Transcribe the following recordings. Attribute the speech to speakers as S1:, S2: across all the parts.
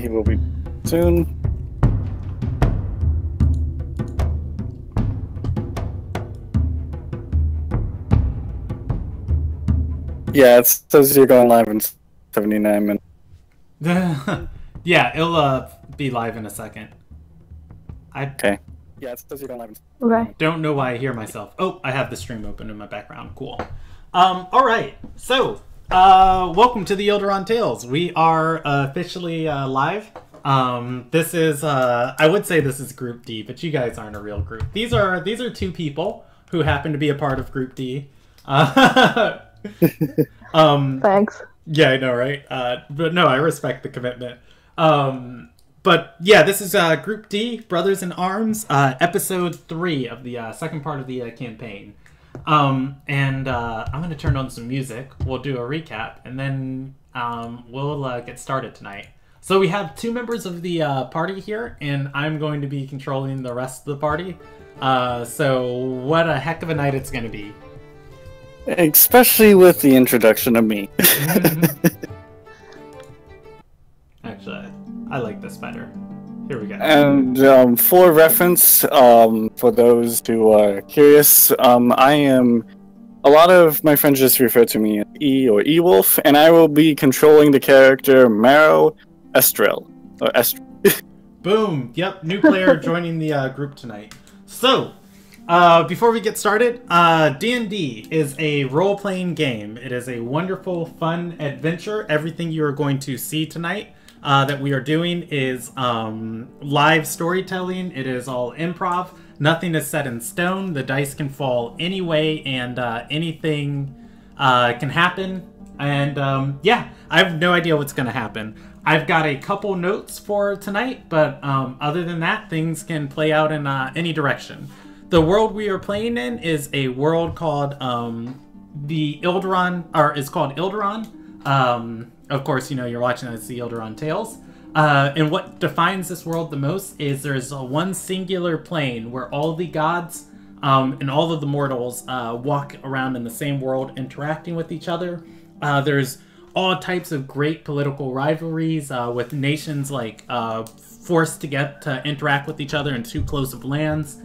S1: he will be soon. Yeah, it says you're going live in 79 minutes.
S2: Yeah, it'll be live in a second.
S1: Okay. Yeah, it says you're going live in
S3: Okay.
S2: Don't know why I hear myself. Oh, I have the stream open in my background. Cool. All right. So, welcome to the Ilderon Tales. We are officially live. This is I would say this is Group D, but you guys aren't a real group. These are two people who happen to be a part of Group D.
S3: Thanks.
S2: Yeah, I know, right? But no, I respect the commitment. But yeah, this is Group D, Brothers in Arms, episode 3 of the second part of the campaign. And I'm going to turn on some music. We'll do a recap, and then we'll get started tonight. So we have 2 members of the party here, and I'm going to be controlling the rest of the party. So what a heck of a night it's going to be.
S1: Especially with the introduction of me.
S2: Actually, I like this better. Here we go.
S1: And for reference, for those who are curious, I am... A lot of my friends just refer to me as E or E-Wolf, and I will be controlling the character Marrow Estrel. Or Estrel.
S2: Boom! Yep, new player joining the group tonight. So, before we get started, D&D is a role-playing game. It is a wonderful, fun adventure. Everything you are going to see tonight that we are doing is live storytelling. It is all improv. Nothing is set in stone. The dice can fall any way, and anything can happen. And yeah, I have no idea what's going to happen. I've got a couple notes for tonight, but other than that, things can play out in any direction. The world we are playing in is a world called the Ilderon, or is called Ilderon. Of course, you know you're watching as the Ilderon Tales. And what defines this world the most is there's one singular plane where all the gods and all of the mortals walk around in the same world, interacting with each other. There's all types of great political rivalries with nations like forced to interact with each other in too close of lands.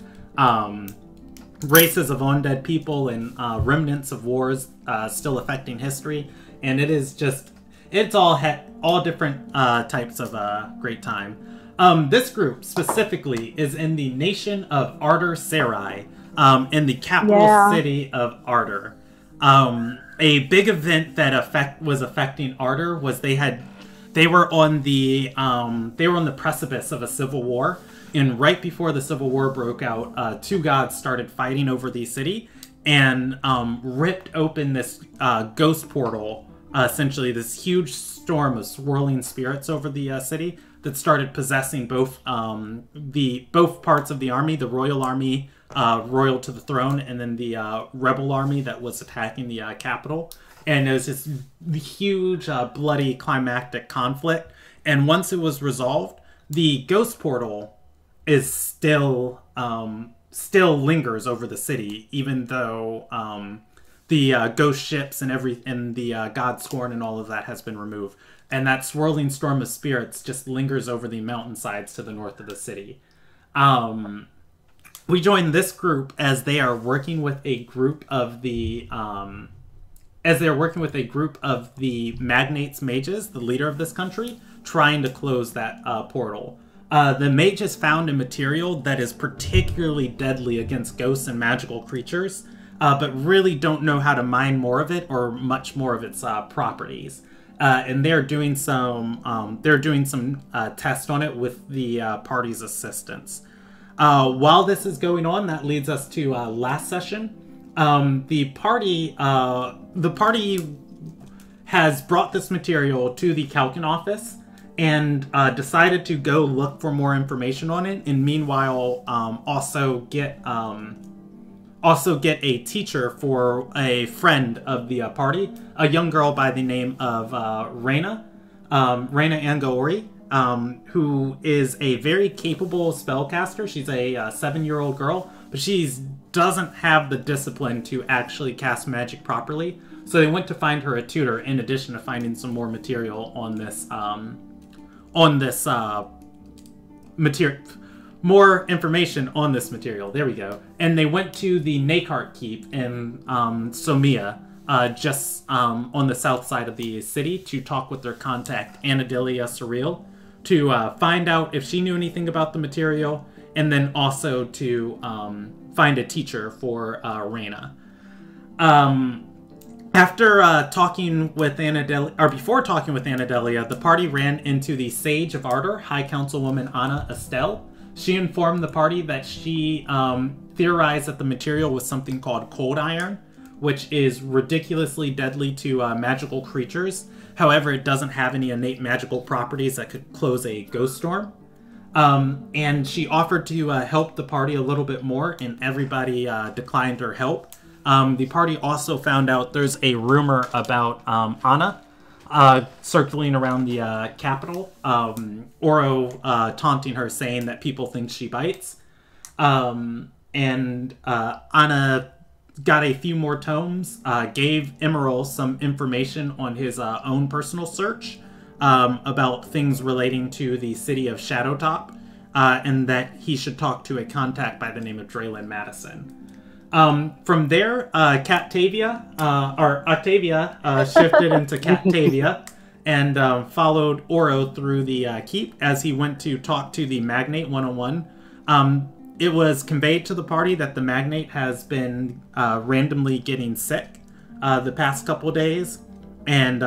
S2: Races of undead people and remnants of wars still affecting history, and it is just, it's all different types of great time. This group specifically is in the nation of Ardor Sarai, in the capital city of Ardor. A big event that was affecting Ardor was they were on the precipice of a civil war. And right before the Civil War broke out, 2 gods started fighting over the city and ripped open this ghost portal, essentially this huge storm of swirling spirits over the city that started possessing both parts of the army, the royal army, royal to the throne, and then the rebel army that was attacking the capital. And it was this huge, bloody, climactic conflict. And once it was resolved, the ghost portal is still lingers over the city, even though the ghost ships and the god scorn and all of that has been removed, and that swirling storm of spirits just lingers over the mountainsides to the north of the city. We joined this group as they are working with a group of the magnates mages, the leader of this country, trying to close that portal. The mages found a material that is particularly deadly against ghosts and magical creatures, but really don't know how to mine more of it or much more of its properties. And they're doing some tests on it with the party's assistance. While this is going on, that leads us to last session. The party has brought this material to the Kalkin office and decided to go look for more information on it, and meanwhile also get a teacher for a friend of the party, a young girl by the name of Reyna Angaori, who is a very capable spellcaster. She's a 7-year-old girl, but she doesn't have the discipline to actually cast magic properly. So they went to find her a tutor, in addition to finding some more material on on this material. More information on this material. There we go. And they went to the Nakart Keep in Somia, just on the south side of the city, to talk with their contact, Anadelia Surreal, to find out if she knew anything about the material, and then also to find a teacher for Reyna. After talking with Anadelia, or before talking with Anadelia, the party ran into the Sage of Ardor, High Councilwoman Anna Estelle. She informed the party that she theorized that the material was something called cold iron, which is ridiculously deadly to magical creatures. However, it doesn't have any innate magical properties that could close a ghost storm. And she offered to help the party a little bit more, and everybody declined her help. The party also found out there's a rumor about Anna circling around the capital. Oro taunting her, saying that people think she bites. And Anna got a few more tomes, gave Emerald some information on his own personal search about things relating to the city of Shadowtop, and that he should talk to a contact by the name of Draylin Madison. From there, Octavia shifted into Captavia and followed Oro through the keep as he went to talk to the Magnate one-on-one. It was conveyed to the party that the Magnate has been randomly getting sick the past couple days, and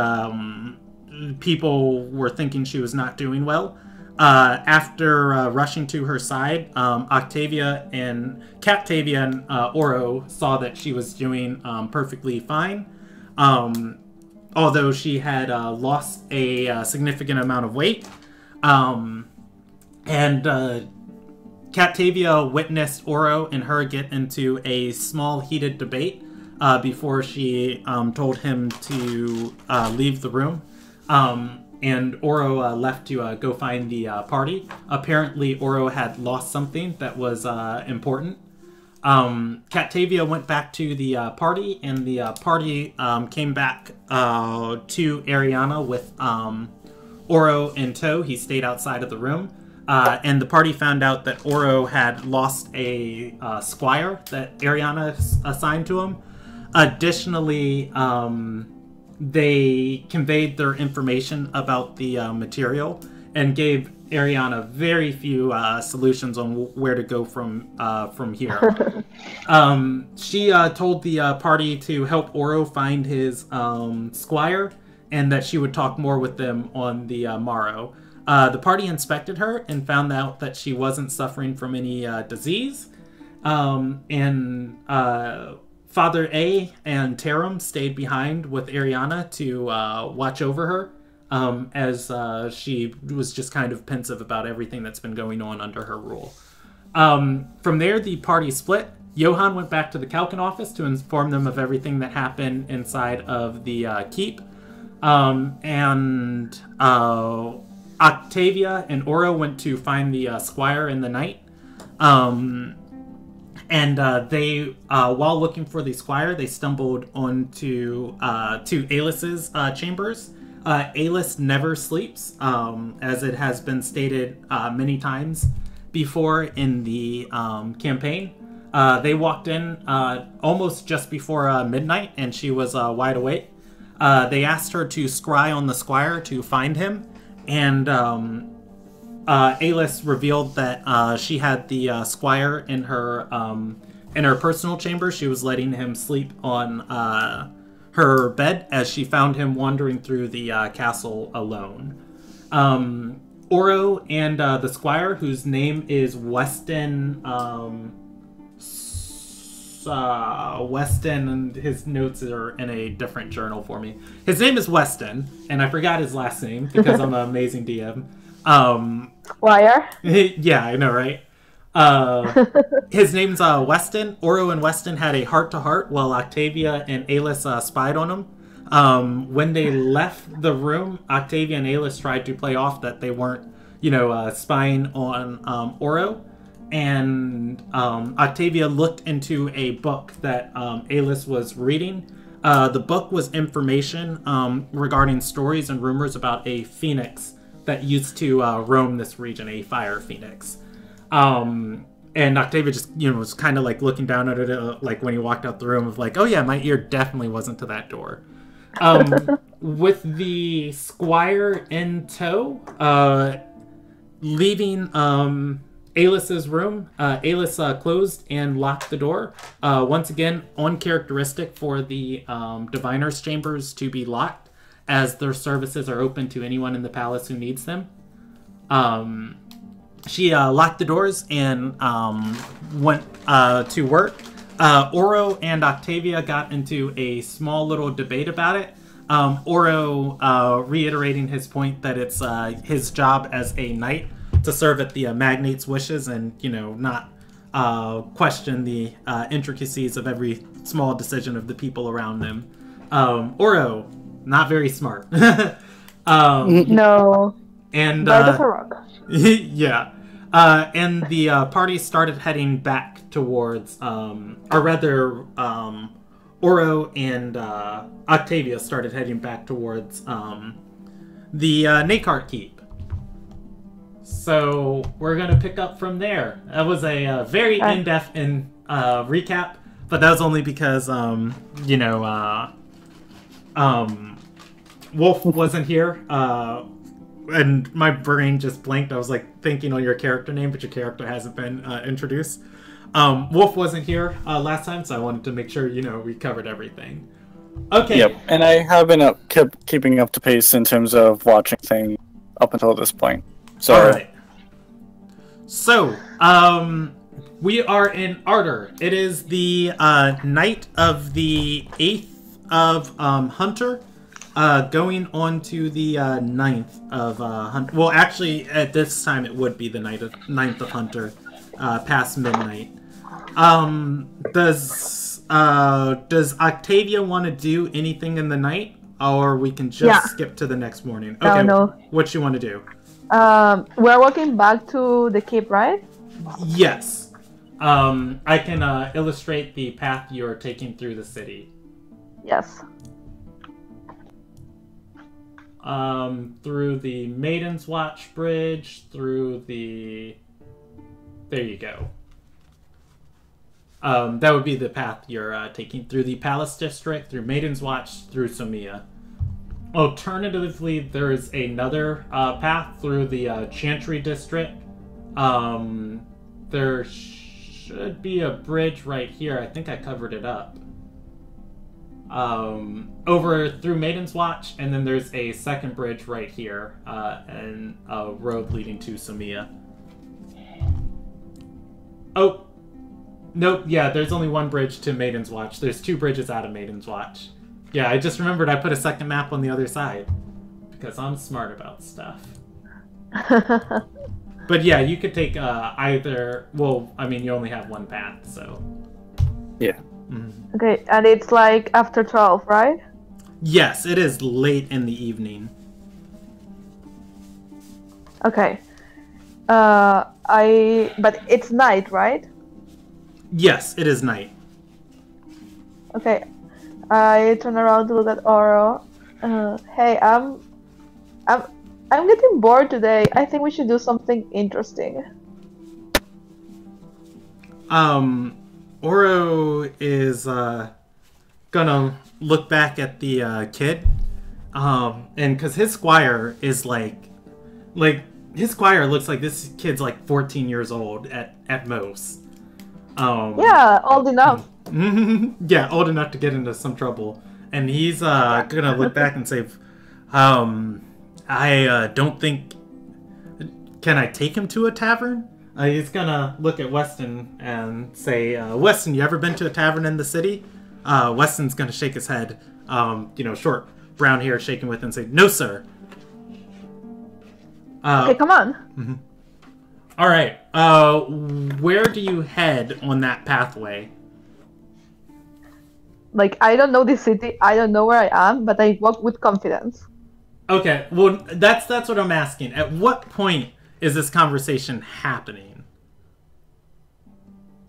S2: people were thinking she was not doing well. After rushing to her side, Octavia and Captavia and Oro saw that she was doing perfectly fine, although she had lost a significant amount of weight. Captavia witnessed Oro and her get into a small heated debate before she told him to leave the room. And Oro left to go find the party. Apparently, Oro had lost something that was important. Captavia went back to the party, and the party came back to Ariana with Oro in tow. He stayed outside of the room. And the party found out that Oro had lost a squire that Ariana assigned to him. Additionally, they conveyed their information about the material and gave Ariana very few solutions on where to go from here. She told the party to help Oro find his squire, and that she would talk more with them on the morrow. The party inspected her and found out that she wasn't suffering from any disease. Father A and Tarum stayed behind with Ariana to watch over her, as she was just kind of pensive about everything that's been going on under her rule. From there, the party split. Johan went back to the Kalkin office to inform them of everything that happened inside of the keep. Octavia and Oro went to find the squire in the night. They, while looking for the squire, they stumbled onto to Aelis's chambers. Aelis never sleeps, as it has been stated many times before in the campaign. They walked in almost just before midnight, and she was wide awake. They asked her to scry on the squire to find him, and Aelis revealed that she had the squire in her personal chamber. She was letting him sleep on her bed as she found him wandering through the castle alone. Oro and the squire, whose name is Weston, and his notes are in a different journal for me. His name is Weston, and I forgot his last name because I'm an amazing DM.
S3: Liar.
S2: Yeah, I know, right? His name's Weston. Oro and Weston had a heart-to-heart while Octavia and Aelis spied on him. When they left the room, Octavia and Aelis tried to play off that they weren't, spying on Oro. And Octavia looked into a book that Aelis was reading. The book was information regarding stories and rumors about a phoenix that used to roam this region, a fire phoenix. And Octavia just, was kind of like looking down at it, like when he walked out the room, of like, oh yeah, my ear definitely wasn't to that door. With the squire in tow, leaving Aelis's room, Aelis closed and locked the door. Once again, uncharacteristic for the diviner's chambers to be locked, as their services are open to anyone in the palace who needs them. She locked the doors and went to work. Oro and Octavia got into a small little debate about it. Oro reiterating his point that it's his job as a knight to serve at the magnate's wishes and, not question the intricacies of every small decision of the people around them. Oro, not very smart.
S3: No.
S2: And
S3: that's a rock.
S2: yeah. And the party started heading back towards, or rather, Oro and Octavia started heading back towards the Nakart Keep. So we're going to pick up from there. That was a very in-depth recap, but that was only because, Wolf wasn't here. And my brain just blanked. I was like thinking on your character name, but your character hasn't been introduced. Wolf wasn't here last time, so I wanted to make sure we covered everything. Okay.
S1: Yep, and I have been keeping up to pace in terms of watching things up until this point. So.
S2: All right. So, we are in Ardor. It is the night of the 8th of Hunter. Going on to the 9th of Hunter. Well, actually, at this time, it would be the 9th of Hunter, past midnight. Does Octavia want to do anything in the night, or we can just skip to the next morning? Okay,
S3: no.
S2: What you want to do?
S3: We're walking back to the keep, right?
S2: Yes. I can illustrate the path you're taking through the city.
S3: Yes.
S2: Through the Maiden's Watch Bridge, through the... There you go. That would be the path you're taking through the Palace District, through Maiden's Watch, through Somia. Alternatively, there is another path through the Chantry District. There should be a bridge right here. I think I covered it up. Over through Maiden's Watch, and then there's a second bridge right here, and a road leading to Somia. Oh, nope, yeah, there's only one bridge to Maiden's Watch. There's 2 bridges out of Maiden's Watch. Yeah, I just remembered I put a second map on the other side, because I'm smart about stuff. But yeah, you could take either, well, I mean, you only have one path, so...
S1: Yeah.
S2: Mm-hmm.
S3: Okay, and it's like after 12, right?
S2: Yes, it is late in the evening.
S3: Okay. But it's night, right?
S2: Yes, it is night.
S3: Okay. I turn around to look at Oro. Hey, I'm getting bored today. I think we should do something interesting.
S2: Oro is gonna look back at the kid, and because his squire is like his squire looks like this kid's like 14 years old at most.
S3: Yeah, old enough.
S2: Yeah, old enough to get into some trouble, and he's gonna look back and say, I don't think. Can I take him to a tavern? He's gonna look at Weston and say, Weston, you ever been to a tavern in the city? Weston's gonna shake his head, short brown hair shaking with, and say, no, sir.
S3: Okay, come on.
S2: Mm-hmm. All right. Where do you head on that pathway?
S3: Like, I don't know this city. I don't know where I am, but I walk with confidence.
S2: Okay, well, that's what I'm asking. At what point is this conversation happening?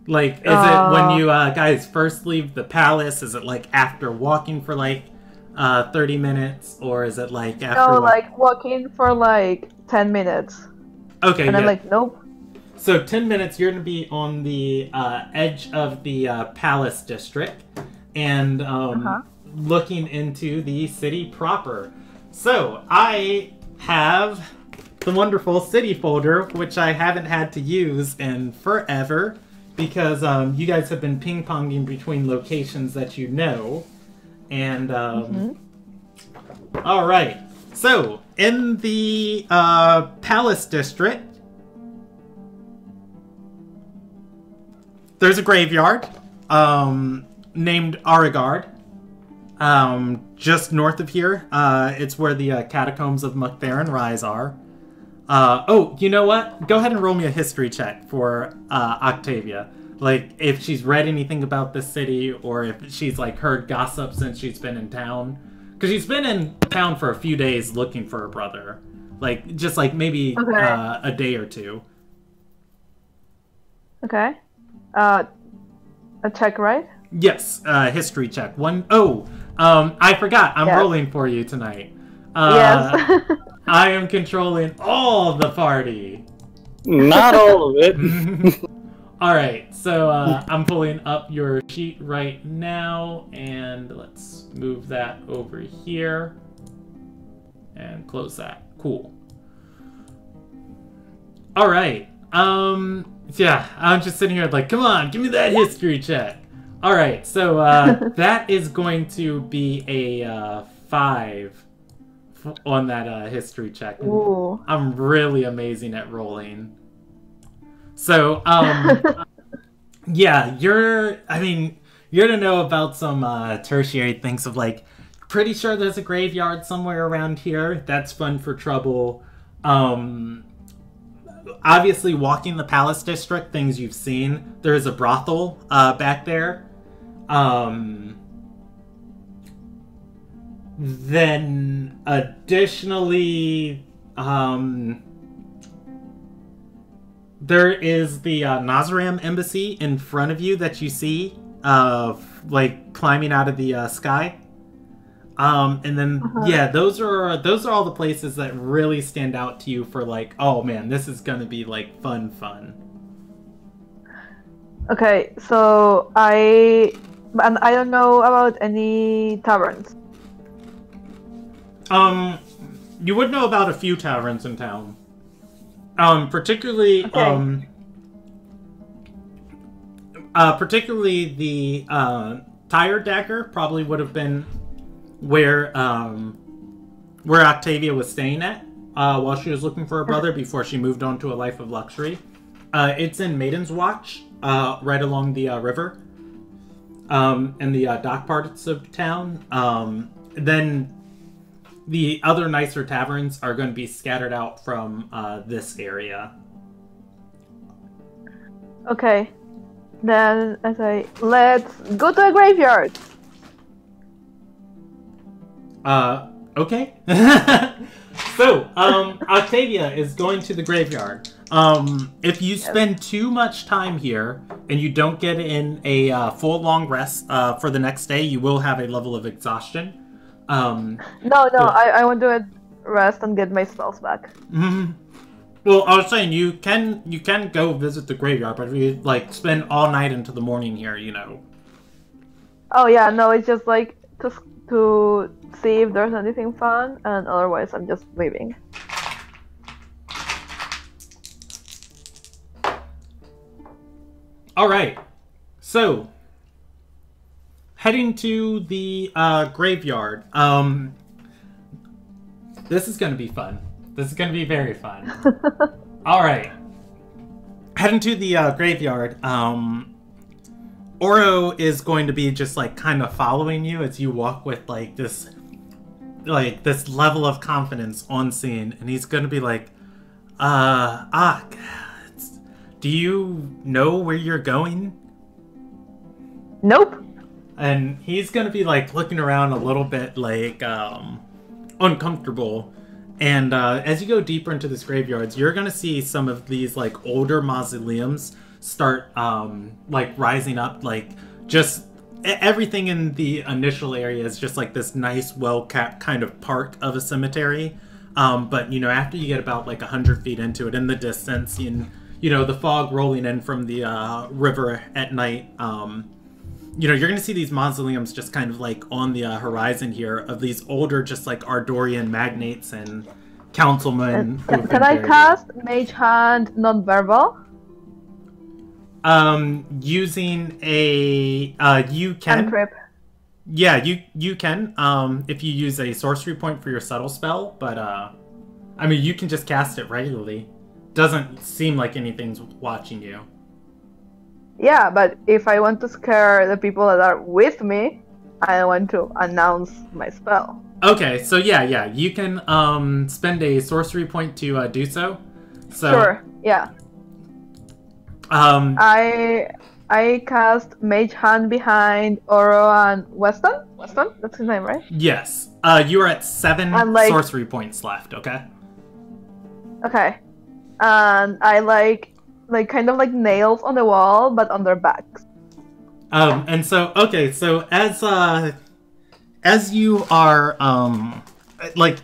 S2: Like, is it when you guys first leave the palace? Is it like after walking for like 30 minutes, or is it like after?
S3: No, like walking for like 10 minutes.
S2: Okay,
S3: And I'm
S2: yeah.
S3: like, nope.
S2: So 10 minutes, you're going to be on the edge of the Palace District and looking into the city proper. So I have the wonderful city folder, which I haven't had to use in forever because you guys have been ping-ponging between locations that you know. And, all right. So, in the Palace District, there's a graveyard named Aragard, just north of here. It's where the catacombs of Muktherin Rise are. Oh, you know what? Go ahead and roll me a history check for Octavia. Like, if she's read anything about this city, or if she's, like, heard gossip since she's been in town. Because she's been in town for a few days looking for her brother. Like, just, like, maybe a day or two.
S3: Okay. A check, right?
S2: Yes, history check. I forgot. I'm rolling for you tonight.
S3: Yes.
S2: I am controlling all the party.
S1: Not all of it.
S2: Alright, so I'm pulling up your sheet right now, and let's move that over here. And close that. Cool. Alright, yeah, I'm just sitting here like, come on, give me that history check. Alright, so that is going to be a 5 on that history check.
S3: Ooh.
S2: I'm really amazing at rolling. So, yeah, you're to know about some tertiary things of like, pretty sure there's a graveyard somewhere around here. That's fun for trouble. Obviously, walking the Palace District, things you've seen. There's a brothel back there. Then, additionally, there is the Nazaram Embassy in front of you that you see, like, climbing out of the sky. And then, yeah, those are all the places that really stand out to you for, like, oh man, this is gonna be, like, fun.
S3: Okay, so I don't know about any taverns.
S2: You would know about a few taverns in town. Particularly the Tire Dagger probably would have been where Octavia was staying at while she was looking for her brother before she moved on to a life of luxury. It's in Maiden's Watch, right along the river, in the dock parts of town. Then the other nicer taverns are going to be scattered out from this area.
S3: Okay. Then I say, let's go to a graveyard.
S2: Okay. So, Octavia is going to the graveyard. If you spend too much time here and you don't get in a full long rest for the next day, you will have a level of exhaustion.
S3: No, I want to rest and get my spells back.
S2: Mm-hmm. Well, I was saying you can go visit the graveyard, but if you like spend all night into the morning here, you know.
S3: Oh yeah, no, it's just like to see if there's anything fun, and otherwise I'm just leaving.
S2: All right, so heading to the graveyard. This is going to be fun. This is going to be very fun. All right, heading to the graveyard. Oro is going to be just like kind of following you as you walk with like this level of confidence on scene, and he's going to be like, do you know where you're going?
S3: Nope.
S2: And he's going to be like looking around a little bit like uncomfortable. And as you go deeper into this graveyards, you're going to see some of these like older mausoleums start like rising up, like just everything in the initial area is just like this nice well-kept kind of park of a cemetery. But, after you get about, 100 feet into it, in the distance, and, the fog rolling in from the river at night, you're going to see these mausoleums just kind of, on the horizon here of these older, just, Ardorian magnates and councilmen.
S3: Can I cast Mage Hand non-verbal?
S2: Using a, you can.
S3: Cantrip.
S2: Yeah, you can, if you use a sorcery point for your subtle spell, but, you can just cast it regularly. Doesn't seem like anything's watching you.
S3: Yeah, but if I want to scare the people that are with me, I want to announce my spell.
S2: Okay, so yeah, you can, spend a sorcery point to, do so.
S3: Sure, yeah. I cast Mage Hand behind Oro and Weston? Weston? That's his name, right?
S2: Yes. You are at 7 sorcery points left, okay?
S3: Okay. And I kind of like nails on the wall, but on their backs.
S2: And so, okay, so as you are,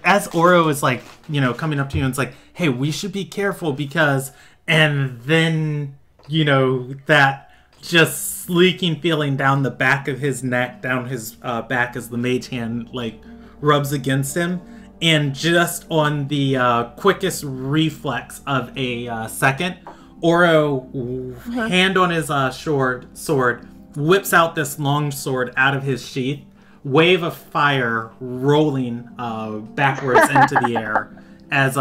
S2: as Oro is coming up to you and it's like, hey, we should be careful because, and then, that just sleeking feeling down the back of his neck, down his back as the mage hand rubs against him, and just on the quickest reflex of a second, Oro, hand on his sword, whips out this long sword out of his sheath, wave of fire rolling backwards into the air as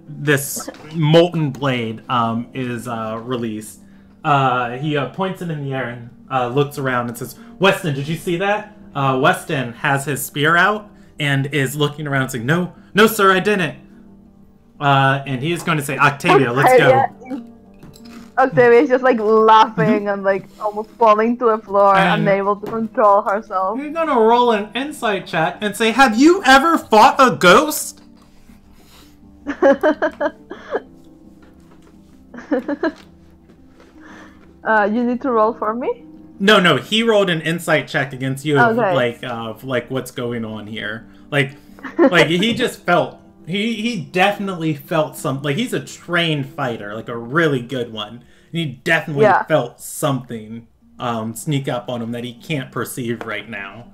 S2: this molten blade is released. He points it in the air and looks around and says, Weston, did you see that? Weston has his spear out and is looking around saying, no, sir, I didn't. And he is going to say, Octavia, let's go.
S3: Yeah. Octavia is just laughing and almost falling to the floor, unable to control herself.
S2: You're going to roll an insight check and say, have you ever fought a ghost?
S3: You need to roll for me?
S2: No, he rolled an insight check against you
S3: okay.
S2: of what's going on here. He just felt, he definitely felt something, he's a trained fighter, a really good one. And he definitely felt something sneak up on him that he can't perceive right now.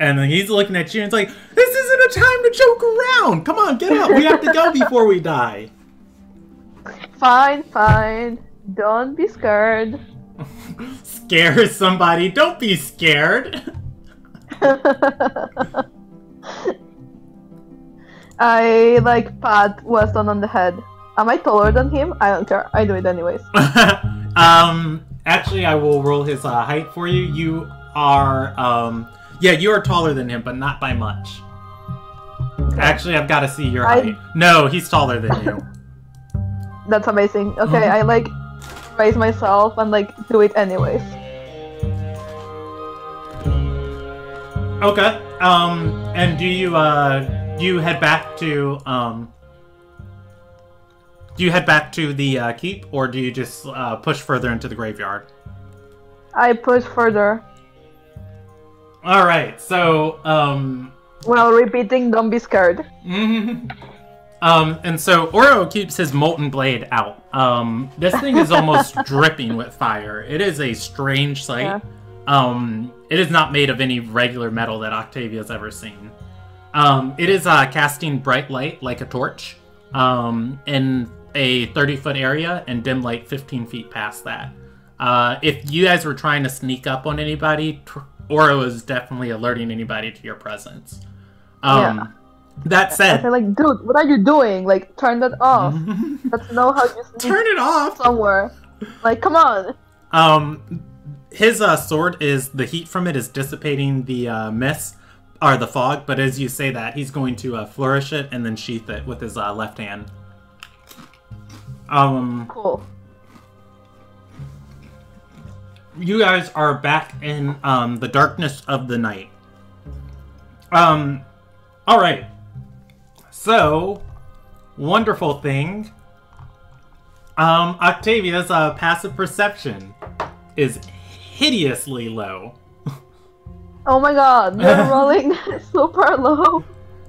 S2: And then he's looking at you and it's like, this isn't a time to joke around! Come on, get up! We have to go before we die!
S3: Fine. Don't be scared.
S2: Scare somebody. Don't be scared.
S3: I pat Weston on the head. Am I taller than him? I don't care. I do it anyways.
S2: Actually, I will roll his height for you. You are, you are taller than him, but not by much. Okay. Actually, I've got to see your height. No, he's taller than you.
S3: That's amazing. Okay, I raise myself and do it anyways.
S2: Okay. And do you head back to the keep, or do you just push further into the graveyard?
S3: I push further.
S2: All right. So
S3: while repeating, don't be scared.
S2: And so Oro keeps his molten blade out. This thing is almost dripping with fire. It is a strange sight. Yeah. It is not made of any regular metal that Octavia's ever seen. It is casting bright light like a torch in a 30-foot area and dim light 15 feet past that. If you guys were trying to sneak up on anybody, Oro is definitely alerting anybody to your presence. That said,
S3: I dude, what are you doing? Turn that off. That's not how you
S2: turn it off
S3: somewhere. Come on.
S2: His sword the heat from it is dissipating the mist or the fog. But as you say that, he's going to flourish it and then sheath it with his left hand.
S3: Cool.
S2: You guys are back in the darkness of the night. All right. So, wonderful thing. Octavia's passive perception is hideously low.
S3: Oh my god, you're rolling super low.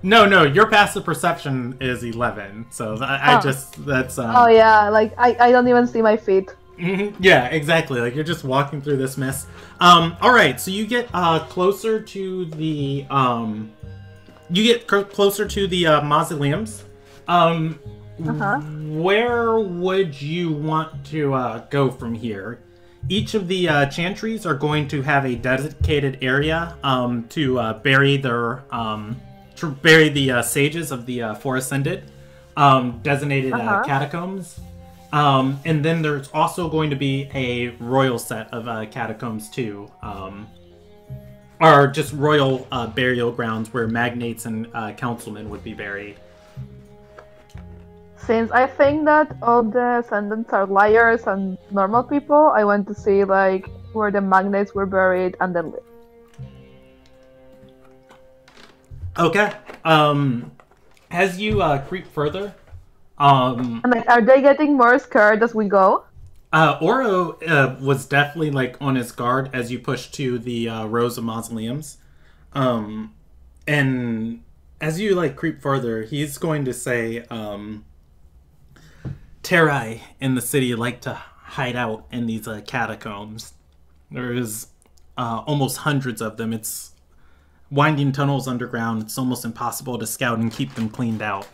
S2: No, your passive perception is 11, so I just, that's...
S3: Oh yeah, like, I don't even see my feet.
S2: Yeah, exactly, like, you're just walking through this mist. Alright, so you get closer to the, mausoleums. Where would you want to go from here? Each of the chantries are going to have a dedicated area to bury their the sages of the Four Ascended, designated catacombs. And then there's also going to be a royal set of catacombs too, or just royal burial grounds where magnates and councilmen would be buried.
S3: Since I think that all the ascendants are liars and normal people, I want to see like where the magnates were buried and then live.
S2: Okay. As you creep further,
S3: and like, are they getting more scared as we go?
S2: Oro was definitely like on his guard as you push to the rows of mausoleums, and as you like creep further, he's going to say, Terai in the city like to hide out in these catacombs. There's almost hundreds of them. It's winding tunnels underground. It's almost impossible to scout and keep them cleaned out.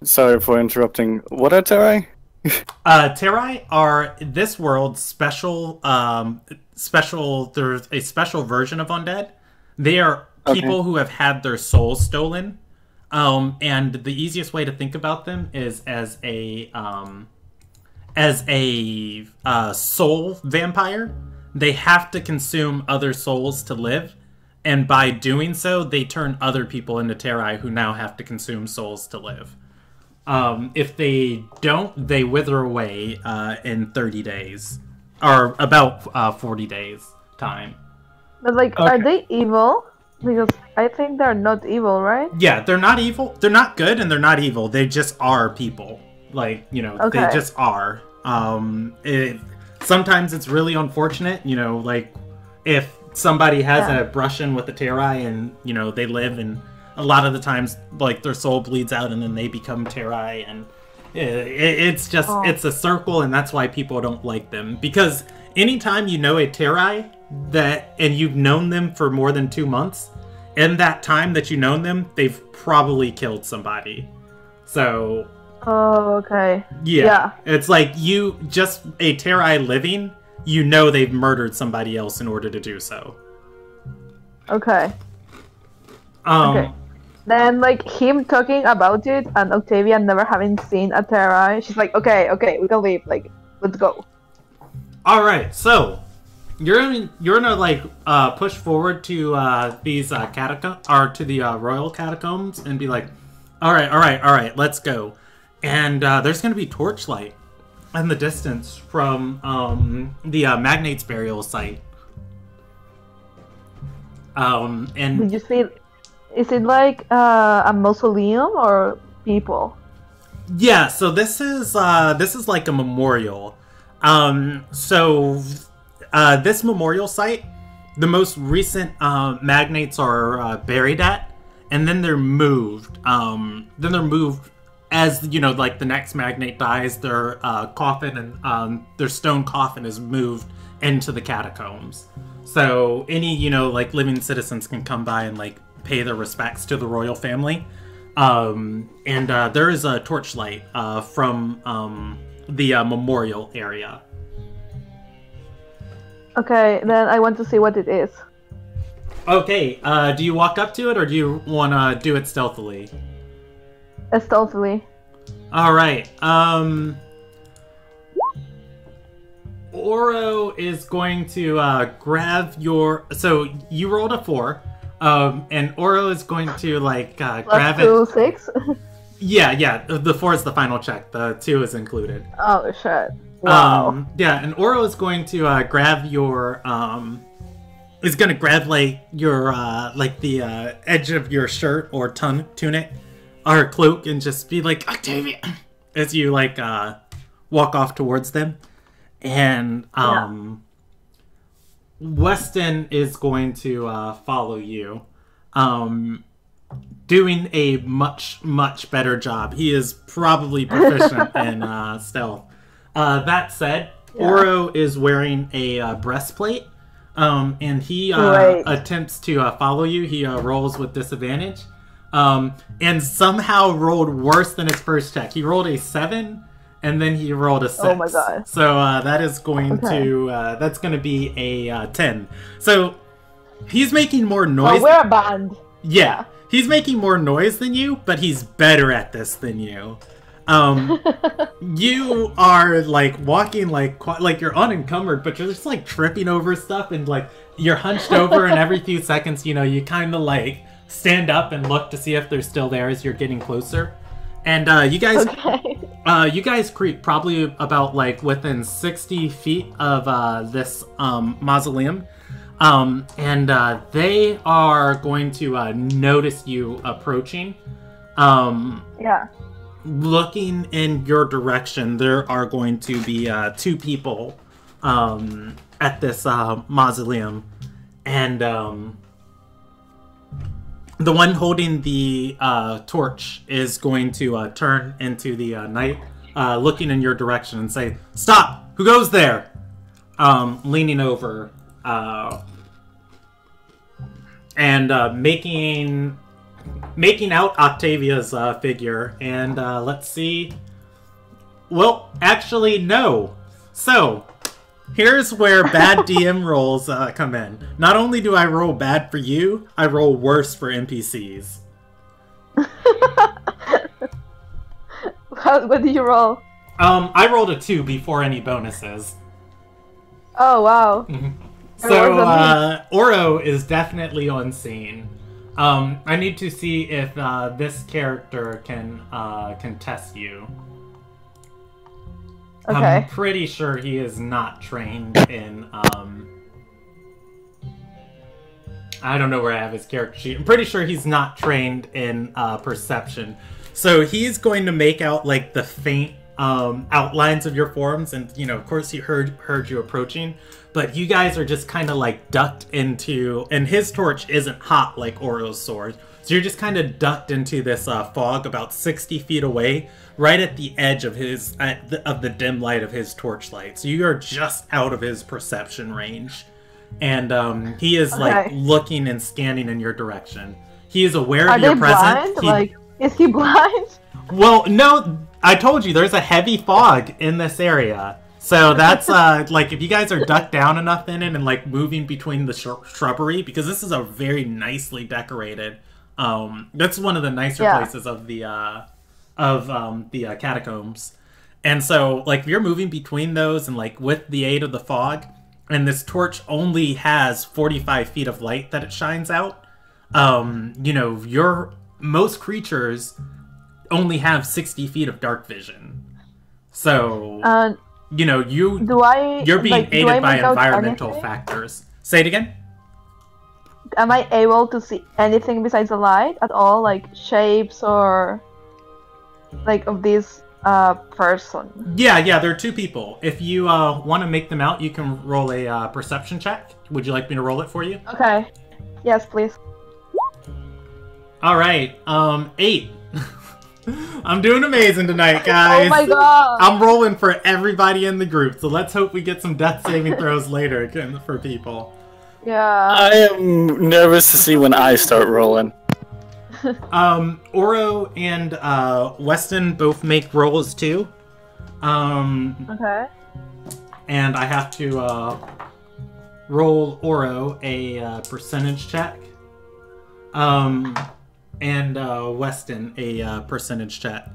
S1: Sorry for interrupting. What are Terai?
S2: Terai are this world's special. There's a special version of undead. They are people who have had their souls stolen. And the easiest way to think about them is as a soul vampire. They have to consume other souls to live, and by doing so, they turn other people into Terai who now have to consume souls to live. If they don't, they wither away in 30 days, or about 40 days time.
S3: But like, are they evil? Because I think they're not evil, right?
S2: Yeah, they're not evil. They're not good, and they're not evil. They just are people. Like, you know, they just are. Sometimes it's really unfortunate, you know, like, if somebody has a brush-in with the Terai and, you know, they live, and a lot of the times, like, their soul bleeds out and then they become Terai, and it's just, it's a circle, and that's why people don't like them. Because anytime you know a Terai, and you've known them for more than 2 months, in that time that you've known them, they've probably killed somebody. So...
S3: Oh, okay.
S2: Yeah. It's like you, just a Terai living, you know they've murdered somebody else in order to do so.
S3: Okay. Okay. Then, like, him talking about it and Octavia never having seen a Terai, she's like, okay, we can leave. Like, let's go.
S2: Alright, so, you're gonna, like, push forward to these catacombs, or to the royal catacombs, and be like, alright, let's go. And there's going to be torchlight in the distance from the magnate's burial site. And
S3: did you see? Is it like a mausoleum or people?
S2: Yeah. So this is like a memorial. This memorial site, the most recent magnates are buried at, and then they're moved. As, you know, like, the next magnate dies, their coffin and their stone coffin is moved into the catacombs. So any, you know, like, living citizens can come by and, like, pay their respects to the royal family. And there is a torchlight from the memorial area.
S3: Okay, then I want to see what it is.
S2: Okay, do you walk up to it, or do you want to do it stealthily?
S3: Stealthily.
S2: Alright, Oro is going to grab your... So, you rolled a 4, and Oro is going to, like, grab it...
S3: Plus 2, 6?
S2: Yeah, the 4 is the final check, the 2 is included.
S3: Oh, shit. Wow.
S2: Yeah, and Oro is going to grab your... is going to grab, like, your, like, the edge of your shirt or tunic, or cloak, and just be like, Octavia, as you, like, walk off towards them. And Weston is going to follow you, doing a much better job. He is probably proficient in stealth. That said, Oro is wearing a breastplate, and he attempts to follow you. He rolls with disadvantage, and somehow rolled worse than his first check. He rolled a 7. And then he rolled a 6.
S3: Oh my god.
S2: So that is going to that's going to be a 10. So he's making more noise.
S3: Oh, we're a band.
S2: Yeah. He's making more noise than you, but he's better at this than you. You are like walking like you're unencumbered, but you're just like tripping over stuff, and like you're hunched over, and every few seconds, you know, you kind of like stand up and look to see if they're still there as you're getting closer. And you guys creep probably about like within 60 feet of this mausoleum, and they are going to notice you approaching. Looking in your direction, there are going to be 2 people at this mausoleum, and the one holding the torch is going to turn into the night, looking in your direction and say, "Stop! Who goes there?" Leaning over and making out Octavia's figure. And let's see. Well, actually, no. So, here's where bad DM rolls come in. Not only do I roll bad for you, I roll worse for NPCs.
S3: What did you roll?
S2: I rolled a 2 before any bonuses.
S3: Oh, wow.
S2: So, Oro is definitely on scene. I need to see if this character can test you.
S3: Okay.
S2: I'm pretty sure he is not trained in, I don't know where I have his character sheet. I'm pretty sure he's not trained in perception. So he's going to make out, like, the faint outlines of your forms. And, you know, of course he heard you approaching. But you guys are just kind of, like, ducked into... And his torch isn't hot like Oro's sword. So you're just kind of ducked into this fog about 60 feet away, right at the edge of his of the dim light of his torchlight. So you are just out of his perception range, and he is like looking and scanning in your direction. He is aware of your presence.
S3: Like, is he blind?
S2: Well, no. I told you there's a heavy fog in this area. So that's like if you guys are ducked down enough in it and like moving between the shrubbery, because this is a very nicely decorated. That's one of the nicer places of the catacombs. And so, like, if you're moving between those and, like, with the aid of the fog, and this torch only has 45 feet of light that it shines out, you know, most creatures only have 60 feet of dark vision. So, you know, you're being aided by environmental factors. Say it again?
S3: Am I able to see anything besides the light at all? Like shapes or like of this person?
S2: Yeah, there are 2 people. If you want to make them out, you can roll a perception check. Would you like me to roll it for you?
S3: Okay. Yes, please.
S2: All right. 8. I'm doing amazing tonight, guys.
S3: Oh my god.
S2: I'm rolling for everybody in the group, so let's hope we get some death saving throws later for people.
S3: Yeah.
S1: I am nervous to see when I start rolling.
S2: Oro and Weston both make rolls too.
S3: Okay.
S2: And I have to roll Oro a percentage check. And Weston a percentage check.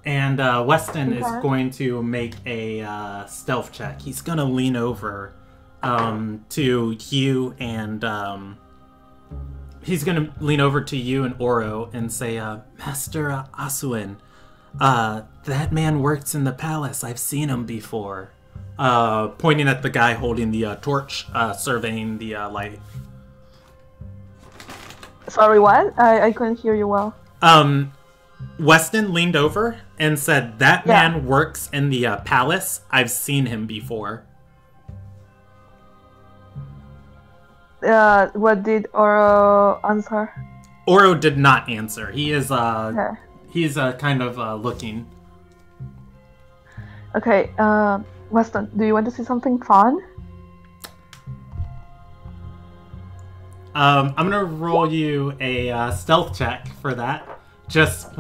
S2: And Weston is going to make a stealth check. He's gonna lean over to you and he's gonna lean over to you and Oro and say, Master Asuin, that man works in the palace. I've seen him before. Pointing at the guy holding the torch, surveying the light.
S3: Sorry, what? I couldn't hear you well.
S2: Weston leaned over and said, that man works in the palace. I've seen him before.
S3: What did Oro answer?
S2: Oro did not answer. He is
S3: Okay.
S2: he's kind of looking.
S3: Okay. Weston, do you want to see something fun?
S2: I'm gonna roll you a stealth check for that. Just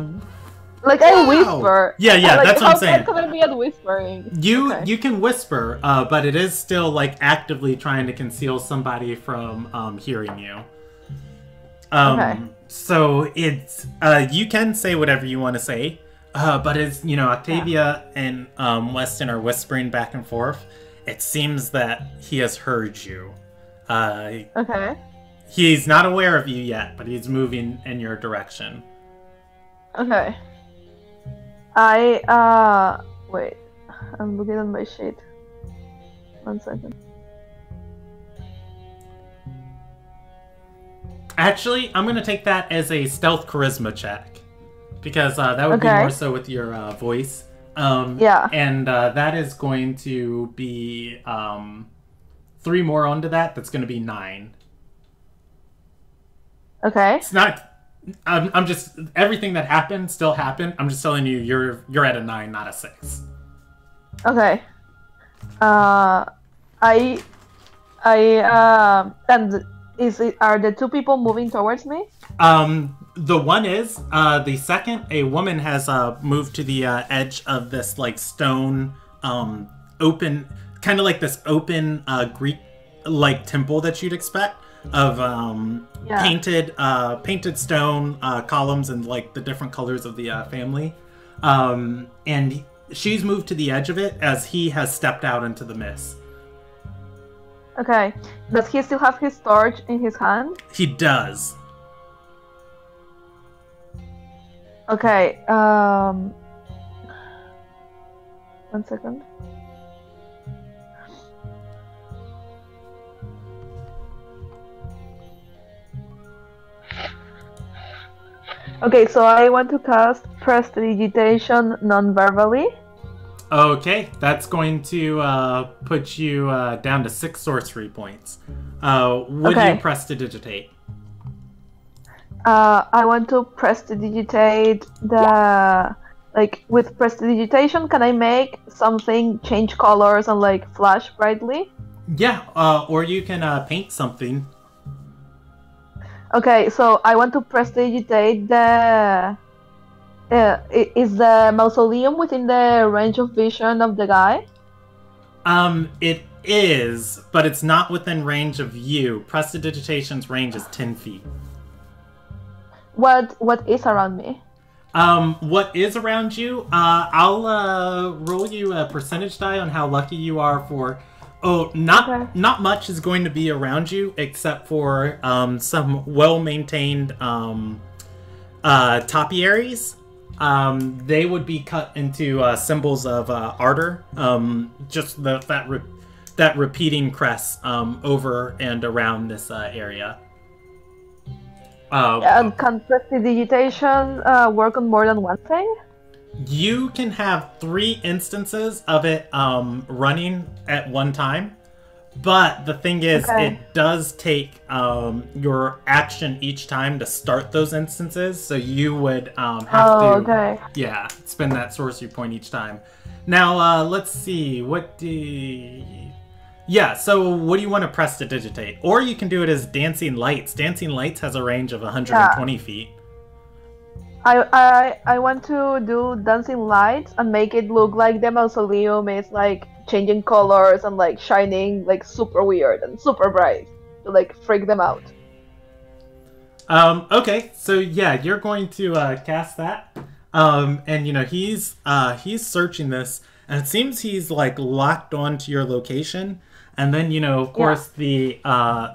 S3: Like I whisper.
S2: Yeah,
S3: Like,
S2: that's what I'm saying.
S3: How can I be at whispering? Okay.
S2: You can whisper, but it is still like actively trying to conceal somebody from hearing you.
S3: Okay.
S2: So it's you can say whatever you want to say, but as you know, Octavia and Weston are whispering back and forth. It seems that he has heard you.
S3: Okay.
S2: He's not aware of you yet, but he's moving in your direction.
S3: Okay. Wait. I'm looking at my sheet. 1 second.
S2: Actually, I'm gonna take that as a stealth charisma check, because that would be more so with your voice.
S3: Yeah.
S2: And that is going to be 3 more onto that. That's going to be 9.
S3: Okay.
S2: It's not. I'm just everything that happened still happened. I'm just telling you, you're at a 9, not a 6.
S3: Okay. And are the 2 people moving towards me?
S2: The one is the second. A woman has moved to the edge of this like stone, open, kind of like this open Greek like temple that you'd expect of painted stone columns and like the different colors of the family. And she's moved to the edge of it as he has stepped out into the mist.
S3: Okay. Does he still have his torch in his hand?
S2: He does.
S3: Okay. 1 second. Okay, so I want to cast Prestidigitation non-verbally.
S2: Okay, that's going to put you down to 6 sorcery points. What do you prestidigitate?
S3: I want to prestidigitate the... Like, with prestidigitation, can I make something change colors and, like, flash brightly?
S2: Yeah, or you can paint something.
S3: Okay, so I want to prestidigitate the... is the mausoleum within the range of vision of the guy?
S2: It is, but it's not within range of you. Prestidigitation's range is 10 feet.
S3: What is around me?
S2: What is around you? I'll roll you a percentage die on how lucky you are for... Oh, not much is going to be around you except for some well-maintained topiaries. They would be cut into symbols of ardor. Just that repeating crest over and around this area.
S3: And can prestidigitation work on more than one thing?
S2: You can have 3 instances of it running at one time, but the thing is, it does take your action each time to start those instances, so you would have to spend that sorcery point each time. Now, let's see, so what do you want to prestidigitate? Or you can do it as Dancing Lights. Dancing Lights has a range of 120 feet.
S3: I want to do Dancing Lights and make it look like the mausoleum is like changing colors and like shining like super weird and super bright to like freak them out.
S2: Okay, so yeah, you're going to cast that. And you know, he's searching this, and it seems he's like locked onto your location. And then, you know, of course, the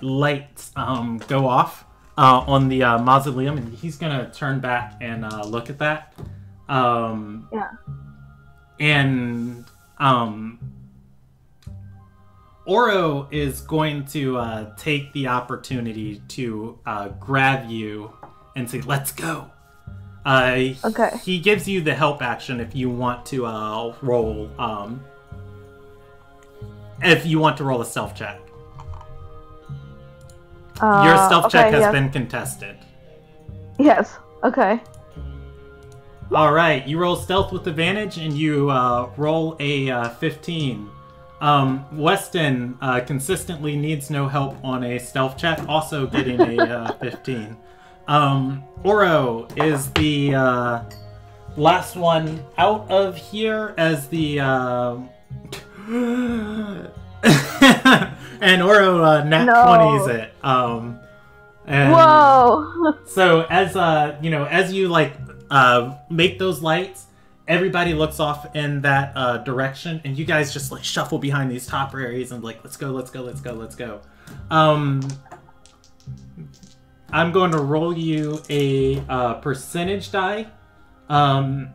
S2: lights go off on the mausoleum, and he's gonna turn back and look at that. And Oro is going to take the opportunity to grab you and say, "Let's go." He gives you the help action if you want to roll. If you want to roll a stealth check. Your stealth check has
S3: yes.
S2: been contested.
S3: Yes. Okay.
S2: All right, you roll stealth with advantage, and you roll a 15. Weston consistently needs no help on a stealth check, also getting a 15. Oro is the last one out of here as the and Oro nat 20s it. And
S3: Whoa!
S2: so as as you like make those lights, everybody looks off in that direction, and you guys just like shuffle behind these top areas and like let's go. I'm going to roll you a percentage die, and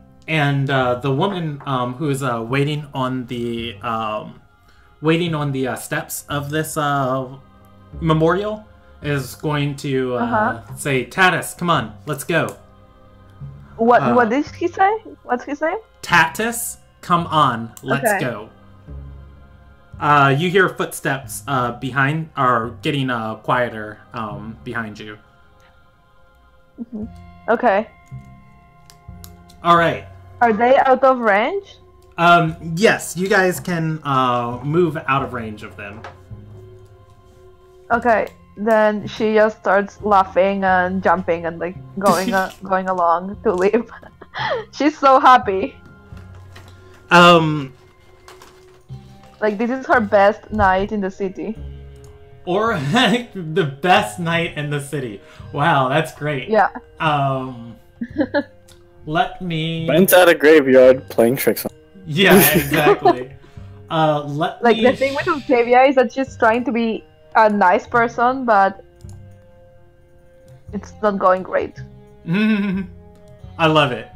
S2: the woman who is waiting on the steps of this memorial is going to say, "Tatus, come on, let's go."
S3: What did he say? What's his name?
S2: Tatus, come on, let's go. You hear footsteps behind, are getting quieter behind you.
S3: Mm-hmm. Okay.
S2: All right.
S3: Are they out of range?
S2: Yes, you guys can move out of range of them.
S3: Okay. Then she just starts laughing and jumping and like going along to leave. She's so happy. Like this is her best night in the city.
S2: Or the best night in the city. Wow, that's great.
S3: Yeah.
S2: Let me.
S1: Went at a graveyard playing tricks on.
S2: Yeah, exactly.
S3: The thing with Octavia is that she's trying to be a nice person, but it's not going great.
S2: I love it.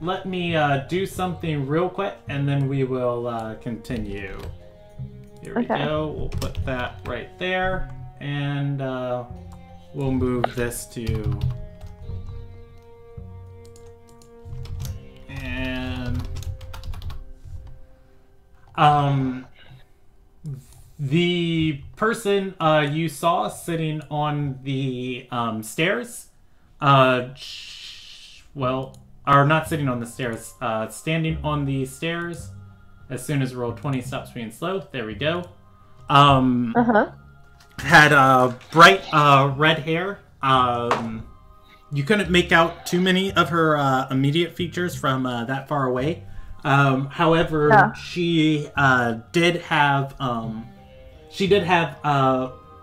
S2: Let me do something real quick, and then we will continue. Here we go. We'll put that right there, and we'll move this to... And... The person you saw sitting on the stairs, or not sitting on the stairs, standing on the stairs as soon as roll 20 stops being slow. There we go. Had bright red hair. You couldn't make out too many of her immediate features from that far away. However, she did have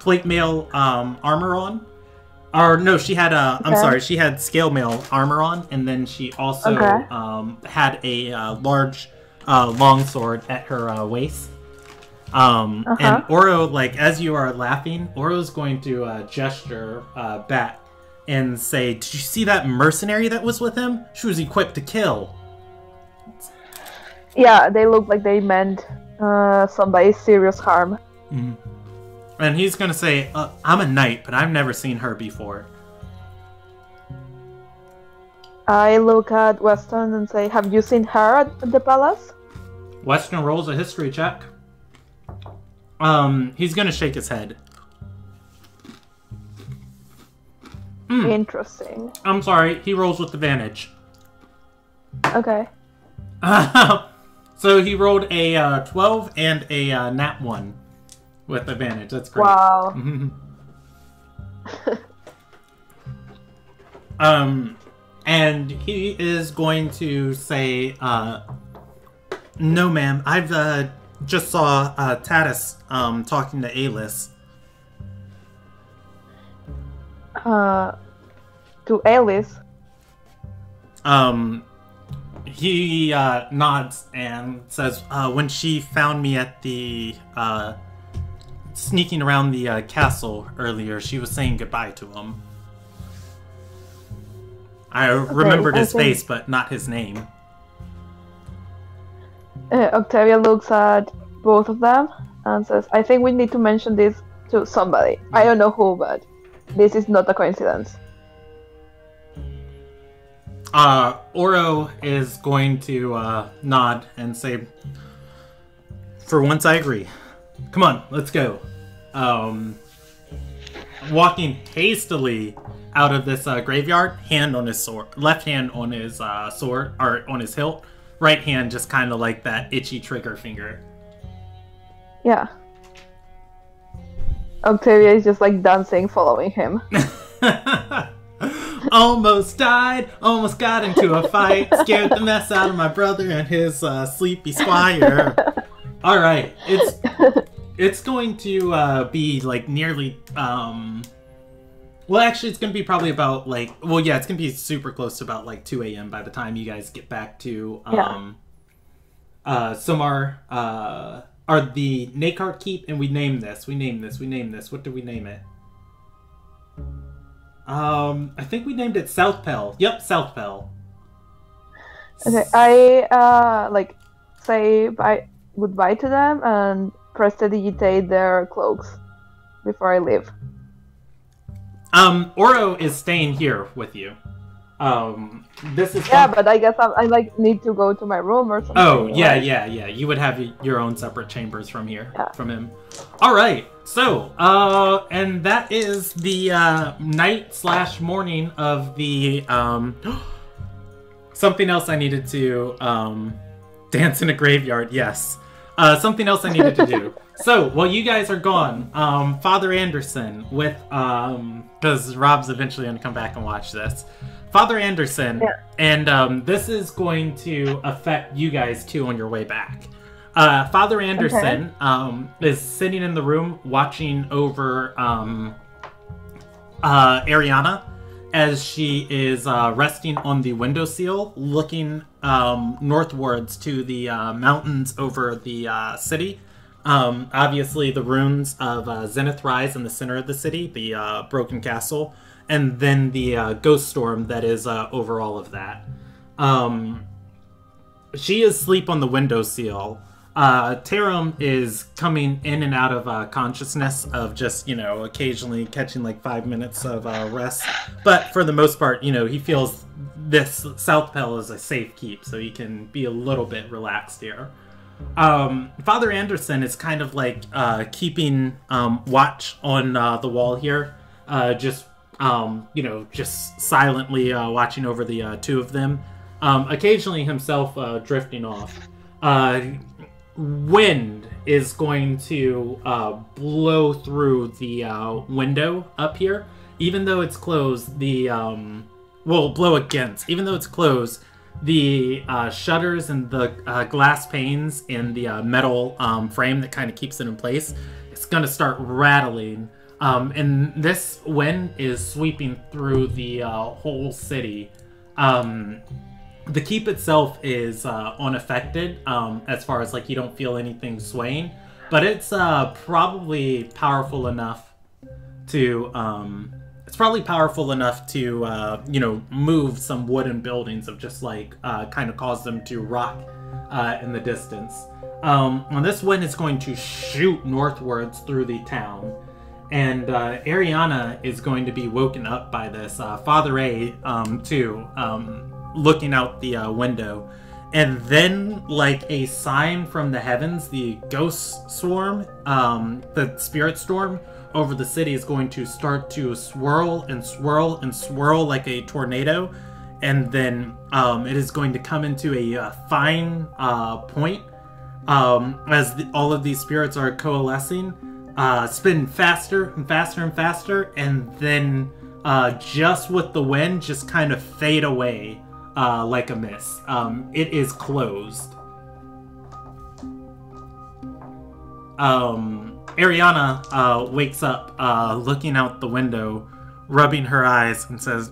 S2: plate mail armor on. Or no, she had I'm sorry, she had scale mail armor on, and then she also had a large longsword at her waist. And Oro, like as you are laughing, Oro's going to gesture back and say, "Did you see that mercenary that was with him? She was equipped to kill."
S3: Yeah, they look like they meant somebody serious harm.
S2: Mm-hmm. And he's gonna say, "I'm a knight, but I've never seen her before."
S3: I look at Weston and say, "Have you seen her at the palace?"
S2: Weston rolls a history check. He's gonna shake his head.
S3: Interesting.
S2: I'm sorry, he rolls with advantage.
S3: Okay.
S2: So he rolled a 12 and a nat 1 with advantage. That's great.
S3: Wow.
S2: And he is going to say, "No, ma'am. I've just saw Tatus talking to Alice."
S3: To Alice.
S2: He nods and says, "When she found me at the sneaking around the castle earlier, she was saying goodbye to him. I remembered his face, but not his name."
S3: Octavia looks at both of them and says, "I think we need to mention this to somebody. I don't know who, but this is not a coincidence."
S2: Oro is going to nod and say, "For once I agree." come on, let's go. Walking hastily out of this graveyard, hand on his sword, left hand on his sword, or on his hilt, right hand just kind of like that itchy trigger finger.
S3: Yeah. Octavia is just like dancing, following him.
S2: Almost died, almost got into a fight, scared the mess out of my brother and his sleepy squire. All right, it's going to be like nearly well, actually, it's going to be probably about like, well, yeah, it's going to be super close to about like 2 a.m. by the time you guys get back to Somar, or the Nakart Keep, and we name this. What do we name it? I think we named it Southpel. Yep, Southpel.
S3: Okay, I like say goodbye to them and prestidigitate their cloaks before I leave.
S2: Oro is staying here with you. This is
S3: but I guess I like need to go to my room or something.
S2: Oh, yeah,
S3: right?
S2: yeah. You would have your own separate chambers from here, from him. All right. So, and that is the night/morning of the something else I needed to dance in a graveyard. Yes. Something else I needed to do. So, while you guys are gone, Father Anderson with, because Rob's eventually going to come back and watch this. Father Anderson, and this is going to affect you guys too on your way back. Father Anderson is sitting in the room watching over Ariana as she is resting on the windowsill, looking northwards to the mountains over the city. Obviously, the ruins of Zenith Rise in the center of the city, the broken castle, and then the ghost storm that is over all of that. She is asleep on the windowsill. Tarum is coming in and out of consciousness of just, occasionally catching like 5 minutes of rest. But for the most part, he feels this Southpel is a safe keep, so he can be a little bit relaxed here. Father Anderson is kind of like keeping watch on the wall here, just silently watching over the two of them, occasionally himself drifting off. Wind is going to blow through the window up here. Even though it's closed, blow against. Even though it's closed, the shutters and the glass panes and the metal frame that kind of keeps it in place, it's going to start rattling. And this wind is sweeping through the whole city. The keep itself is unaffected, as far as like you don't feel anything swaying, but it's probably powerful enough to move some wooden buildings of just like kind of cause them to rock in the distance. This wind is going to shoot northwards through the town, and Ariana is going to be woken up by this. Father A too. Looking out the window, and then like a sign from the heavens, the ghost swarm, the spirit storm over the city is going to start to swirl and swirl and swirl like a tornado, and then it is going to come into a fine point as all of these spirits are coalescing, spin faster and faster and faster, and then just with the wind just kind of fade away like a mist. It is closed. Ariana wakes up looking out the window, rubbing her eyes, and says,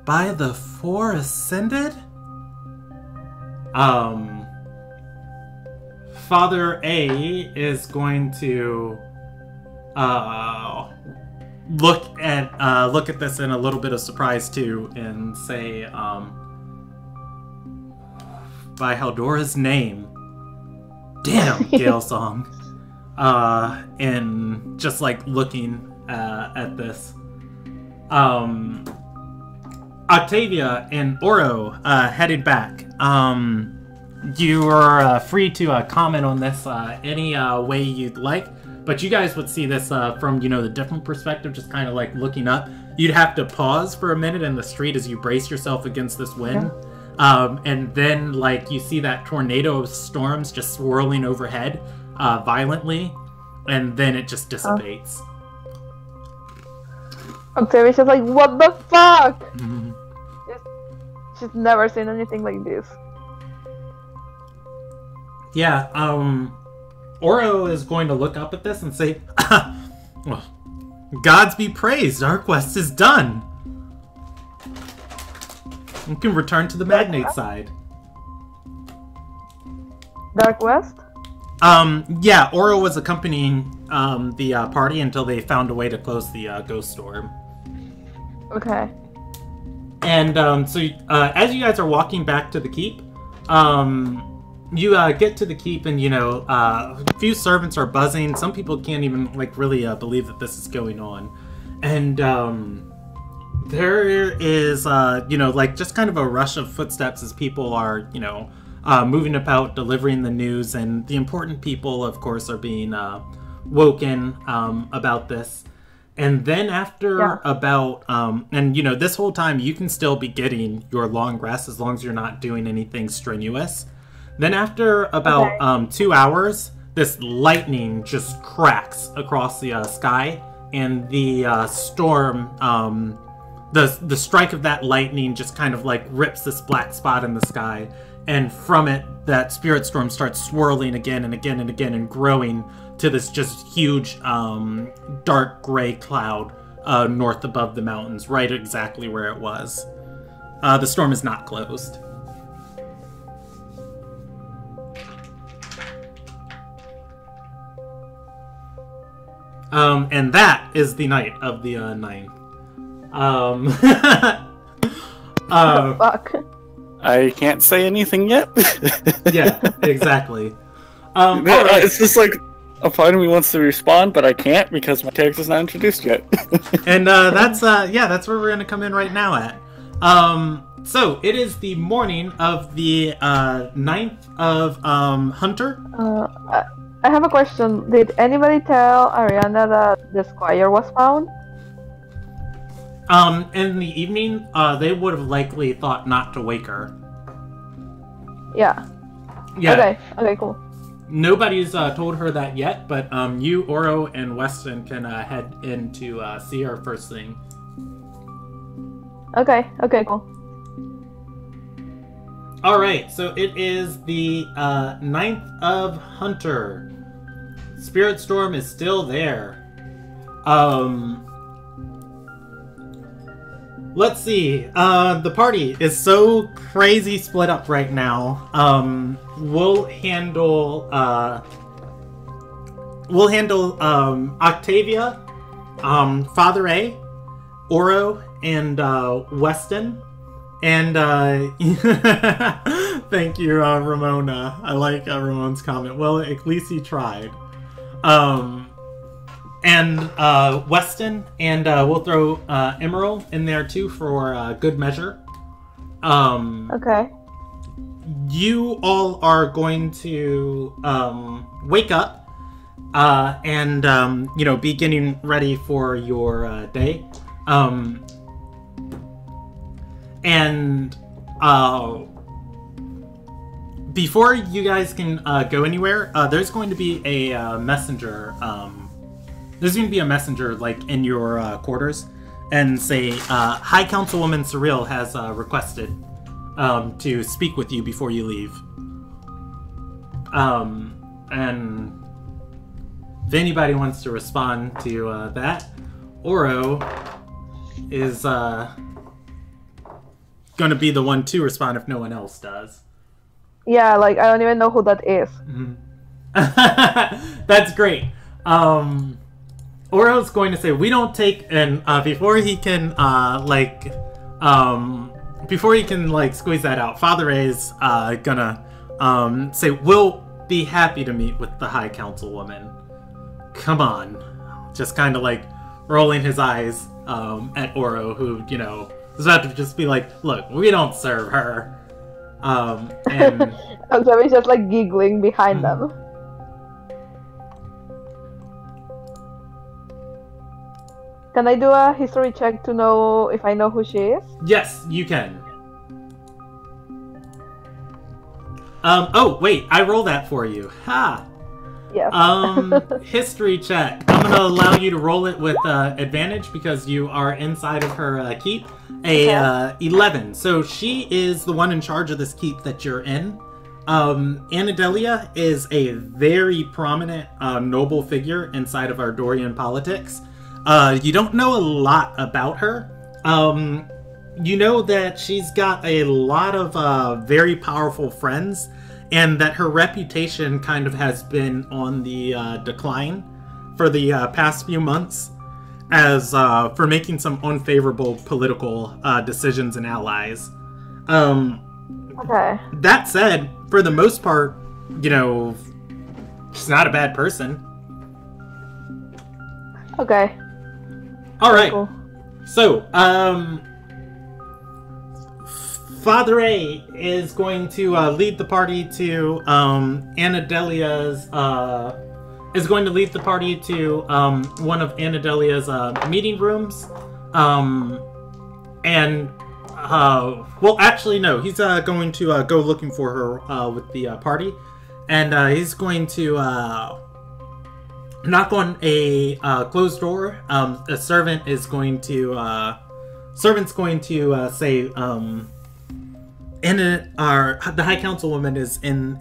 S2: "By the Four Ascended?" Father A is going to look at this in a little bit of surprise too, and say, "By Haldora's name, damn, Gale Song," and just like looking at this. Octavia and Oro headed back. you are free to comment on this any way you'd like, but you guys would see this from, the different perspective, just kind of like looking up. You'd have to pause for a minute in the street as you brace yourself against this wind. Yeah. And then, like, you see that tornado of storms just swirling overhead violently, and then it just dissipates.
S3: Octavia's just like, what the fuck? Mm-hmm. She's never seen anything like this.
S2: Yeah, Oro is going to look up at this and say, well, gods be praised, our quest is done. You can return to the Magnate side.
S3: Dark West?
S2: Yeah, Oro was accompanying the party until they found a way to close the ghost storm.
S3: Okay.
S2: And so as you guys are walking back to the keep, you get to the keep, and a few servants are buzzing. Some people can't even really believe that this is going on, and there is just kind of a rush of footsteps as people are moving about, delivering the news, and the important people, of course, are being woken about this. And then after about, this whole time you can still be getting your long rest as long as you're not doing anything strenuous. Then after about 2 hours, this lightning just cracks across the sky, and the storm, the strike of that lightning just kind of rips this black spot in the sky, and from it, that spirit storm starts swirling again and again and again and growing to this just huge dark gray cloud north above the mountains, right exactly where it was. The storm is not closed. And that is the night of the 9th.
S3: Fuck.
S1: I can't say anything yet.
S2: Yeah, exactly.
S1: It's just like a part of me wants to respond, but I can't because my character's not introduced yet.
S2: And that's where we're gonna come in right now at. So it is the morning of the 9th of Hunter.
S3: I have a question. Did anybody tell Ariana that the squire was found?
S2: In the evening, they would have likely thought not to wake her.
S3: Yeah.
S2: Yeah.
S3: Okay, cool.
S2: Nobody's told her that yet, but you, Oro, and Weston can head in to see her first thing.
S3: Okay, cool.
S2: Alright, so it is the 9th of Hunter. Spirit Storm is still there. Let's see. The party is so crazy split up right now. We'll handle Octavia, Father A, Oro, and Weston. And thank you, Ramona. I like Ramon's comment. Well, at least he tried. And Weston, and we'll throw Emerald in there too for good measure.
S3: Okay.
S2: You all are going to wake up and be getting ready for your day. And before you guys can go anywhere, there's going to be a messenger. There's going to be a messenger in your quarters, and say, High Councilwoman Surreal has requested to speak with you before you leave. And if anybody wants to respond to that, Oro is going to be the one to respond if no one else does.
S3: Yeah, I don't even know who that is.
S2: Mm-hmm. That's great. Oro's going to say, we don't take, and before he can squeeze that out, Father A's gonna say, we'll be happy to meet with the High Councilwoman. Come on. Just kind of rolling his eyes at Oro, who, is about to just be like, look, we don't serve her. And
S3: Octavia's just like giggling behind them. Can I do a history check to know if I know who she is?
S2: yes, you can. Oh wait, I roll that for you. Ha.
S3: Yes.
S2: History check. I'm gonna allow you to roll it with advantage because you are inside of her keep. A 11. So she is the one in charge of this keep that you're in. Anadelia is a very prominent noble figure inside of Ardorian politics. You don't know a lot about her. You know that she's got a lot of very powerful friends, and that her reputation kind of has been on the decline for the past few months, as for making some unfavorable political decisions and allies.
S3: Okay.
S2: That said, for the most part, you know, she's not a bad person.
S3: Okay.
S2: All right.
S3: Cool.
S2: So, Father A is going to lead the party to Anadelia's. Is going to lead the party to one of Anadelia's meeting rooms, and well, actually, no. He's going to go looking for her with the party, and he's going to knock on a closed door. A servant is going to say, the High Councilwoman is in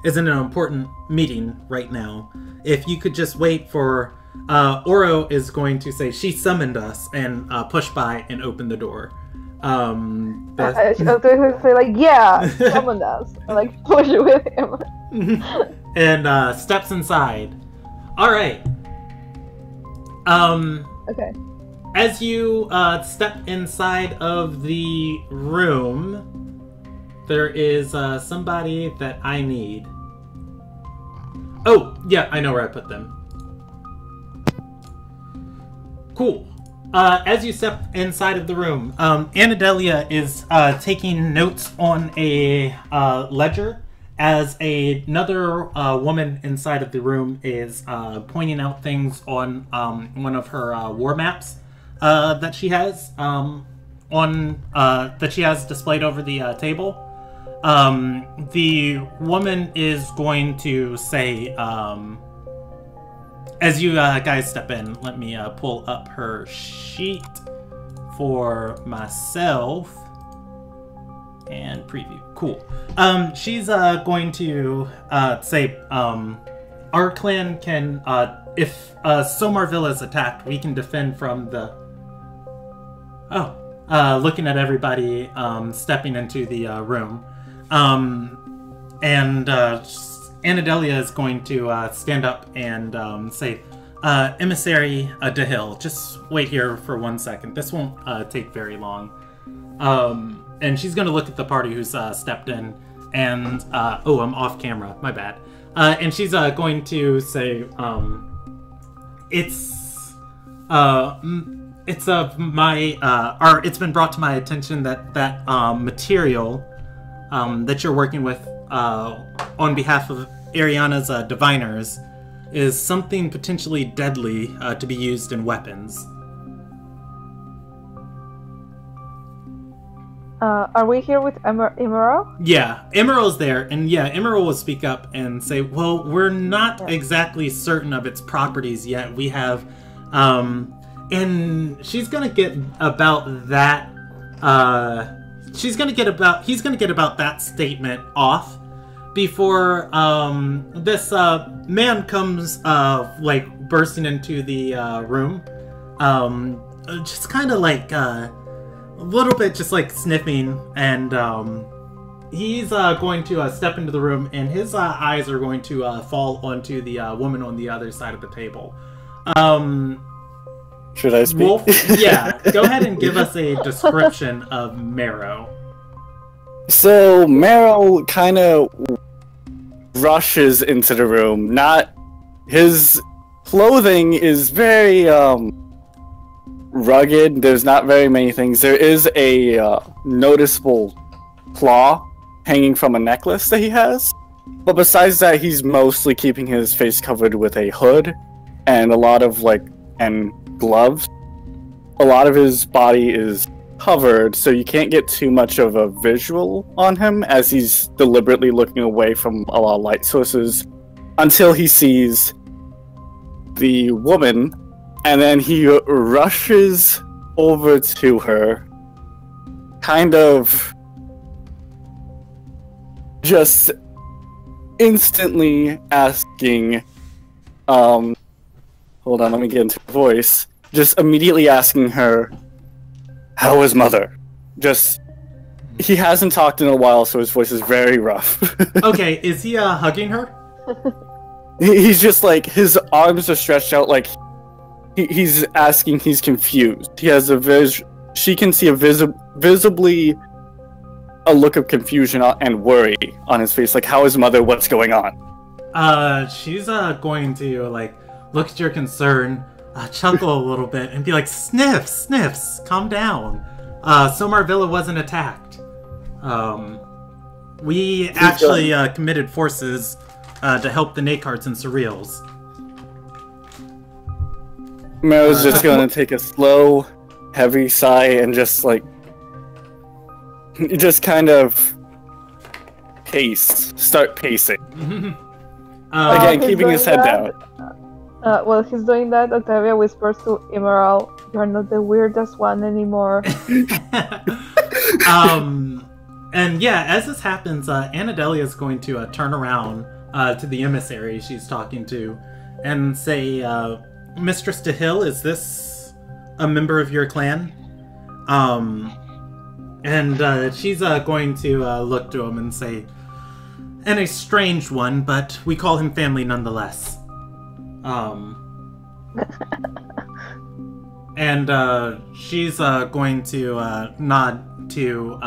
S2: an important meeting right now. If you could just wait for Oro is going to say she summoned us and push by and open the door.
S3: I was say like, yeah, summoned us. And, like, push it with him.
S2: And steps inside. All right.
S3: Okay.
S2: As you step inside of the room, there is somebody that I need. Oh, yeah, I know where I put them. Cool. As you step inside of the room, Anadelia is taking notes on a ledger as another woman inside of the room is pointing out things on one of her war maps that she has that she has displayed over the table. The woman is going to say, as you guys step in, let me pull up her sheet for myself and preview. Cool. She's going to say, our clan can, if Somarville is attacked, we can defend from the... looking at everybody stepping into the room. Anadelia is going to stand up and say, Emissary DeHill, just wait here for 1 second. This won't take very long. And she's going to look at the party who's stepped in, and oh, I'm off camera, my bad. And she's going to say, it's been brought to my attention that material that you're working with on behalf of Ariana's diviners is something potentially deadly to be used in weapons.
S3: Are we here with Emerald?
S2: Yeah, Emerald's there, and yeah, Emerald will speak up and say, well, we're not exactly certain of its properties yet. We have, and she's gonna get about that, he's gonna get about that statement off before, this, man comes, like, bursting into the, room, just kind of like, a little bit just like sniffing, and he's going to step into the room, and his eyes are going to fall onto the woman on the other side of the table.
S1: Should I speak?
S2: Wolf, yeah, go ahead and give us a description of Marrow.
S1: So Marrow kind of rushes into the room. His clothing is very rugged. There's not very many things. There is a noticeable claw hanging from a necklace that he has. But besides that, he's mostly keeping his face covered with a hood and a lot of and gloves. A lot of his body is covered, so you can't get too much of a visual on him as he's deliberately looking away from a lot of light sources until he sees the woman, and then he rushes over to her, kind of just instantly asking, hold on, let me get into voice. Just immediately asking her, how is mother? He hasn't talked in a while, so his voice is very rough.
S2: Okay, is he hugging her?
S1: He's just his arms are stretched out he's asking, he's confused. He has she can see visibly a look of confusion and worry on his face, how is mother, what's going on?
S2: She's going to look at your concern, chuckle a little bit, and be like, sniffs, calm down. Somar Villa wasn't attacked. We actually committed forces to help the Nakarts and Surreals.
S1: Mero's just gonna take a slow, heavy sigh and just kind of start pacing. Again, keeping his head down.
S3: While he's doing that, Octavia whispers to Emerald, "You're not the weirdest one anymore."
S2: And yeah, as this happens, Anadelia is going to turn around to the emissary she's talking to and say, Mistress DeHill, is this a member of your clan? And she's going to look to him and say, and a strange one, but we call him family nonetheless. And she's going to nod to,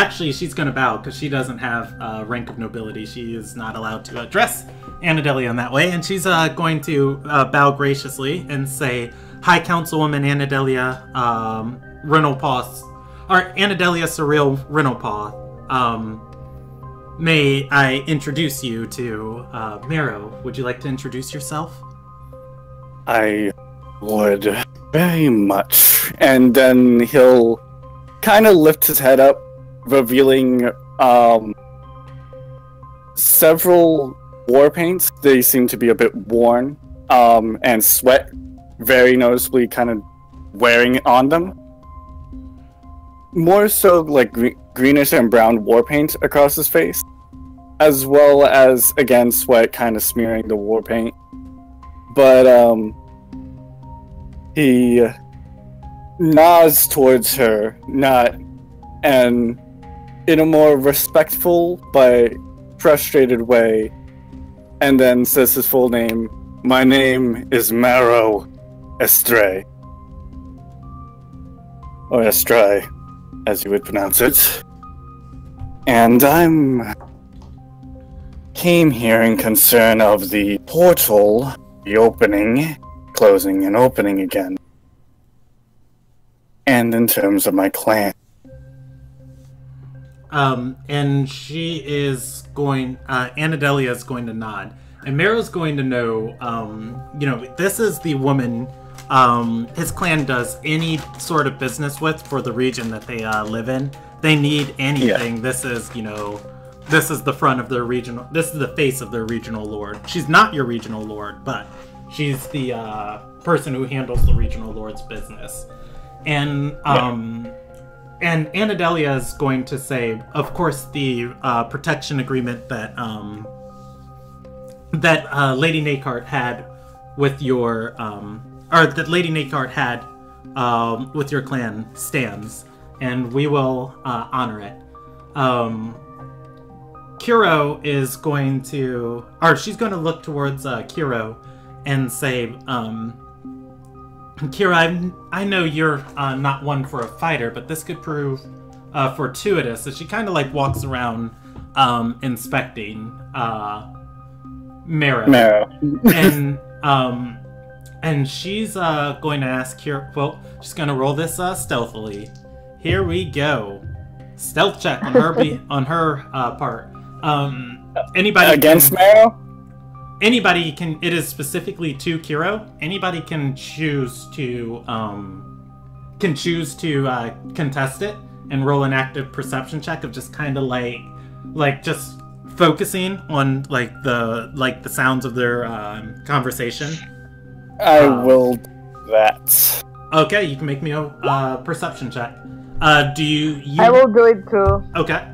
S2: she's going to bow because she doesn't have rank of nobility. She is not allowed to address Anadelia in that way, and she's going to bow graciously and say, "Hi, Councilwoman Anadelia Rinnelpaw, or Anadelia Surreal Rinnelpaw. May I introduce you to Mero? Would you like to introduce yourself?"
S1: I would very much. And then he'll kind of lift his head up, revealing several war paints. They seem to be a bit worn, and sweat very noticeably kind of wearing on them. More so greenish and brown war paint across his face, as well as, again, sweat kind of smearing the war paint. But he nods towards her, and in a more respectful but frustrated way, and then says his full name. "My name is Maro Estray. Or Estray, as you would pronounce it. And came here in concern of the portal reopening, closing, and opening again. And in terms of my clan."
S2: And she is going, Anadelia is going to nod. And Mero's going to know, this is the woman his clan does any sort of business with for the region that they live in. They need anything. Yeah. This is the front of their regional, this is the face of their regional lord. She's not your regional lord, but she's the person who handles the regional lord's business. And and Anadelia is going to say, of course, the protection agreement that Lady Nakart had with your that Lady Nakart had with your clan stands, and we will honor it. Kiro is going to, or she's going to look towards Kiro and say, Kira, I know you're not one for a fighter, but this could prove fortuitous. So she kind of walks around inspecting Mero. And she's going to ask Kira, well, she's going to roll this stealthily. Here we go. Stealth check on her part. Anybody
S1: against Marrow?
S2: Anybody can. It is specifically to Kiro. Anybody can choose to contest it and roll an active perception check of just kind of like just focusing on like the sounds of their conversation.
S1: I will do that.
S2: Okay, you can make me a perception check. Do you?
S3: I will do it too.
S2: Okay.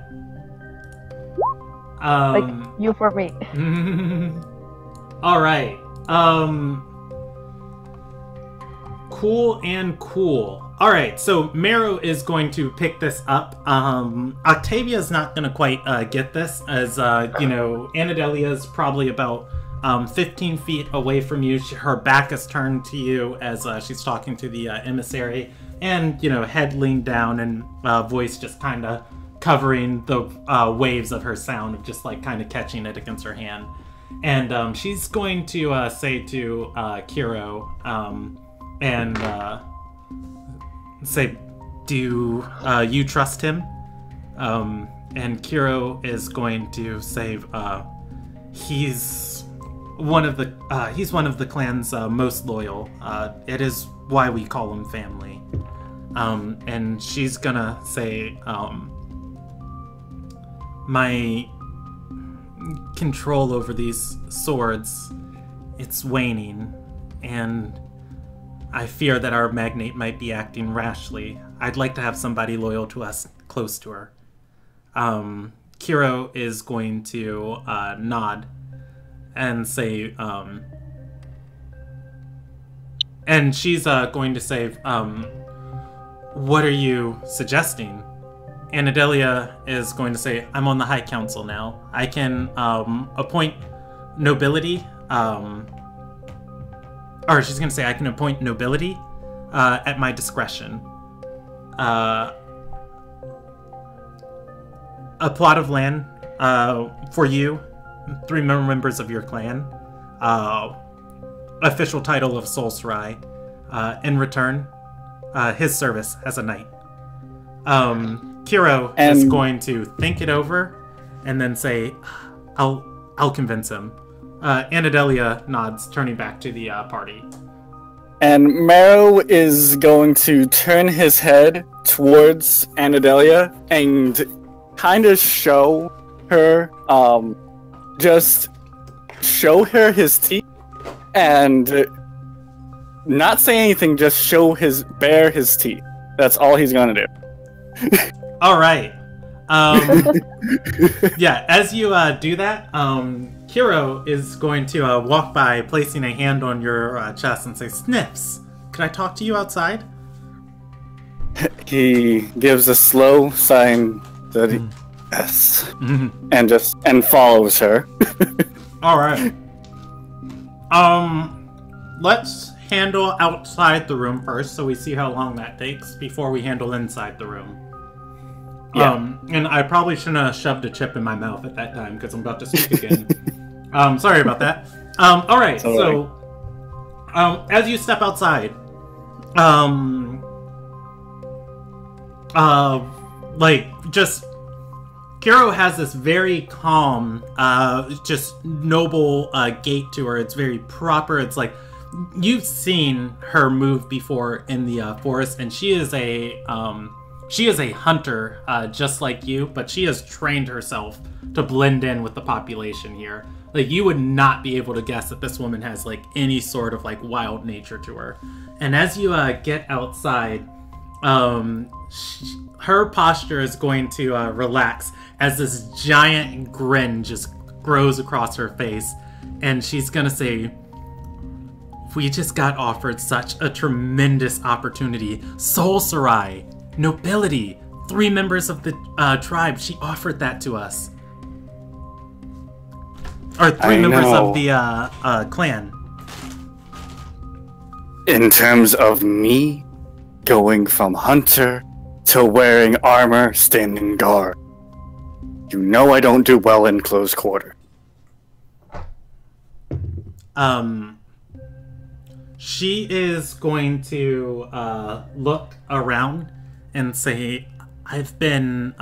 S3: Like you for me.
S2: All right. Cool and cool. All right, so Marrow is going to pick this up. Octavia's not going to quite get this, as Anadelia's probably about 15 feet away from you. Her back is turned to you as she's talking to the emissary, and head leaned down and voice just kind of covering the waves of her sound, of just like kind of catching it against her hand. And she's going to say to Kiro, and say, do you trust him? And Kiro is going to say, he's one of the clan's most loyal. It is why we call him family. And she's gonna say, my control over these swords, it's waning, and I fear that our magnate might be acting rashly. I'd like to have somebody loyal to us close to her. Kiro is going to nod and say, and she's going to say, what are you suggesting? Anadelia is going to say, I'm on the High Council now. I can appoint nobility, or she's going to say, I can appoint nobility at my discretion. A plot of land for you, 3 members of your clan, official title of Sol Sarai, in return, his service as a knight. Kiro is going to think it over and then say, I'll convince him. Anadelia nods, turning back to the party.
S1: And Marrow is going to turn his head towards Anadelia and kind of show her, just show her his teeth and not say anything, just bare his teeth. That's all he's gonna do.
S2: All right. Yeah, as you do that, Kiro is going to walk by, placing a hand on your chest and say, Sniffs, could I talk to you outside?
S1: He gives a slow sign that yes, and follows her.
S2: All right. Let's handle outside the room first, so we see how long that takes before we handle inside the room.
S1: Yeah.
S2: And I probably shouldn't have shoved a chip in my mouth at that time because I'm about to speak again. Sorry about that. All right. So, as you step outside, Kiro has this very calm, just noble gait to her. It's very proper. It's like you've seen her move before in the forest, and she is a hunter, just like you, but she has trained herself to blend in with the population here. Like, you would not be able to guess that this woman has, like, any sort of, like, wild nature to her. And as you get outside, her posture is going to relax as this giant grin just grows across her face. And she's gonna say, we just got offered such a tremendous opportunity. Sol Sarai, nobility, 3 members of the tribe, she offered that to us. Or 3 members of the clan.
S1: In terms of me going from hunter to wearing armor, standing guard, you know I don't do well in close quarter.
S2: She is going to look around and say, I've been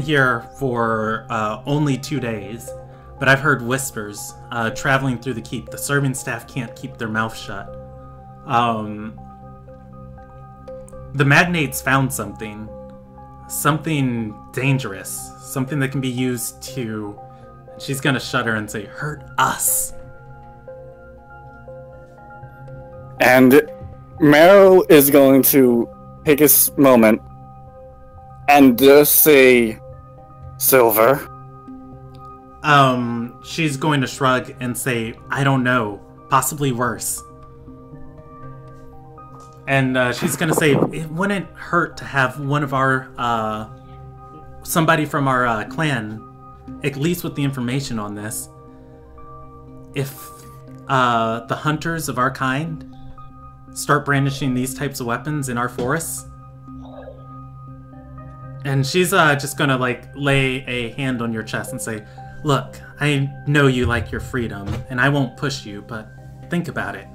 S2: here for only 2 days, but I've heard whispers traveling through the keep. The serving staff can't keep their mouth shut. The magnates found something dangerous, something that can be used to, she's gonna shudder and say, hurt us.
S1: And Marrow is going to take a moment and just say, Silver.
S2: She's going to shrug and say, I don't know, possibly worse. And she's gonna say, it wouldn't hurt to have one of our, somebody from our clan, at least with the information on this. If the hunters of our kind start brandishing these types of weapons in our forests. And she's just gonna like lay a hand on your chest and say, look, I know you like your freedom, and I won't push you, but think about it.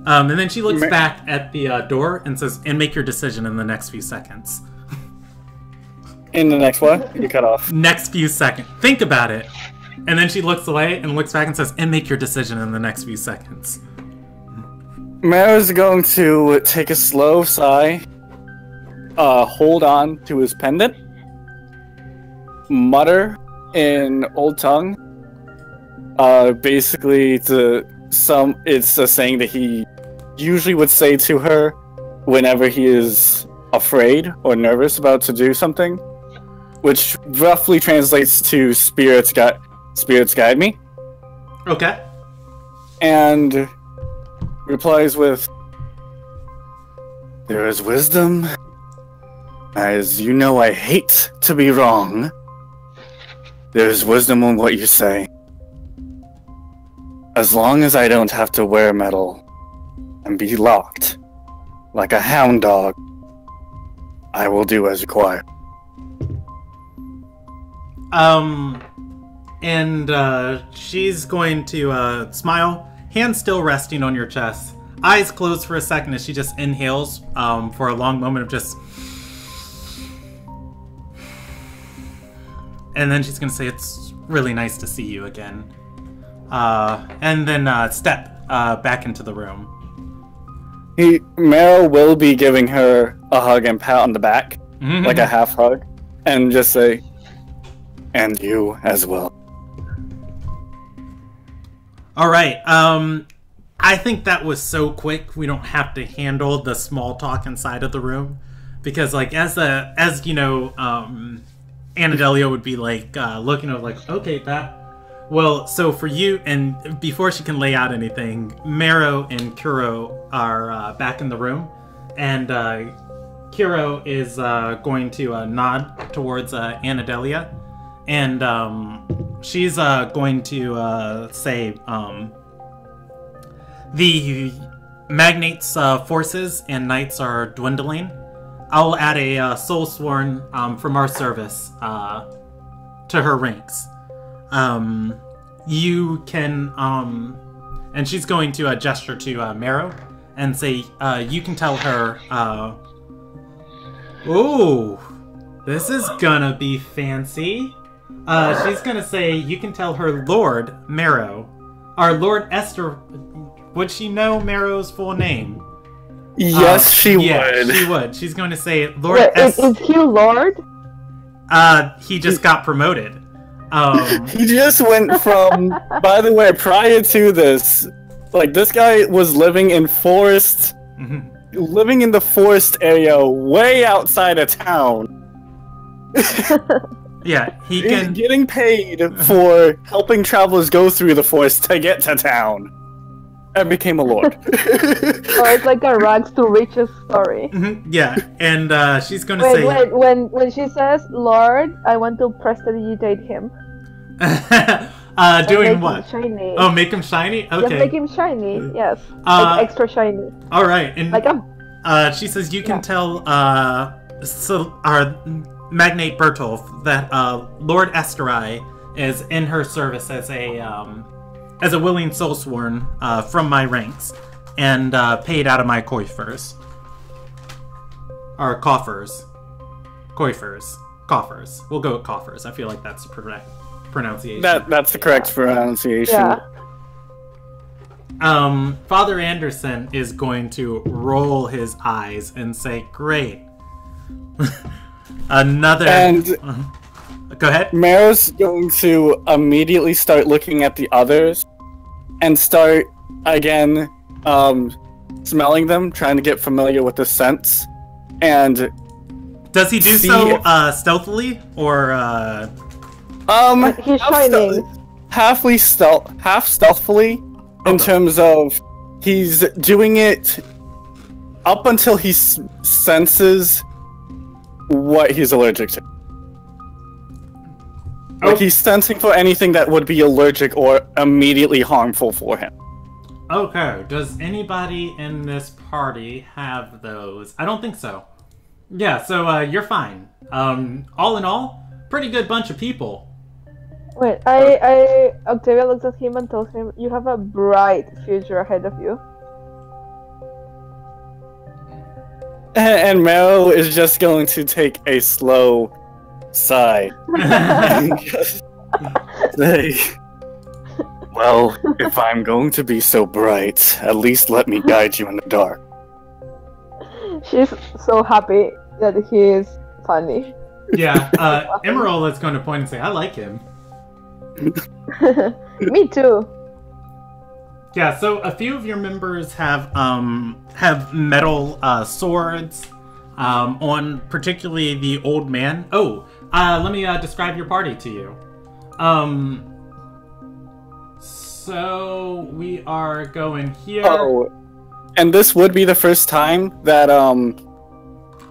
S2: And then she looks back at the door and says, and make your decision in the next few seconds.
S1: In the next what? You cut off.
S2: Next few seconds. Think about it. And then she looks away and looks back and says, and make your decision in the next few seconds.
S1: Marrow's going to take a slow sigh, hold on to his pendant, mutter in Old Tongue. Basically, it's a saying that he usually would say to her whenever he is afraid or nervous about to do something, which roughly translates to spirits guide me.
S2: Okay.
S1: And replies with, there is wisdom. As you know, I hate to be wrong. There's wisdom in what you say. As long as I don't have to wear metal and be locked like a hound dog, I will do as required.
S2: She's going to smile, hand still resting on your chest, eyes closed for a second as she just inhales for a long moment of just, and then she's gonna say, it's really nice to see you again, and then step back into the room.
S1: Meryl will be giving her a hug and pat on the back, like a half hug, and just say, and you as well.
S2: Alright, I think that was so quick we don't have to handle the small talk inside of the room. Because, like, as you know, Anadelia would be, like, looking over, like, okay, that... Well, so for you, and before she can lay out anything, Marrow and Kuro are back in the room. And Kuro is going to nod towards Anadelia. And she's going to say, the magnates' forces and knights are dwindling. I'll add a soul sworn from our service to her ranks. You can, and she's going to gesture to Marrow and say, you can tell her, ooh, this is gonna be fancy. She's gonna say, you can tell her Lord Marrow, or Lord Esther. Would she know Marrow's full name?
S1: Yes, she would.
S2: She would. She's going to say, Lord Esther.
S3: Is he Lord?
S2: He just got promoted.
S1: He just went from, by the way, prior to this, like, this guy was living in forest, living in the forest area way outside of town.
S2: Yeah, he's
S1: getting paid for helping travelers go through the forest to get to town. And became a lord.
S3: Oh, it's like a rags to riches story.
S2: Yeah, and she's going to say...
S3: Wait, when she says Lord, I want to prestidigitate him.
S2: Doing what?
S3: Shiny.
S2: Oh, make him shiny? Okay.
S3: Yeah, make him shiny, yes. Like extra shiny.
S2: Alright, and
S3: like
S2: she says you can tell our Magnate Bertolf that Lord Esterai is in her service as a willing soulsworn from my ranks, and paid out of my coifers. or coffers. Coffers. We'll go with coffers. I feel like that's the correct pronunciation.
S1: That's the correct pronunciation.
S3: Yeah.
S2: Father Anderson is going to roll his eyes and say, "Great, another."
S1: And
S2: go ahead.
S1: Mero's going to immediately start looking at the others and start again smelling them, trying to get familiar with the scents. And
S2: does he do so stealthily or?
S3: He's shining.
S1: Half stealthily. In terms of, he's doing it up until he senses what he's allergic to. Like, he's sensing for anything that would be allergic or immediately harmful for him.
S2: Okay, does anybody in this party have those? I don't think so. Yeah, so you're fine. All in all, pretty good bunch of people.
S3: Wait, Octavia looks at him and tells him, "You have a bright future ahead of you."
S1: And Mero is just going to take a slow sigh. And just say, "Well, if I'm going to be so bright, at least let me guide you in the dark."
S3: She's so happy that he is funny.
S2: Yeah, Emerald is going to point and say, "I like him."
S3: Me too.
S2: Yeah, so a few of your members have metal swords on, particularly the old man. Oh, let me describe your party to you. So we are going here.
S1: Oh, and this would be the first time that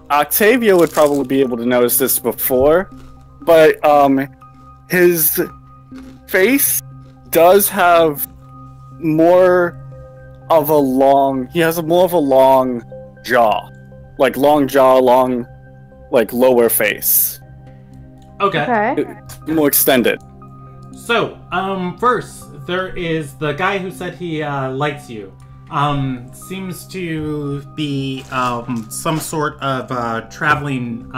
S1: Octavia would probably be able to notice this before, but his face does have more of a long jaw. Like long jaw, long lower face.
S2: Okay.
S1: It's more extended.
S2: So, first, there is the guy who said he likes you. Seems to be some sort of traveling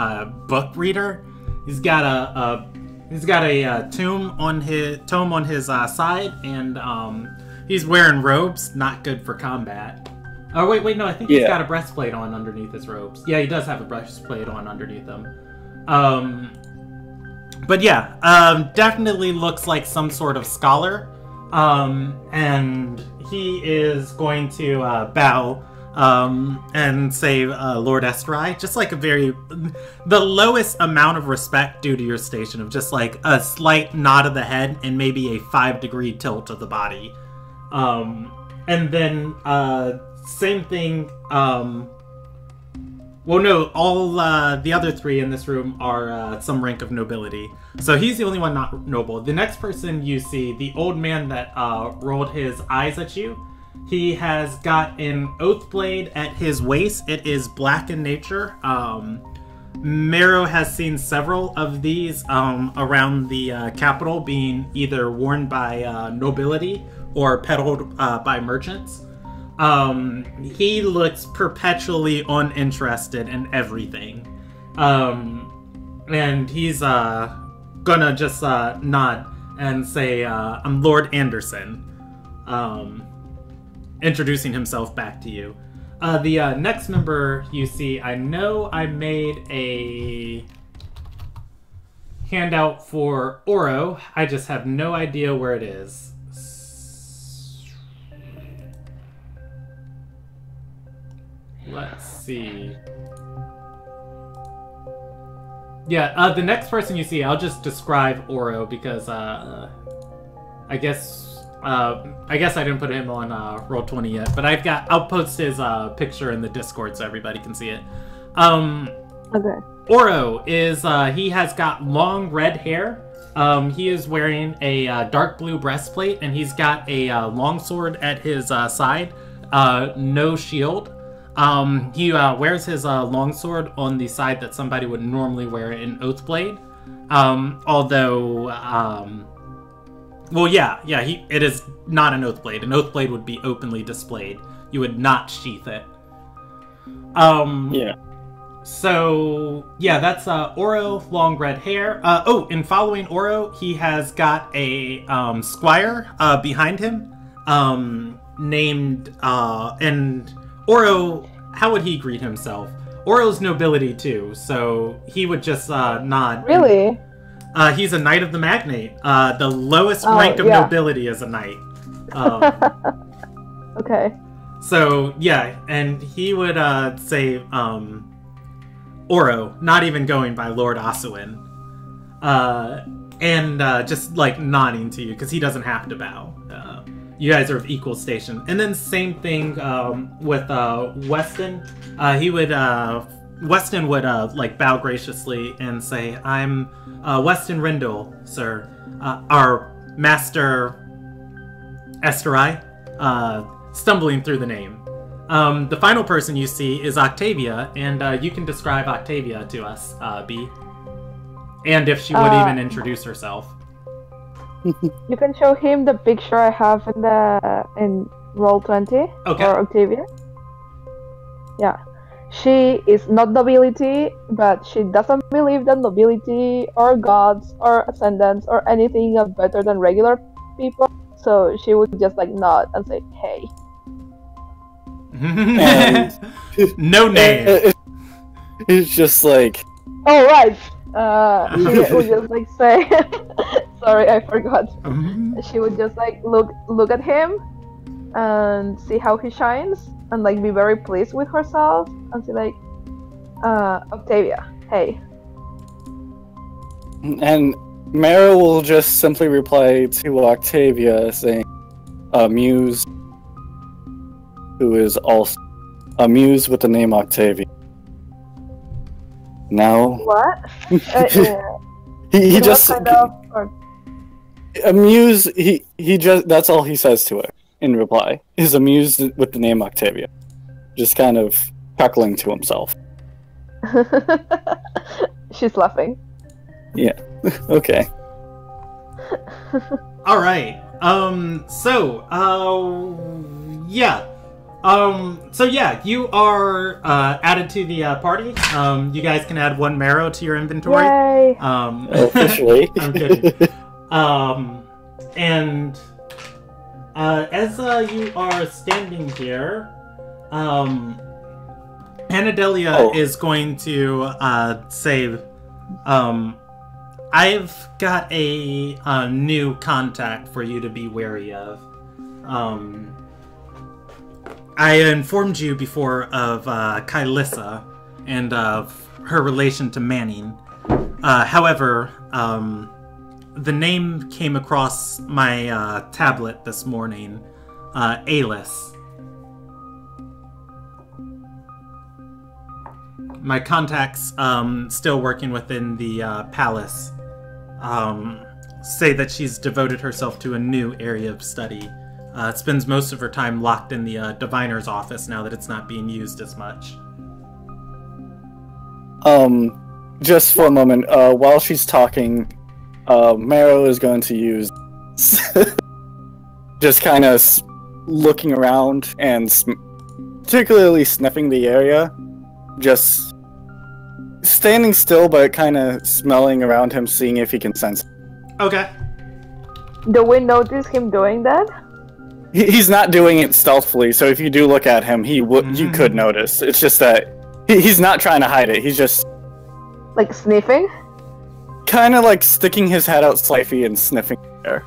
S2: book reader. He's got a tome on his side, and he's wearing robes. Not good for combat. Oh wait, no, I think he's got a breastplate on underneath his robes. Yeah, he does have a breastplate on underneath them. But yeah, definitely looks like some sort of scholar. And he is going to bow and say, Lord Estrai, just like the lowest amount of respect due to your station, of just like a slight nod of the head and maybe a 5-degree tilt of the body. And then, same thing, well, no, all the other three in this room are some rank of nobility. So he's the only one not noble. The next person you see, the old man that rolled his eyes at you, he has got an oath blade at his waist. It is black in nature. Mero has seen several of these around the capital being either worn by nobility or peddled by merchants. He looks perpetually uninterested in everything. And he's gonna just nod and say, I'm Lord Anderson. Introducing himself back to you. The next member you see, I know I made a handout for Oro. I just have no idea where it is. Let's see. Yeah, the next person you see, I'll just describe Oro because I guess I didn't put him on Roll20 yet, but I'll post his picture in the Discord so everybody can see it.
S3: Okay.
S2: Oro is he has got long red hair. He is wearing a dark blue breastplate, and he's got a longsword at his side. No shield. He wears his longsword on the side that somebody would normally wear an Oathblade. Although, well, yeah, it is not an Oathblade. An Oathblade would be openly displayed. You would not sheath it.
S1: Yeah.
S2: So, yeah, that's Oro, long red hair. Oh, in following Oro, he has got a squire behind him named... and Oro, how would he greet himself? Oro's nobility, too, so he would just nod.
S3: Really?
S2: He's a Knight of the Magnate. The lowest rank of nobility is a knight.
S3: Okay.
S2: So, yeah, and he would say... Oro, not even going by Lord Asuin, and just like nodding to you because he doesn't have to bow. You guys are of equal station. And then same thing with Weston. Weston would like bow graciously and say, "I'm Weston Rindle, sir, our master Esterai," stumbling through the name. The final person you see is Octavia, and you can describe Octavia to us, B. And if she would even introduce herself.
S3: You can show him the picture I have in Roll20 for Octavia. Yeah. She is not nobility, but she doesn't believe that nobility or gods or ascendants or anything are better than regular people. So she would just like nod and say, "Hey."
S1: And
S2: no name.
S1: It's just like...
S3: Oh, right. She would just like say... Sorry, I forgot. She would just like look at him and see how he shines and like be very pleased with herself and say like, "Octavia, hey."
S1: And Mara will just simply reply to Octavia saying, "Muse," who is also a muse with the name Octavia. Now...
S3: What?
S1: he just... A muse, he just... That's all he says to her in reply. Is a muse with the name Octavia. Just kind of chuckling to himself.
S3: She's laughing.
S1: Yeah. Okay.
S2: Alright. You are added to the party. You guys can add 1 marrow to your inventory.
S3: Yay!
S1: Officially.
S2: I'm kidding. As you are standing here, Anadelia is going to say, "I've got a new contact for you to be wary of. I informed you before of Kylissa and of her relation to Manning. However, the name came across my tablet this morning, Alice. My contacts still working within the palace say that she's devoted herself to a new area of study. Spends most of her time locked in the diviner's office now that it's not being used as much."
S1: Just for a moment, while she's talking, Marrow is going to use just kind of looking around and particularly sniffing the area, just standing still but kind of smelling around him, seeing if he can sense it.
S2: Okay.
S3: Do we notice him doing that?
S1: He's not doing it stealthily, so if you do look at him, you could notice. It's just that he's not trying to hide it. He's just
S3: like sniffing,
S1: kind of like sticking his head out slightly and sniffing there.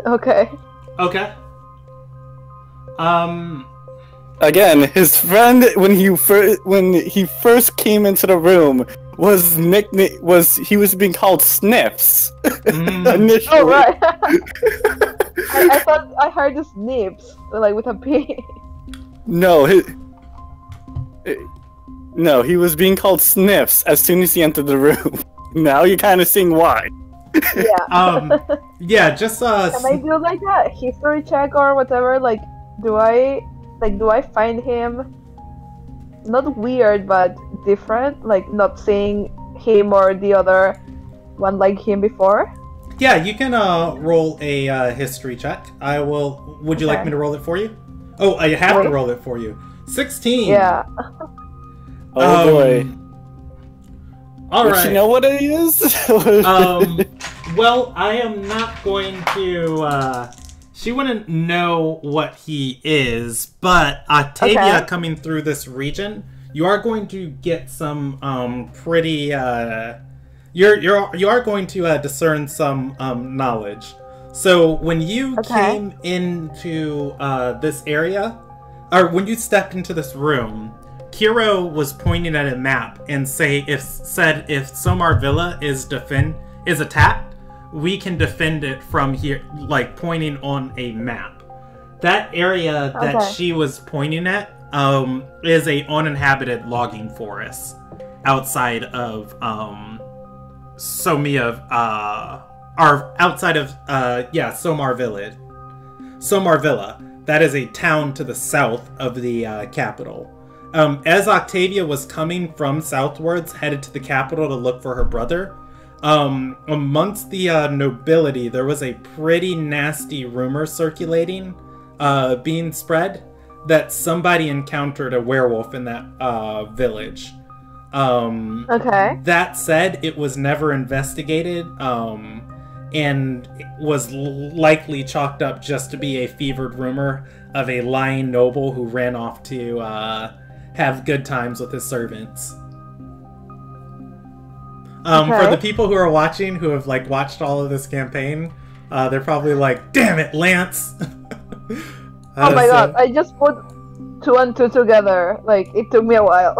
S3: Okay.
S2: Okay.
S1: Again, his friend when he first came into the room was being called Sniffs. Initially.
S3: Oh right. I thought I heard the snips like with a P.
S1: No, he was being called Sniffs as soon as he entered the room. Now you're kind of seeing why.
S3: Yeah.
S2: Yeah, just
S3: Can I do like a history check or whatever? Like, do I find him not weird but different? Like, not seeing him or the other one like him before?
S2: Yeah, you can roll a history check. I will. Would you like me to roll it for you? Oh, I have to roll it for you. 16.
S3: Yeah.
S1: Oh boy.
S2: All right.
S1: Does she know what it is?
S2: Well, I am not going to. She wouldn't know what he is, but Octavia coming through this region, you are going to get some pretty. You are going to discern some knowledge. So when you came into this area, or when you stepped into this room, Kiro was pointing at a map and said if Somar Villa is attacked, we can defend it from here, like pointing on a map. That area that she was pointing at is a uninhabited logging forest outside of Somar Village. Somar Villa. That is a town to the south of the capital. As Octavia was coming from southwards, headed to the capital to look for her brother, amongst the nobility, there was a pretty nasty rumor circulating, being spread, that somebody encountered a werewolf in that village. That said, it was never investigated, and was likely chalked up just to be a fevered rumor of a lying noble who ran off to have good times with his servants. For the people who are watching, who have like watched all of this campaign, they're probably like, "Damn it, Lance!"
S3: Oh my god! I just put 2 and 2 together. Like it took me a while.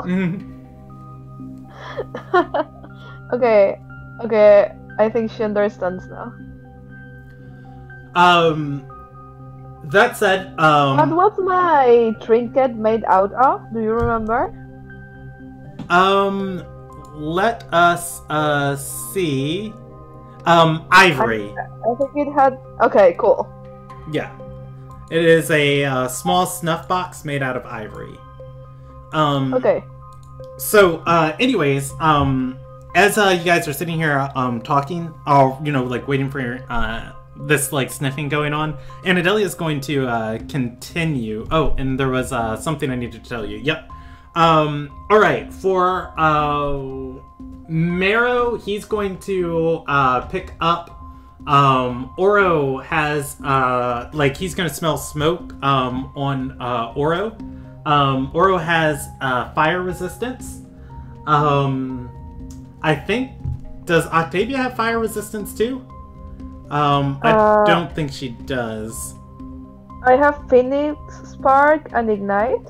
S3: Okay. I think she understands now.
S2: That said,
S3: what was my trinket made out of? Do you remember?
S2: Let us see. Ivory.
S3: I think it had. Okay, cool.
S2: Yeah, it is a small snuff box made out of ivory.
S3: Okay.
S2: So, anyways, as you guys are sitting here talking, or like waiting for this like sniffing going on, and Adelia is going to continue. Oh, and there was something I needed to tell you. Yep. All right, for Marrow, he's going to pick up. Oro has like he's going to smell smoke on Oro. Oro has fire resistance. I think, does Octavia have fire resistance too? I don't think she does.
S3: I have Phoenix Spark and Ignite.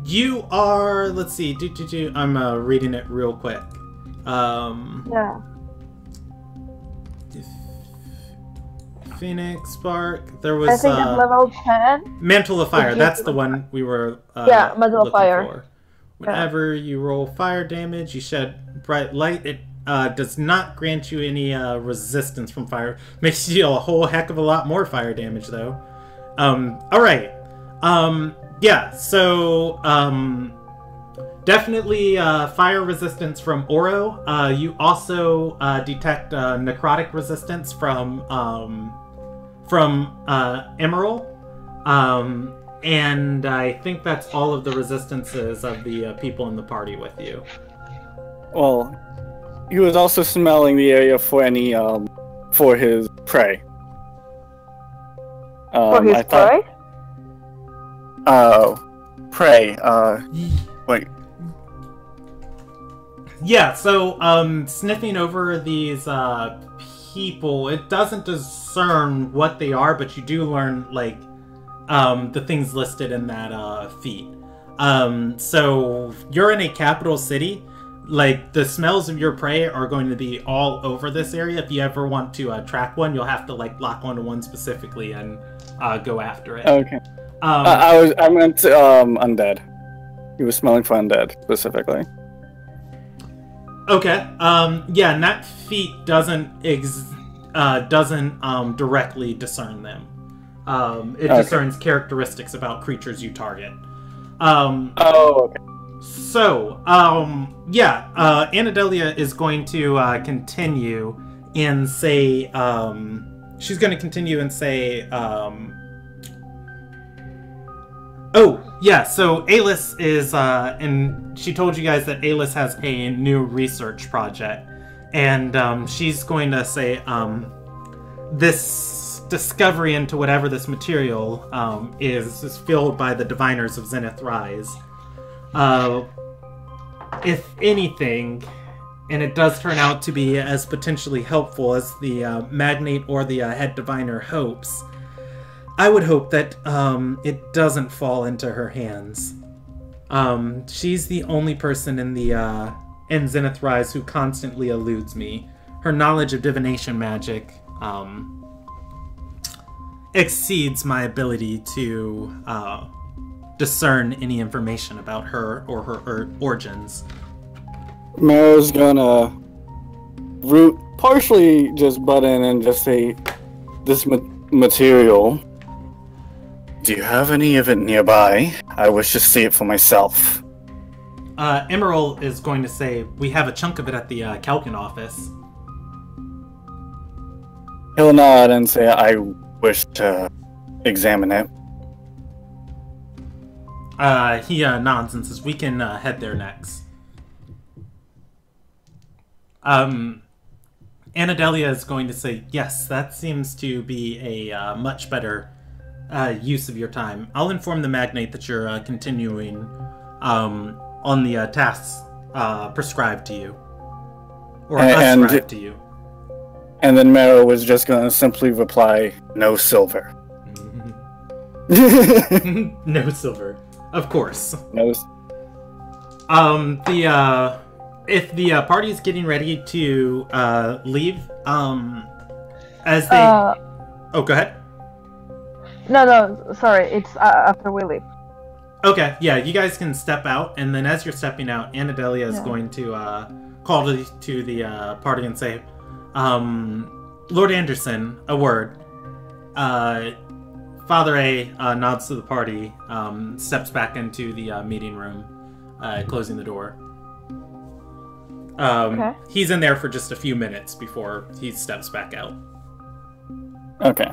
S2: You are, let's see, I'm reading it real quick.
S3: Yeah.
S2: Phoenix Spark. There was
S3: I think it's level 10.
S2: Mantle of Fire. That's the one we were
S3: Mantle of Fire.
S2: For. Whenever you roll fire damage, you shed bright light. It does not grant you any resistance from fire. Makes you deal a whole heck of a lot more fire damage, though. All right. Yeah. So definitely fire resistance from Oro. You also detect necrotic resistance from Emerald. And I think that's all of the resistances of the people in the party with you.
S1: Well, he was also smelling the area for any, for his prey.
S3: For his prey?
S1: Prey, wait.
S2: Yeah, so, sniffing over these, people, it doesn't discern what they are, but you do learn, like, the things listed in that feat. So you're in a capital city. Like, the smells of your prey are going to be all over this area. If you ever want to track one, you'll have to like lock onto one specifically and go after it.
S1: Okay. I meant undead. He was smelling for undead specifically.
S2: Okay. Yeah, and that feat doesn't directly discern them. It discerns characteristics about creatures you target.
S1: Okay.
S2: So, yeah, Anadelia is going to continue and say, she's going to continue and say, Yeah, so Alice is, and she told you guys that Alice has a new research project. And she's going to say, this discovery into whatever this material is filled by the diviners of Zenith Rise. If anything, and it does turn out to be as potentially helpful as the magnate or the head diviner hopes, I would hope that it doesn't fall into her hands. She's the only person in Zenith Rise who constantly eludes me. Her knowledge of divination magic exceeds my ability to discern any information about her or her origins.
S1: Maro's gonna partially just butt in and just say, this material, do you have any of it nearby? I wish to see it for myself.
S2: Emerald is going to say, we have a chunk of it at the Kalkin office.
S1: He'll nod and say, I wish to examine it.
S2: He nods and says, we can head there next. Anadelia is going to say, yes, that seems to be a much better use of your time. I'll inform the magnate that you're continuing on the tasks prescribed to you. Or ascribed to you.
S1: And then Maro was just going to simply reply, no silver.
S2: No silver. Of course.
S1: No.
S2: If the party is getting ready to leave, as they... Oh, go ahead.
S3: No, sorry, it's after we leave.
S2: Okay, yeah, you guys can step out, and then as you're stepping out, Anadelia is going to call to the party and say, Lord Anderson, a word. Father A nods to the party, steps back into the meeting room, closing the door. Okay. He's in there for just a few minutes before he steps back out.
S1: Okay.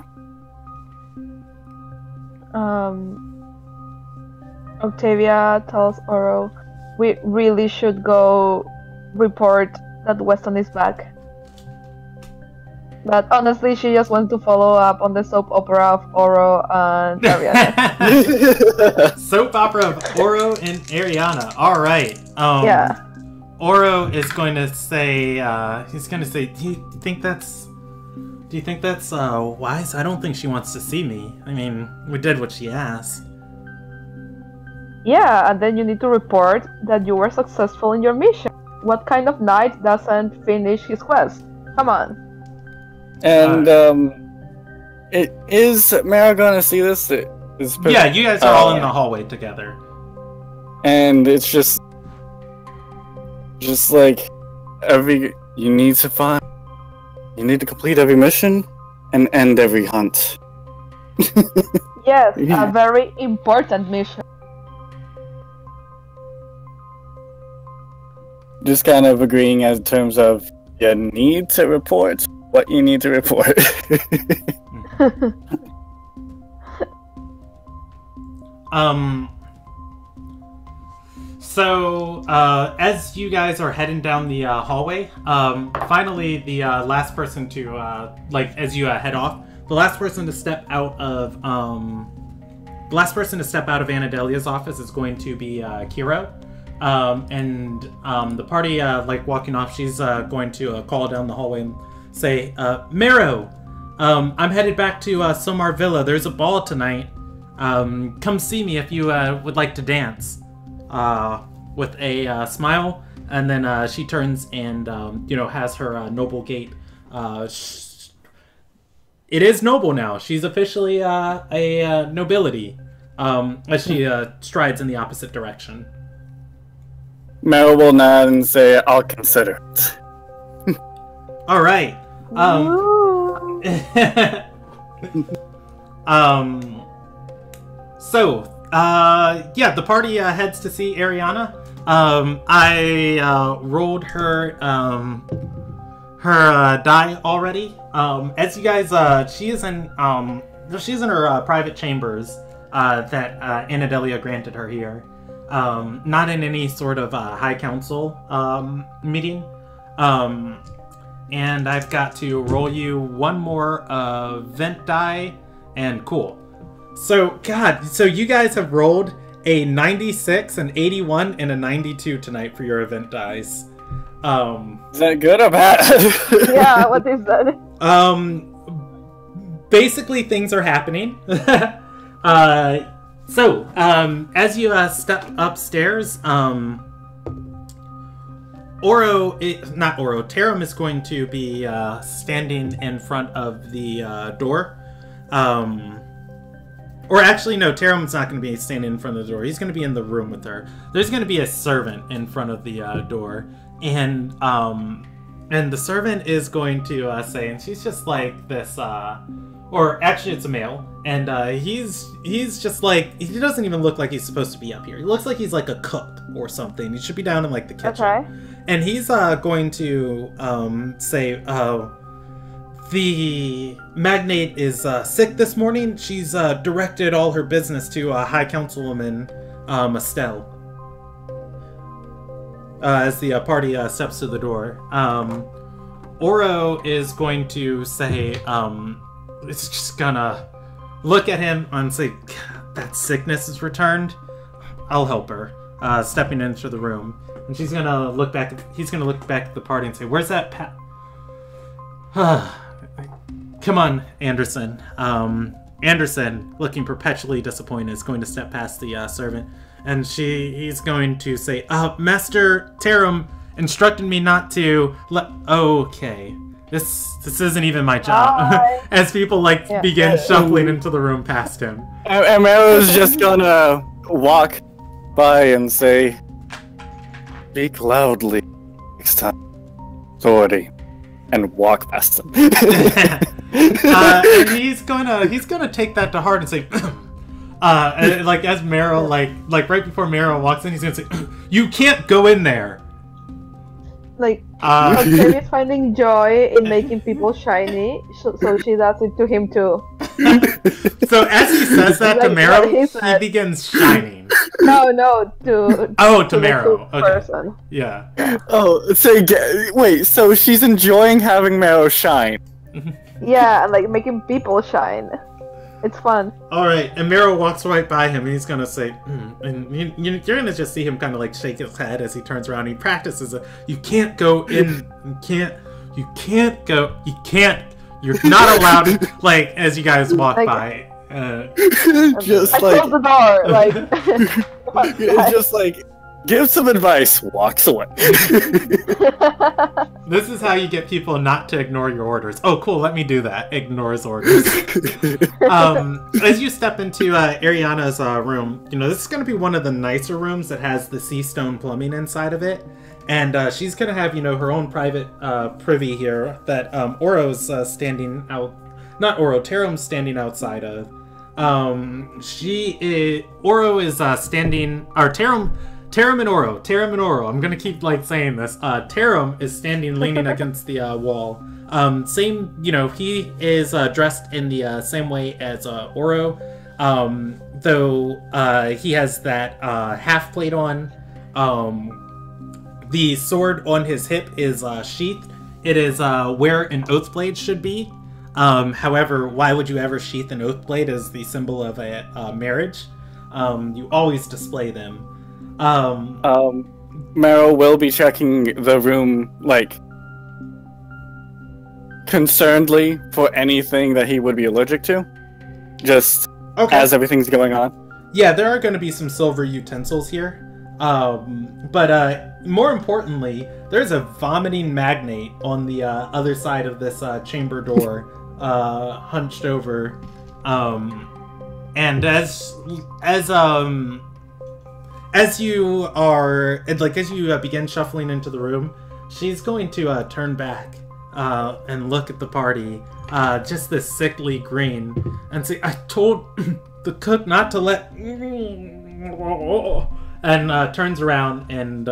S3: Octavia tells Oro, we really should go report that Weston is back. But honestly, she just wants to follow up on the soap opera of Oro and Ariana.
S2: Soap opera of Oro and Ariana. All right.
S3: Yeah.
S2: Oro is going to say, he's going to say, do you think that's wise? I don't think she wants to see me. I mean, we did what she asked.
S3: Yeah, and then you need to report that you were successful in your mission. What kind of knight doesn't finish his quest? Come on.
S1: And, is Mara gonna see this?
S2: Yeah, you guys are all in the hallway together.
S1: And it's just like, you need to complete every mission and end every hunt.
S3: Yes, yeah. A very important mission.
S1: Just kind of agreeing in terms of you need to report what you need to report.
S2: So, as you guys are heading down the hallway, finally the last person to, as you head off, the last person to step out of Anadelia's office is going to be Kiro. And the party, walking off, she's going to call down the hallway and say, Maro, I'm headed back to Somar Villa. There's a ball tonight. Come see me if you would like to dance. With a smile, and then she turns and has her noble gait. It is noble now. She's officially a nobility. As she strides in the opposite direction.
S1: Mel will nod and say, "I'll consider it."
S2: All right. The party heads to see Ariana. I rolled her die already. As you guys, she's in her private chambers, that Anadelia granted her here. Not in any sort of High Council meeting. And I've got to roll you one more vent die, and cool. So, so you guys have rolled a 96, an 81, and a 92 tonight for your event dice.
S1: Is that good or bad?
S3: Yeah, what is that?
S2: Basically, things are happening. So, as you step upstairs, Tarum is going to be standing in front of the door. Or actually, no, Tarum's not going to be standing in front of the door. He's going to be in the room with her. There's going to be a servant in front of the door. And the servant is going to say, and she's just like this, or actually it's a male, and he's just like, he doesn't even look like he's supposed to be up here. He looks like he's like a cook or something. He should be down in like the kitchen.
S3: Okay.
S2: And he's going to say, the magnate is sick this morning. She's directed all her business to High Councilwoman Estelle. As the party steps to the door, Oro is going to say, it's just gonna look at him and say, that sickness is returned. I'll help her. Stepping into the room, and she's gonna look back. He's gonna look back at the party and say, "Where's that Come on, Anderson." Anderson, looking perpetually disappointed, is going to step past the servant, and he's going to say, Master Tarum instructed me not to let... Okay. This isn't even my job. As people, begin shuffling into the room past him.
S1: And Mero's just gonna walk by and say, speak loudly next time, authority, and walk past him.
S2: And he's gonna take that to heart and say, as Mero, like right before Mero walks in, he's gonna say, "You can't go in there."
S3: Octavia's finding joy in making people shiny, so she does it to him too.
S2: So as he says that to Mero, he begins shining.
S3: No, to
S2: Mero. Okay.
S3: Person.
S2: Yeah.
S1: Oh, wait, so she's enjoying having Mero shine.
S3: Yeah, and making people shine. It's fun.
S2: Alright, and Mero walks right by him, and he's gonna say, and you're gonna just see him kind of shake his head as he turns around. He practices you can't go in, you can't, you're not allowed, as you guys walk by.
S1: Just
S3: I close the door,
S1: it's just give some advice, walks away.
S2: This is how you get people not to ignore your orders. Oh, cool, let me do that. Ignores orders. As you step into Ariana's room, this is going to be one of the nicer rooms that has the sea stone plumbing inside of it. And she's going to have, her own private privy here that Oro's standing out... Not Oro, Tarum's standing outside of. Oro is standing... Or Tarum and Oro. I'm gonna keep saying this. Tarum is standing leaning against the wall. Same, he is dressed in the same way as Oro, though he has that half plate on. The sword on his hip is sheathed. It is where an oath blade should be. However, why would you ever sheath an oath blade as the symbol of a marriage? You always display them.
S1: Mero will be checking the room, concernedly for anything that he would be allergic to. Just as everything's going on.
S2: Yeah, there are going to be some silver utensils here. But more importantly, there's a vomiting magnate on the other side of this chamber door, hunched over. And as you are, as you begin shuffling into the room, she's going to turn back and look at the party, just this sickly green, and say, "I told the cook not to let..." And turns around and,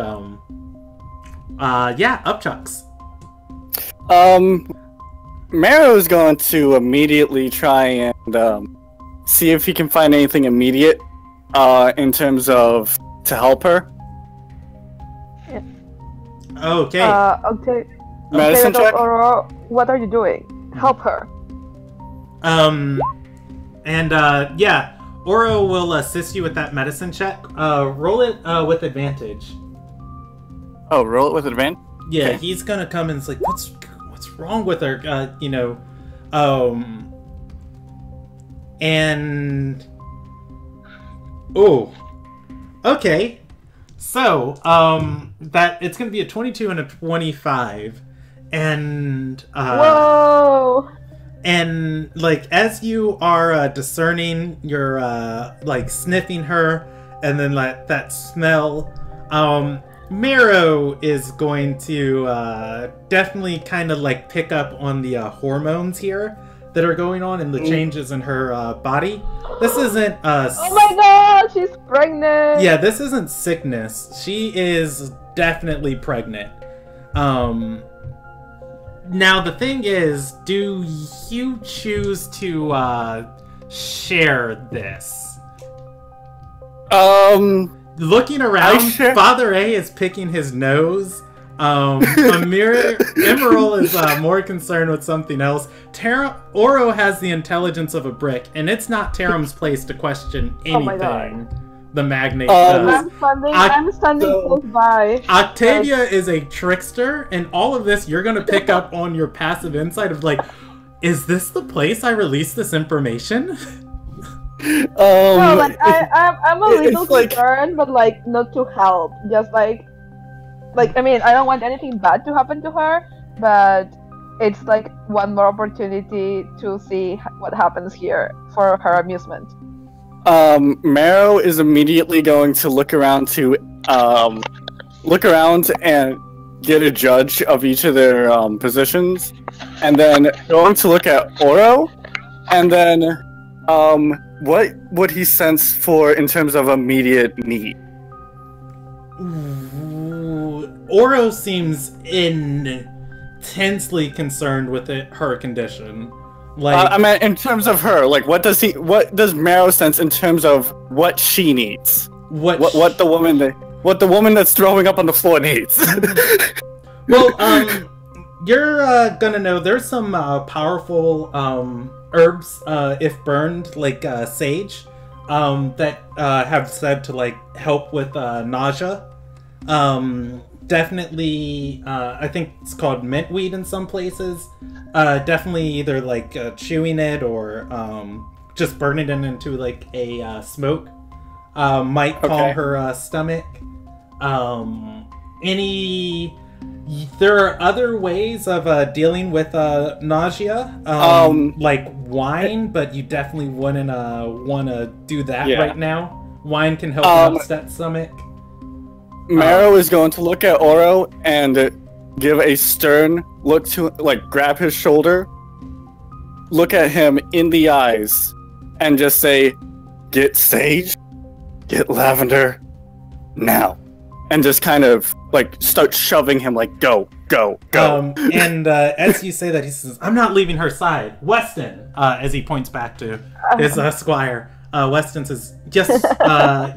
S2: upchucks.
S1: Mero's going to immediately try and see if he can find anything immediate in terms of to help her.
S3: Yeah.
S2: Okay.
S1: Medicine check?
S3: Or what are you doing? Help her.
S2: Yeah, Oro will assist you with that medicine check. Roll it with advantage.
S1: Oh, roll it with advantage?
S2: Yeah,
S1: okay.
S2: He's gonna come and it's like, what's wrong with her? And oh, okay. So, that it's gonna be a 22 and a 25, and
S3: whoa.
S2: And like as you are discerning, you're like sniffing her, and then like that smell. Marrow is going to definitely kind of like pick up on the hormones here that are going on and the changes in her body. This isn't
S3: oh my god, she's pregnant.
S2: Yeah, this isn't sickness. She is definitely pregnant. Now the thing is, do you choose to share this? Looking around, Father A is picking his nose. Emerald is more concerned with something else. Oro has the intelligence of a brick, and it's not Taram's place to question anything the magnate does.
S3: I'm standing close by.
S2: Octavia is a trickster, and all of this you're going to pick up on your passive insight of like, is this the place I release this information?
S3: No, like I'm a little concerned, but like not to help. Just like I mean, I don't want anything bad to happen to her, but it's like one more opportunity to see what happens here for her amusement.
S1: Marrow is immediately going to look around and get a judge of each of their positions, and then going to look at Oro, and then what would he sense for in terms of immediate need?
S2: Oro seems intensely concerned with her condition. Like,
S1: I mean, in terms of her, like, what does Marrow sense in terms of what she needs? What the woman that's throwing up on the floor needs?
S2: Well, you're gonna know there's some powerful herbs, if burned, like sage, that have said to like help with nausea. Definitely, I think it's called mintweed in some places. Definitely either like chewing it or just burning it into like a smoke might calm her stomach. There are other ways of dealing with nausea, like wine, but you definitely wouldn't want to do that right now. Wine can help an upset stomach.
S1: Marrow is going to look at Oro and give a stern look to, like, grab his shoulder, look at him in the eyes, and just say, "Get sage, get lavender, now." And just kind of, like, start shoving him, like, go, go, go.
S2: And as you say that, he says, "I'm not leaving her side. Weston," as he points back to his squire. Weston says, "Yes,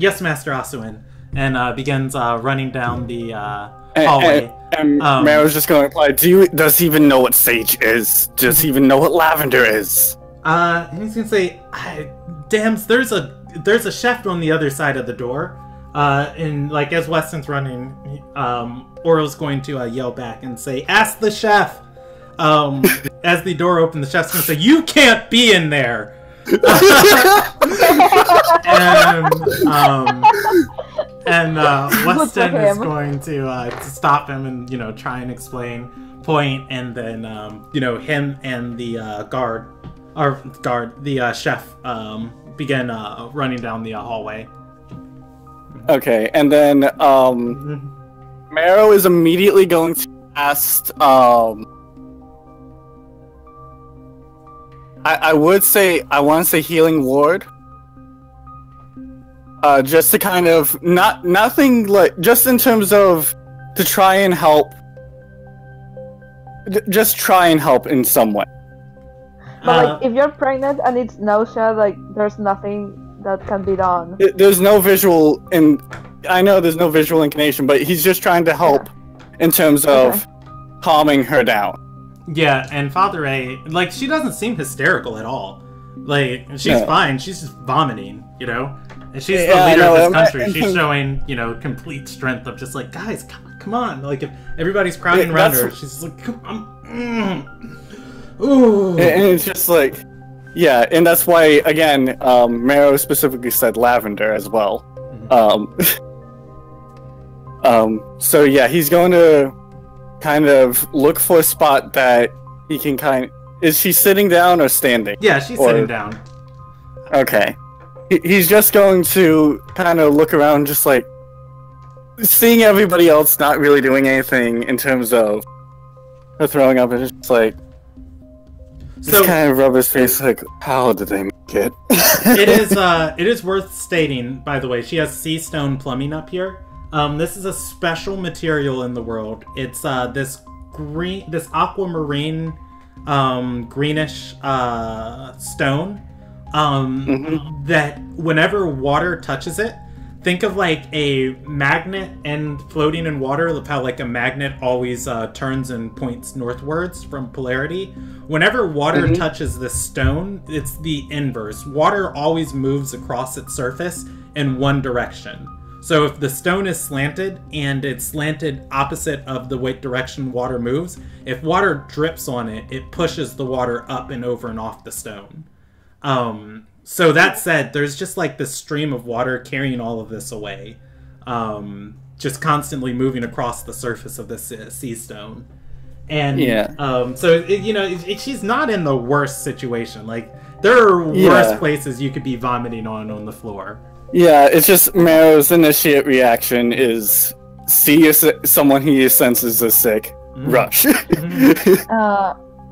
S2: yes, Master Asuin," and begins running down the hallway.
S1: And Marrow's just going to reply, does he even know what sage is? Does he even know what lavender is?
S2: And he's going to say, "Damn, there's a chef on the other side of the door." And like as Weston's running, Oro's going to yell back and say, "Ask the chef." As the door opens, the chef's going to say, "You can't be in there." and Weston is going to stop him and try and explain, point, and then him and the the chef begin running down the hallway.
S1: Okay, and then Marrow is immediately going to ask. I would say I want to say healing ward. Just to kind of nothing like just in terms of to try and help. Just try and help in some way.
S3: But like, if you're pregnant and it's nausea, like, there's nothing that can be done.
S1: There's no visual, and I know there's no visual inclination, but he's just trying to help in terms of calming her down.
S2: Yeah, and Father A, like, she doesn't seem hysterical at all. Like, she's fine. She's just vomiting, you know? And she's the leader of this country. She's showing, you know, complete strength of just like, guys, come on. Like, if everybody's crowding around her, she's just like, come on. Ooh.
S1: And it's just like, yeah, and that's why, again, Marrow specifically said lavender as well. So yeah, he's going to kind of look for a spot that he can is she sitting down or standing?
S2: Yeah, she's sitting down.
S1: Okay. He's just going to kind of look around, just like seeing everybody else not really doing anything in terms of her throwing up, and just like just kind of rub his face, like, how did they make it?
S2: It is worth stating, by the way, she has sea stone plumbing up here. This is a special material in the world. It's this aquamarine greenish stone that whenever water touches it, think of like a magnet and floating in water, of how like a magnet always turns and points northwards from polarity. Whenever water touches this stone, it's the inverse. Water always moves across its surface in one direction. So if the stone is slanted, and it's slanted opposite of the direction water moves, if water drips on it, it pushes the water up and over and off the stone. So that said, there's just like this stream of water carrying all of this away, just constantly moving across the surface of this sea stone. And so she's not in the worst situation. Like, there are worse places you could be vomiting on the floor.
S1: Yeah, it's just Marrow's initiate reaction is see someone he senses is sick, rush.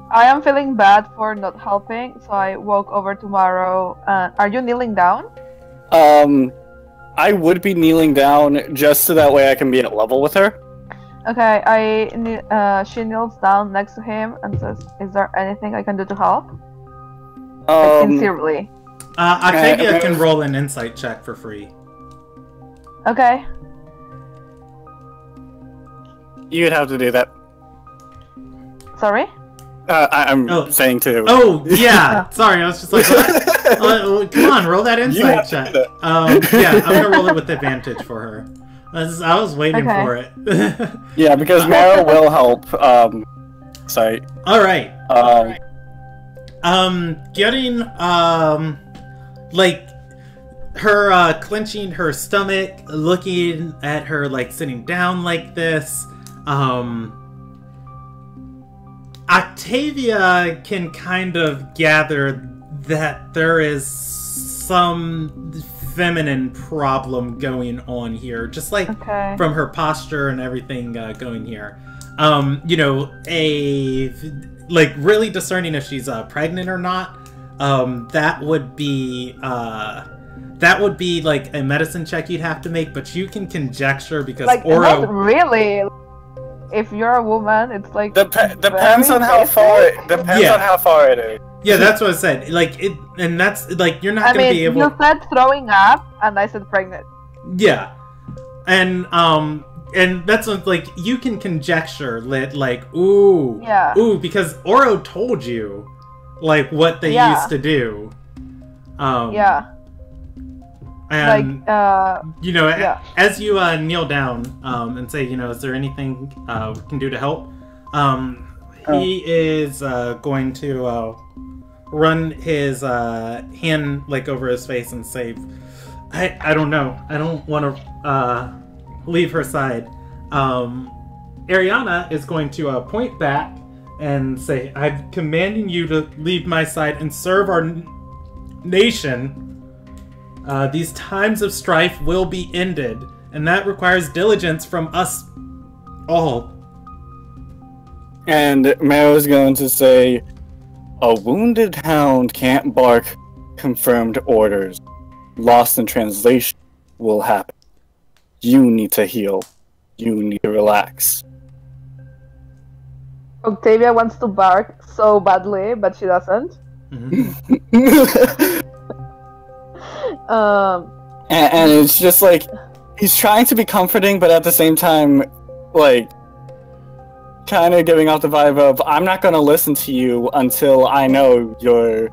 S3: I am feeling bad for not helping, so I walk over to Marrow. Are you kneeling down?
S1: I would be kneeling down just so that way I can be at level with her.
S3: Okay, she kneels down next to him and says, "Is there anything I can do to help?" Sincerely.
S2: Octavia can roll an insight check for free.
S3: Okay.
S1: You'd have to do that.
S3: Sorry?
S1: I'm saying too.
S2: Oh, yeah. Sorry, I was just like, what? Come on, roll that insight check. Yeah, I'm gonna roll it with advantage for her. I was waiting for it.
S1: Yeah, because Marrow will help. Sorry.
S2: Alright. Getting, like, her, clenching her stomach, looking at her, like, sitting down like this, Octavia can kind of gather that there is some feminine problem going on here, just like from her posture and everything going here. Like really discerning if she's pregnant or not. That would be like a medicine check you'd have to make, but you can conjecture because
S3: like,
S2: Oro.
S3: Not really. If you're a woman, it's like
S1: depends on how far it is.
S2: Yeah, that's what I said. Like it, and that's like you're not gonna be able.
S3: You said throwing up, and I said pregnant.
S2: Yeah, and that's what, like you can conjecture like ooh because Oro told you like what they used to do. And like, as you kneel down and say, is there anything we can do to help? He is going to run his hand like over his face and say, I don't know. I don't want to leave her side. Ariana is going to point back and say, I'm commanding you to leave my side and serve our nation. These times of strife will be ended, and that requires diligence from us all.
S1: And Marrow's going to say, a wounded hound can't bark confirmed orders. Lost in translation will happen. You need to heal. You need to relax.
S3: Octavia wants to bark so badly, but she doesn't.
S1: And it's just like he's trying to be comforting, but at the same time, like, kind of giving off the vibe of I'm not going to listen to you until I know you're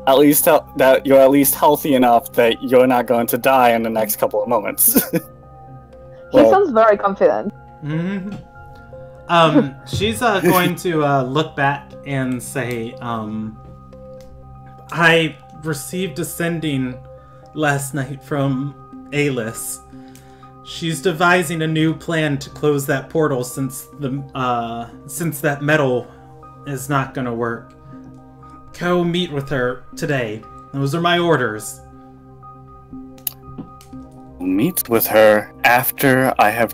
S1: at least that you're at least healthy enough that you're not going to die in the next couple of moments.
S3: He sounds very confident.
S2: She's going to look back and say, I received a sending last night from Alice. She's devising a new plan to close that portal since that metal is not gonna work. Go meet with her today. Those are my orders.
S1: Meet with her after I have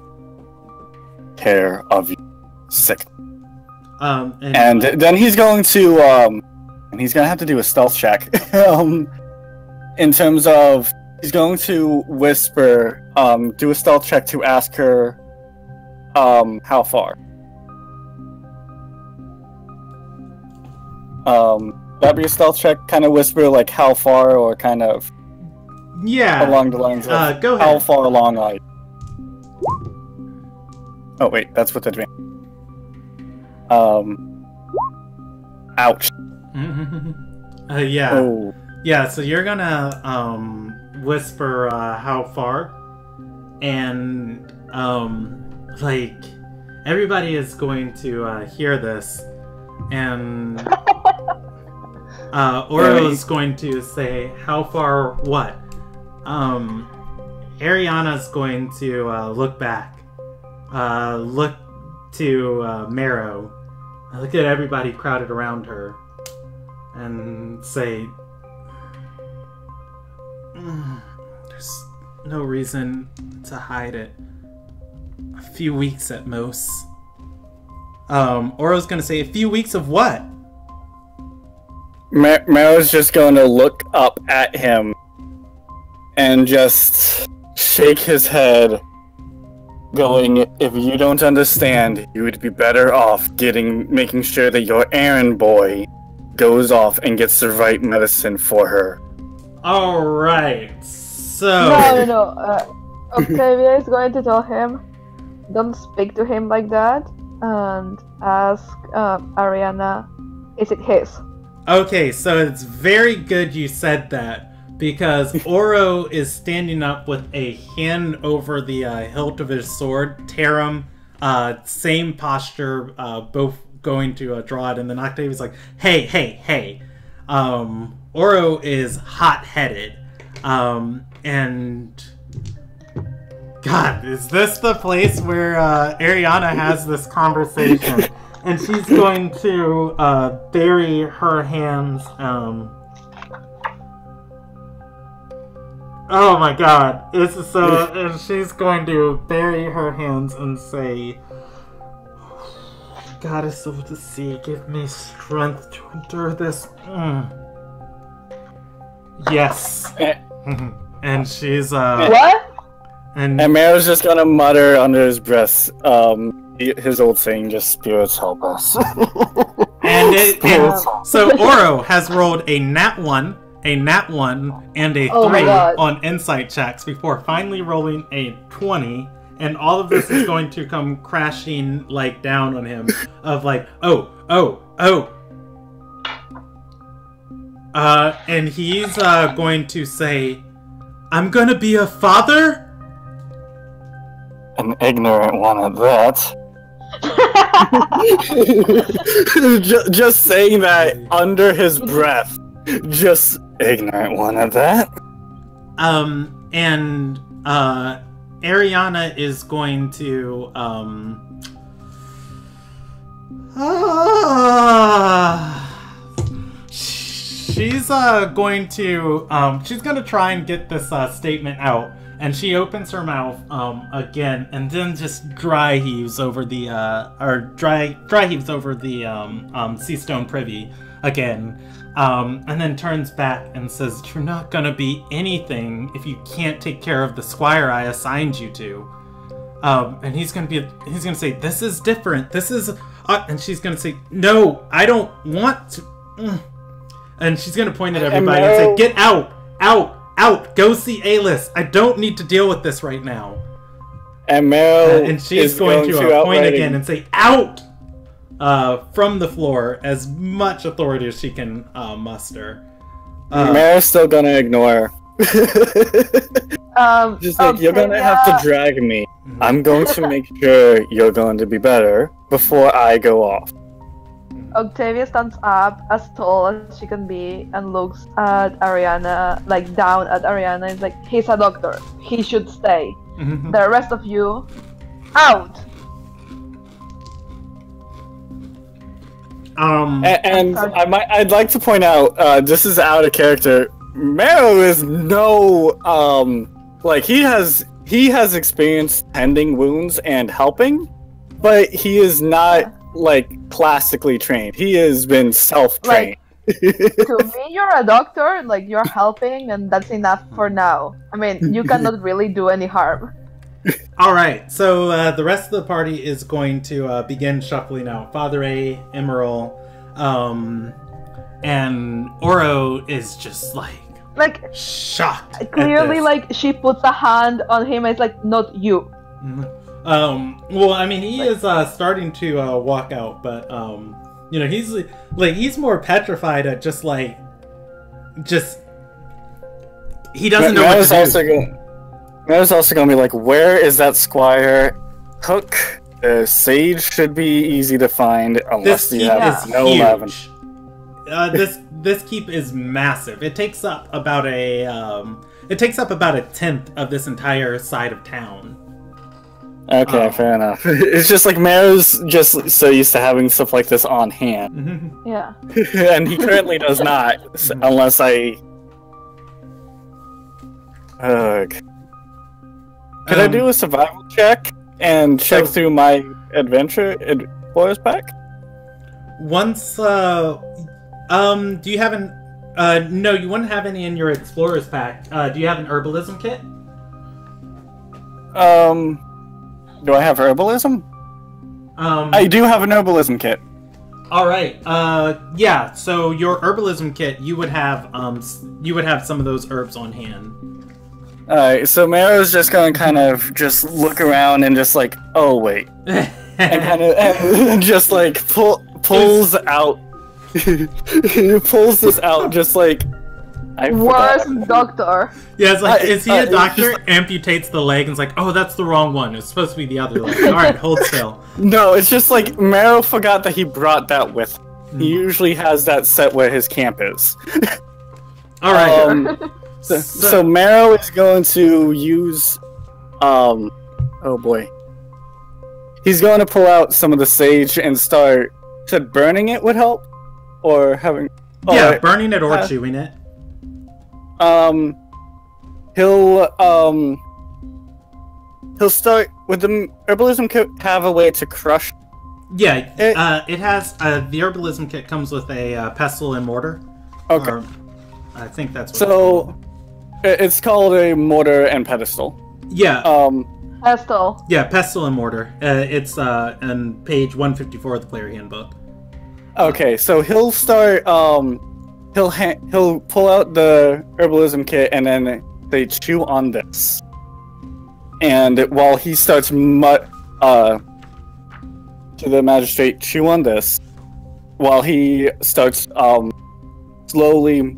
S1: care of you sick. And then he's going to have to do a stealth check. In terms of he's going to whisper, do a stealth check to ask her how far. That'd be a stealth check, kind of whisper like how far, or kind of along the lines of
S2: go ahead.
S1: How far along are you? Oh wait, that's with advantage. Ouch.
S2: Yeah.
S1: Oh.
S2: Yeah, so you're gonna whisper how far, and like everybody is going to hear this, and Oro is going to say how far what? Ariana's going to look back, look to Marrow, look at everybody crowded around her, and say, there's no reason to hide it. A few weeks at most. Oro's gonna say, a few weeks of what?
S1: Marrow's just going to look up at him and just shake his head, going, if you don't understand, you would be better off making sure that your errand boy goes off and gets the right medicine for her.
S2: Alright, so...
S3: No. Octavia is going to tell him, don't speak to him like that, and ask Ariana, is it his?
S2: Okay, so it's very good you said that, because Oro is standing up with a hand over the hilt of his sword, Tarum, same posture, both going to draw it, and then Octavia's like, hey. Oro is hot-headed, and... God, is this the place where Ariana has this conversation? And she's going to bury her hands. Oh my God! This is so. And she's going to bury her hands and say, "Goddess of the sea, give me strength to endure this." Yes. And she's
S3: What?
S1: And Marrow's just gonna mutter under his breath, his old saying, just spirits help us.
S2: So Oro has rolled a nat 1, and a 3 on insight checks before finally rolling a 20, and all of this is going to come crashing like down on him of like, and he's going to say, I'm gonna be a father?
S1: An ignorant one at that. just saying that under his breath. Just ignorant one at that.
S2: And Ariana is going to she's gonna try and get this statement out. And she opens her mouth again, and then just dry heaves over the sea stone privy again, and then turns back and says, "You're not gonna be anything if you can't take care of the squire I assigned you to." And he's gonna say, "This is different. This is," and she's gonna say, "No, I don't want to." And she's going to point at everybody and say, "Get out! Out! Out! Go see Alis! I don't need to deal with this right now."
S1: And Meryl
S2: and she's going to point again and say, "Out!" From the floor, as much authority as she can muster.
S1: Meryl's still going to ignore her. Just like, you're going to have to drag me. I'm going to make sure you're going to be better before I go off.
S3: Octavia stands up as tall as she can be and looks at Ariana, like down at Ariana. It's like, he's a doctor. He should stay. The rest of you, out.
S1: I'd like to point out, this is out of character. Meryl is no, like he has experience tending wounds and helping, but he is not like classically trained. He has been self-trained.
S3: To me, you're a doctor, like you're helping, and that's enough for now. I mean, you cannot really do any harm.
S2: Alright, so the rest of the party is going to begin shuffling out. Father A, Emerald, and Oro is just like shocked.
S3: Clearly, like she puts a hand on him. It's like, not you.
S2: Well, I mean, he is starting to walk out, but you know, he's more petrified at just he doesn't know what to do.
S1: Matt's also going to be like, where is that Squire Hook? The sage should be easy to find unless you have no lavender.
S2: This keep is massive. It takes up about a tenth of this entire side of town.
S1: Okay, fair enough. It's just like Maro's just so used to having stuff like this on hand.
S3: Yeah.
S1: And he currently does not, unless I... Could I do a survival check and check through my explorer's pack?
S2: Once, do you have an... no, you wouldn't have any in your explorer's pack. Do you have an herbalism kit?
S1: Do I have herbalism? I do have an herbalism kit.
S2: Alright, yeah, so your herbalism kit, you would have some of those herbs on hand.
S1: Alright, so Maro's just gonna kind of just look around and just like, oh wait. And kind of and just like pulls out he pulls this out just like
S3: worst doctor.
S2: Yeah, it's like, is he a doctor? Amputates the leg and is like, oh, that's the wrong one. It's supposed to be the other leg. Alright, hold still.
S1: No, it's just like Maro forgot that he brought that with him. He usually has that set where his camp is.
S2: Alright.
S1: So Maro is going to use oh boy. He's going to pull out some of the sage and start burning it would help? Or having
S2: burning it or chewing it.
S1: He'll start with the herbalism kit. Have a way to crush.
S2: Yeah, it has the herbalism kit comes with a pestle and mortar.
S1: Okay,
S2: I think that's what
S1: so. It's called a mortar and pedestal.
S2: Yeah.
S3: Pestle.
S2: Yeah, pestle and mortar. It's on page 154 of the player handbook.
S1: Okay, so he'll start. He'll pull out the herbalism kit and then they chew on this. And while he starts to the magistrate, chew on this, while he starts slowly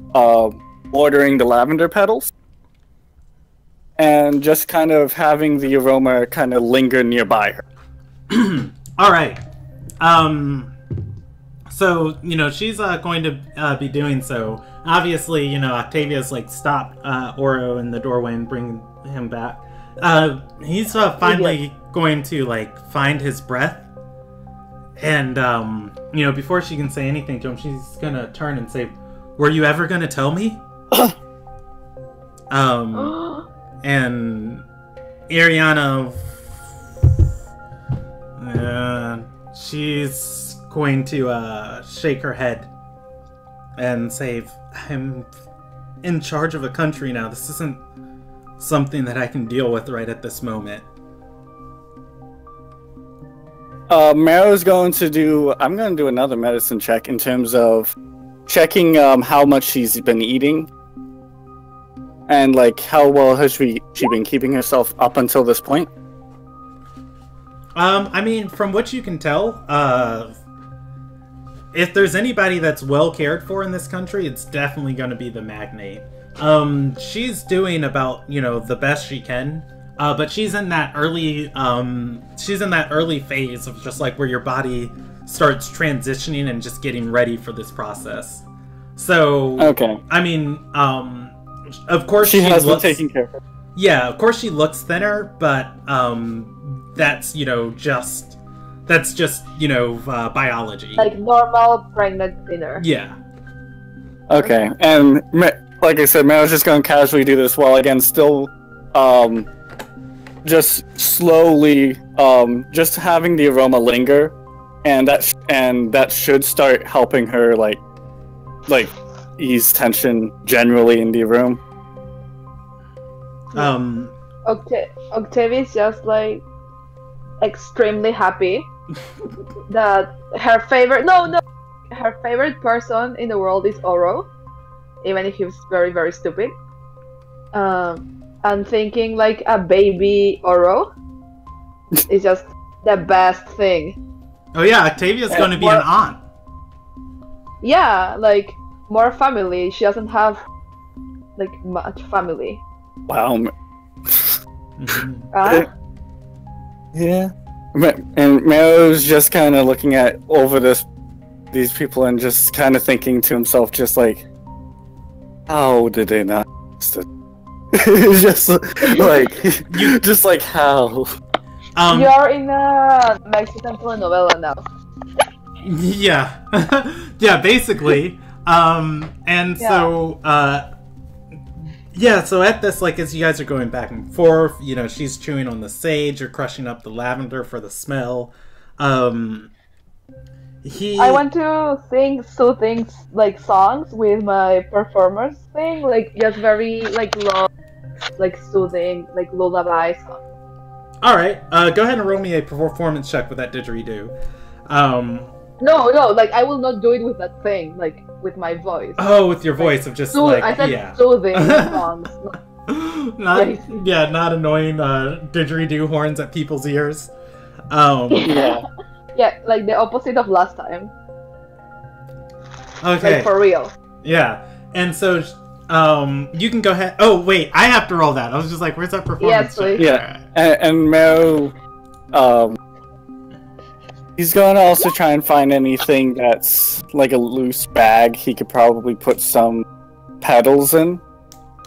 S1: watering the lavender petals, and just kind of having the aroma kind of linger nearby her.
S2: All right. So, you know, she's going to be doing so. Obviously, you know, Octavia's like stopped Oro in the doorway and bring him back. He's finally going to like find his breath. And, you know, before she can say anything to him, she's going to turn and say, "Were you ever going to tell me?" And Ariana, she's going to shake her head and say, "I'm in charge of a country now. This isn't something that I can deal with right at this moment."
S1: Maro's going to do... I'm going to do another medicine check in terms of checking how much she's been eating, and like how well has she been keeping herself up until this point.
S2: I mean, from what you can tell, if there's anybody that's well cared for in this country, it's definitely going to be the magnate. She's doing about, the best she can, but she's in that early phase of just like where your body starts transitioning and just getting ready for this process. So,
S1: okay.
S2: I mean, of course
S1: she has been taking care of her.
S2: Yeah, of course she looks thinner, but that's just biology.
S3: Like normal pregnant thinner.
S2: Yeah.
S1: Okay, and like I said, Mero's just going to casually do this while again still, just slowly, just having the aroma linger, and that should start helping her like ease tension generally in the room.
S3: Octavia's just like extremely happy that her favorite person in the world is Oro, even if he's very, very stupid. And thinking like a baby Oro is just the best thing.
S2: Oh yeah, Octavia's going to be an aunt.
S3: Yeah, like more family. She doesn't have like much family.
S1: Wow. Yeah. And Mero's just kind of looking at over these people and just kind of thinking to himself, just like, how did they not? Just like, just like how?
S3: You're in a Mexican telenovela now.
S2: Yeah, yeah, basically. So at this, like, as you guys are going back and forth, she's chewing on the sage or crushing up the lavender for the smell. I
S3: want to sing soothing like songs with my performers thing, like just very like low, like soothing, like lullaby songs.
S2: All right, go ahead and roll me a performance check with that didgeridoo.
S3: No, like I will not do it with that thing, like with my voice.
S2: Oh, with your voice of just like,
S3: I said
S2: yeah.
S3: soothing songs.
S2: Not annoying didgeridoo horns at people's ears.
S1: Yeah.
S3: Yeah, like the opposite of last time.
S2: Okay.
S3: Like for real.
S2: Yeah, and so you can go ahead. Oh wait, I have to roll that. I was just like, where's that performance?
S3: Yes, please.
S1: Yeah, and Mero, he's going to also try and find anything that's like a loose bag he could probably put some petals in.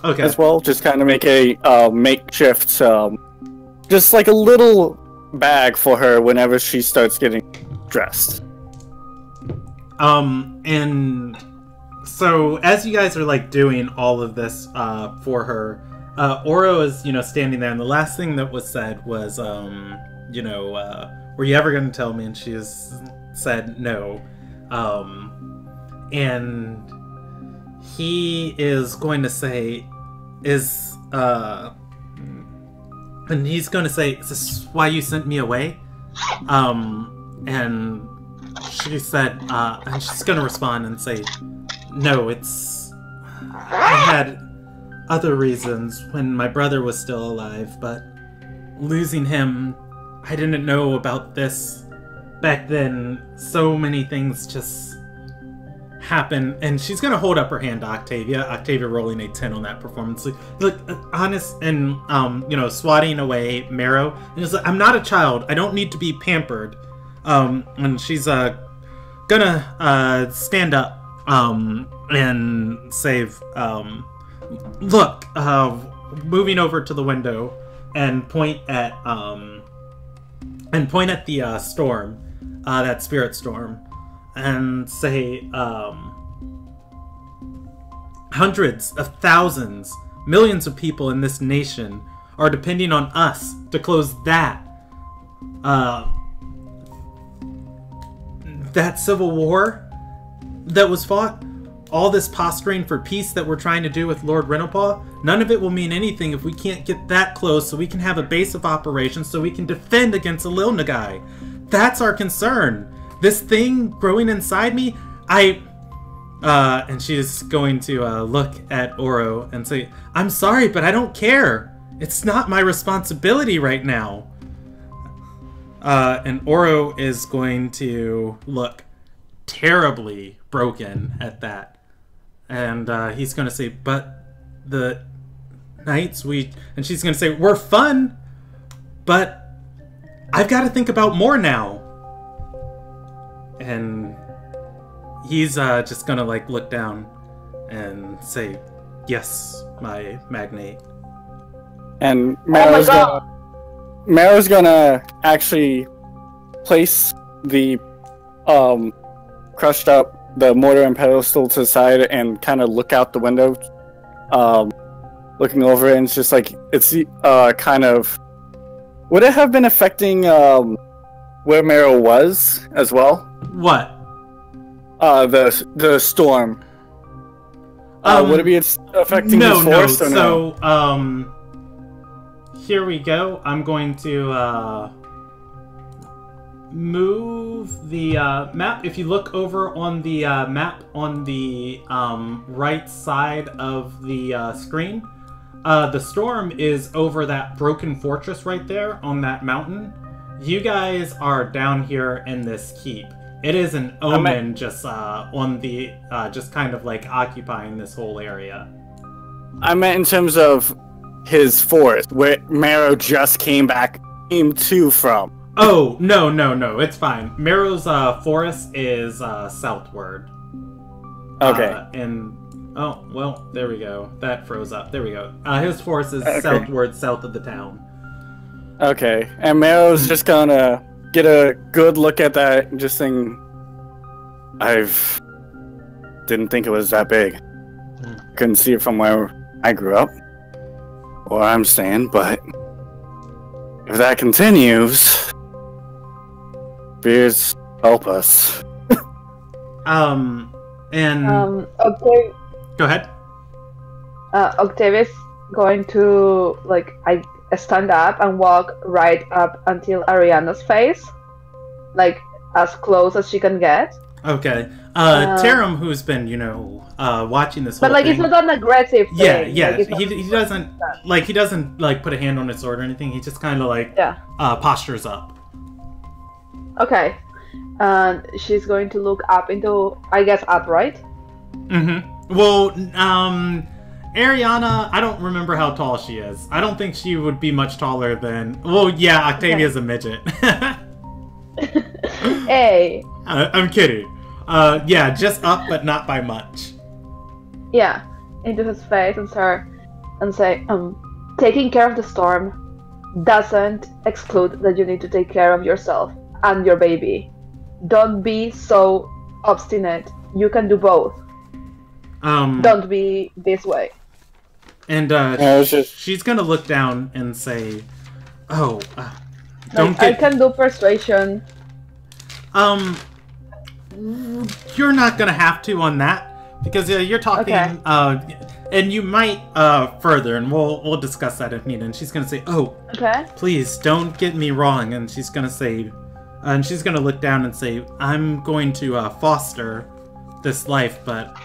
S2: Okay.
S1: As well, just kind of make a makeshift, just like a little bag for her whenever she starts getting dressed.
S2: And so as you guys are like doing all of this for her, Oro is standing there, and the last thing that was said was were you ever going to tell me? And she has said no. And he is going to say, is this why you sent me away? And she said, and she's going to respond and say, no, I had other reasons when my brother was still alive, but losing him, I didn't know about this back then. So many things just happen. And she's gonna hold up her hand to Octavia rolling a 10 on that performance. Look, honest, and swatting away Mero, and she's like, I'm not a child, I don't need to be pampered. And she's gonna stand up and say, look, moving over to the window and point at the storm, that spirit storm, and say, hundreds of thousands, millions of people in this nation are depending on us to close that civil war that was fought. All this posturing for peace that we're trying to do with Lord Renopaw, none of it will mean anything if we can't get that close so we can have a base of operations so we can defend against Lil Nagai. That's our concern. This thing growing inside me, And she's going to look at Oro and say, "I'm sorry, but I don't care. It's not my responsibility right now." And Oro is going to look terribly broken at that. And he's going to say, "But the nights and she's going to say, "We're fun, but I've got to think about more now." And he's just going to like look down and say, "Yes, my magnate."
S1: And Marrow's gonna actually place the crushed up the mortar and pedestal to the side and kind of look out the window, looking over it, and it's just like it's kind of, would it have been affecting where Marrow was as well?
S2: What?
S1: The storm. Would it be affecting his forest or no?
S2: So here we go. I'm going to move the map. If you look over on the map on the right side of the screen, the storm is over that broken fortress right there on that mountain. You guys are down here in this keep. It is an omen just on the just kind of like occupying this whole area.
S1: I meant in terms of his forest, where Marrow just came to from.
S2: Oh, no, it's fine. Marrow's forest is southward.
S1: Okay.
S2: Oh, well, there we go. That froze up. There we go. His forest is southward, south of the town.
S1: Okay, and Marrow's just gonna get a good look at that and just think, didn't think it was that big. Couldn't see it from where I grew up, or I'm staying, but if that continues, beers help us.
S3: Okay.
S2: Go ahead.
S3: Octavius going to stand up and walk right up until Ariana's face, like as close as she can get.
S2: Okay. Taram, who's been, watching this whole
S3: thing. But
S2: it's
S3: not an aggressive thing.
S2: Yeah. He doesn't put a hand on his sword or anything. He just kind of postures up.
S3: Okay. And she's going to look up into, I guess, up, right?
S2: Mm-hmm. Well, Ariana, I don't remember how tall she is. I don't think she would be much taller than... Well, yeah, Octavia's a midget.
S3: Hey.
S2: I'm kidding. Yeah, just up, but not by much.
S3: Yeah, into his face and say, taking care of the storm doesn't exclude that you need to take care of yourself and your baby. Don't be so obstinate. You can do both. Don't be this way.
S2: And she's gonna look down and say, "Oh,
S3: I can do persuasion."
S2: You're not gonna have to on that because you're talking. Okay. And you might further, and we'll discuss that if needed. And she's gonna say, "Oh,
S3: okay.
S2: Please don't get me wrong." And she's gonna say, and she's gonna look down and say, "I'm going to foster this life, but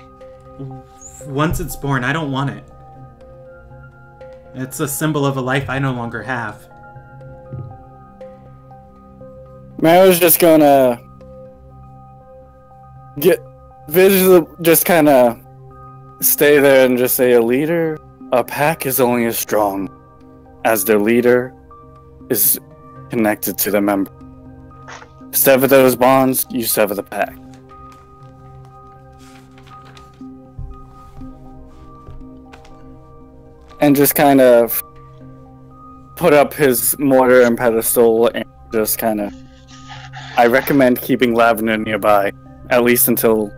S2: once it's born, I don't want it. It's a symbol of a life I no longer have."
S1: Marrow's just gonna just kind of stay there and just say, a pack is only as strong as their leader is connected to the member. Sever those bonds, you sever the pack. And just kind of put up his mortar and pedestal and just kind of... I recommend keeping Lavender nearby, at least until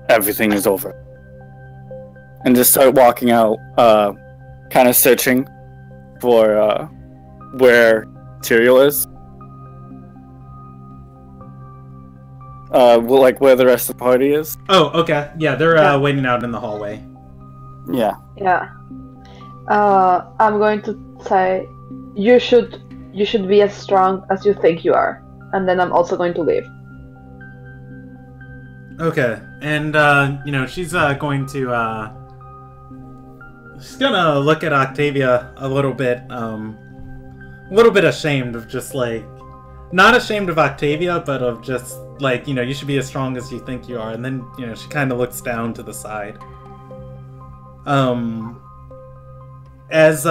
S1: everything is over. And just start walking out, kind of searching for where Tyrael is. Where the rest of the party is.
S2: Oh, okay. Yeah, they're waiting out in the hallway.
S1: Yeah.
S3: Yeah. I'm going to say, you should be as strong as you think you are. And then I'm also going to leave.
S2: Okay, and you know, she's going to she's gonna look at Octavia a little bit ashamed of just like, not ashamed of Octavia, but of just like, you know, you should be as strong as you think you are. And then, you know, she kind of looks down to the side. As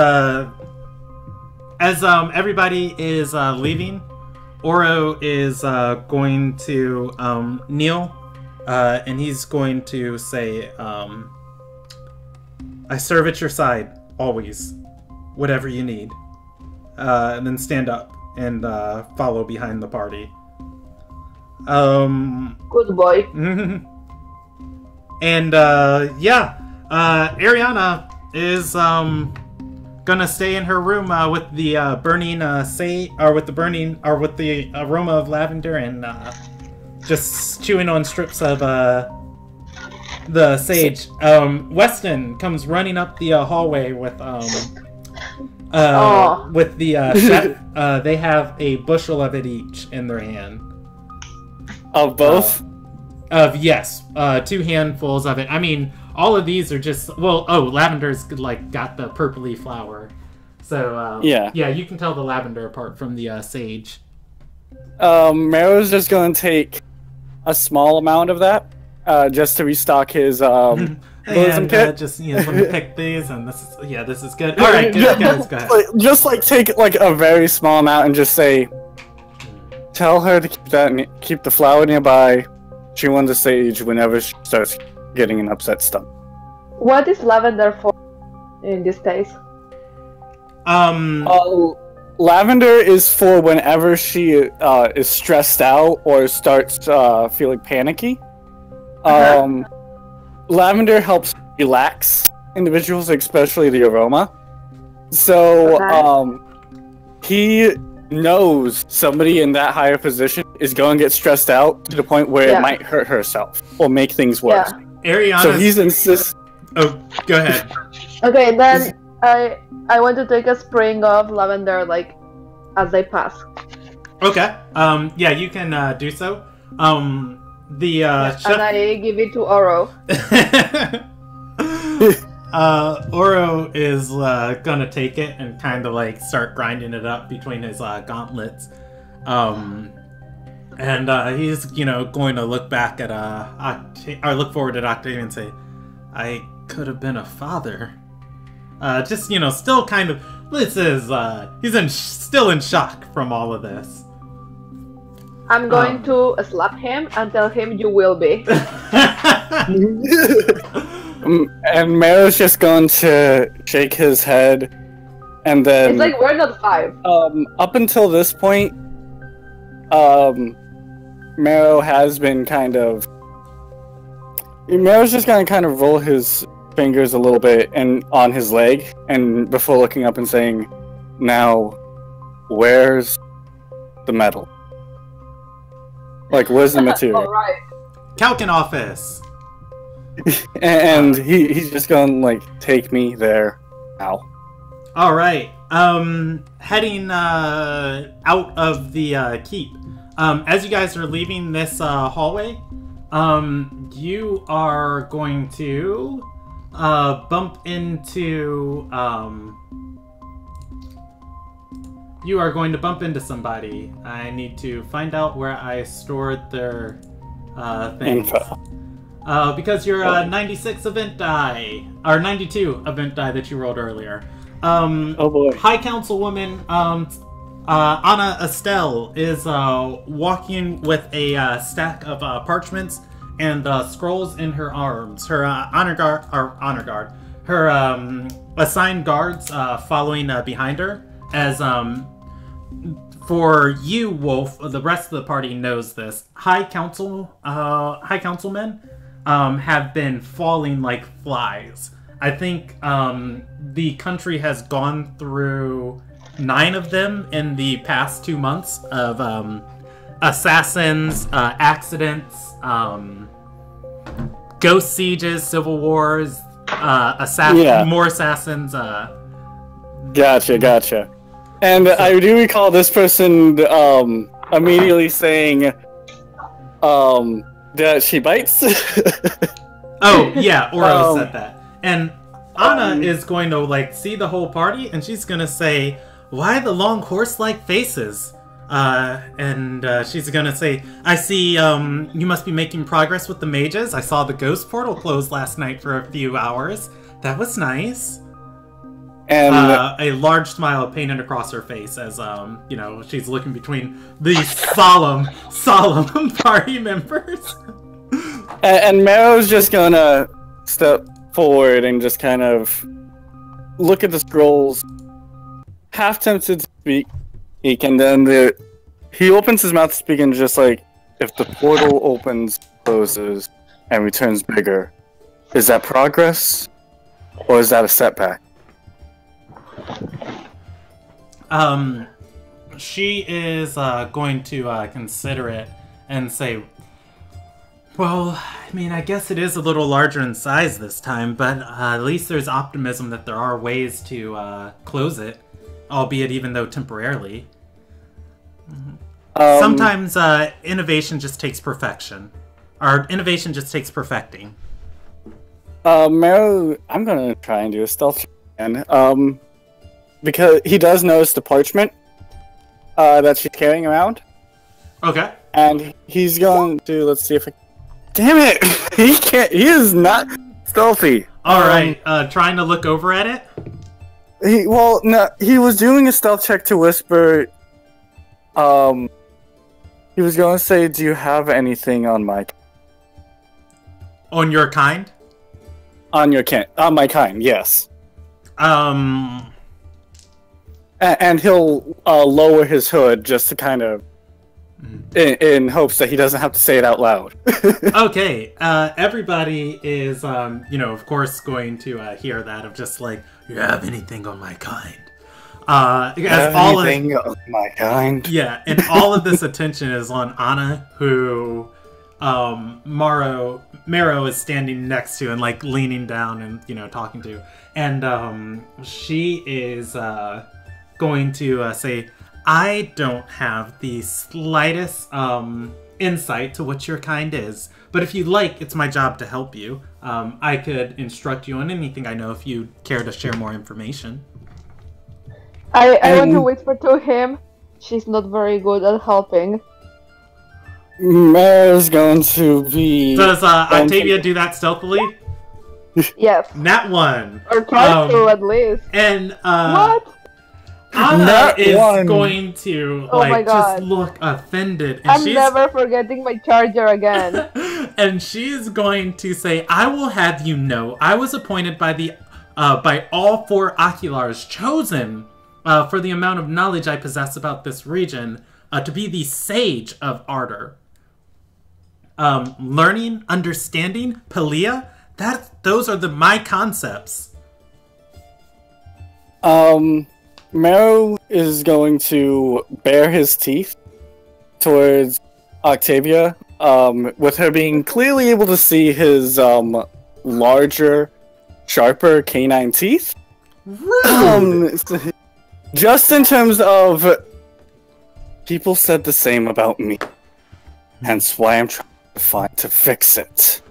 S2: everybody is leaving, Oro is going to kneel, and he's going to say, I serve at your side, always, whatever you need. And then stand up and follow behind the party.
S3: Good boy.
S2: And yeah, Ariana is gonna stay in her room with the burning with the aroma of lavender and just chewing on strips of the sage. Weston comes running up the hallway with the they have a bushel of it each in their hand.
S1: Of both?
S2: Yes, 2 handfuls of it. I mean, all of these are just, well, lavender's like got the purpley flower. So yeah, you can tell the lavender apart from the sage.
S1: Mero's just going to take a small amount of that, just to restock his
S2: and
S1: kit.
S2: Just, you know, let me pick these, and this is good. All right, good, guys, go ahead.
S1: Just like take like a very small amount and just say, tell her to keep the flower nearby. Chew on the sage whenever she starts getting an upset stomach.
S3: What is lavender for in this case?
S1: Lavender is for whenever she is stressed out or starts feeling panicky. Lavender helps relax individuals, especially the aroma. So he knows somebody in that higher position is going to get stressed out to the point where it might hurt herself or make things worse.
S2: Ariana.
S1: So he's insist.
S2: Oh, go ahead.
S3: Okay, then I want to take a spring of lavender like as they pass.
S2: Okay. Yeah, you can do so. And
S3: I give it to Oro.
S2: Oro is gonna take it and kind of like start grinding it up between his gauntlets, and he's, you know, going to look back at look forward at Octavia and say, "I could have been a father." Just, you know, still kind of. This is he's still in shock from all of this.
S3: I'm going to slap him and tell him you will be.
S1: And Mero's just going to shake his head, and then
S3: it's like we're not 5.
S1: Up until this point, Mero has been Mero's just gonna kind of roll his fingers a little bit and on his leg, and before looking up and saying, "Now, where's the metal? Like, where's the material?"
S3: All right.
S2: Calcan office.
S1: And he's just gonna like take me there now.
S2: All right. Heading out of the keep. As you guys are leaving this hallway, you are going to bump into somebody. I need to find out where I stored their things.
S1: Info.
S2: Because your 96 event die, or 92 event die that you rolled earlier.
S1: Oh boy.
S2: High Councilwoman Anna Estelle is walking with a stack of parchments and scrolls in her arms. Her honor guard, her assigned guards following behind her. As for you, Wolf, the rest of the party knows this. High Councilmen have been falling like flies. I think the country has gone through 9 of them in the past 2 months of assassins, accidents, ghost sieges, civil wars, more assassins.
S1: Gotcha. And I do recall this person immediately saying, That she bites?
S2: Oh, yeah, Oro said that. And Anna is going to, like, see the whole party, and she's going to say, why the long horse-like faces? She's going to say, I see you must be making progress with the mages. I saw the ghost portal close last night for a few hours. That was nice. And a large smile painted across her face as, you know, she's looking between these solemn party members.
S1: And Marrow's just gonna step forward and just kind of look at the scrolls, half tempted to speak, and then he opens his mouth to speak and just like, if the portal opens, closes, and returns bigger, is that progress, or is that a setback?
S2: She is going to consider it and say, well, I mean, I guess it is a little larger in size this time, but at least there's optimism that there are ways to close it, albeit even though temporarily. Sometimes innovation just takes perfection. Or innovation just takes perfecting.
S1: Marrow, I'm gonna try and do a stealth check again. Because he does notice the parchment that she's carrying around.
S2: Okay.
S1: And he's going to, let's see if damn it! He is not stealthy.
S2: Alright, trying to look over at it?
S1: He was doing a stealth check to whisper, he was going to say, do you have anything on my...
S2: On your kind?
S1: On my kind, yes. And he'll lower his hood just to kind of, in hopes that he doesn't have to say it out loud.
S2: Okay, everybody is, you know, of course going to hear that of just like, you have anything on my kind.
S1: Anything of my kind?
S2: Yeah, and all of this attention is on Anna, who Marrow is standing next to and like leaning down and, you know, talking to. And she is going to say, I don't have the slightest insight to what your kind is, but if you'd like, it's my job to help you. I could instruct you on anything I know if you care to share more information.
S3: I want to whisper to him, she's not very good at helping.
S1: Mare's going to be...
S2: Does Octavia do that stealthily?
S3: Yes.
S2: Nat 1.
S3: Or try to, at least.
S2: And,
S3: what?
S2: Anna is going to, like, just look offended. And
S3: I'm never forgetting my charger again.
S2: And she's going to say, I will have you know, I was appointed by the, by all 4 Oculars chosen for the amount of knowledge I possess about this region to be the Sage of Ardor. Learning, understanding, Pelia, those are my concepts.
S1: Marrow is going to bare his teeth towards Octavia, with her being clearly able to see his larger, sharper canine teeth. Just in terms of, people said the same about me, hence why I'm trying to fix it.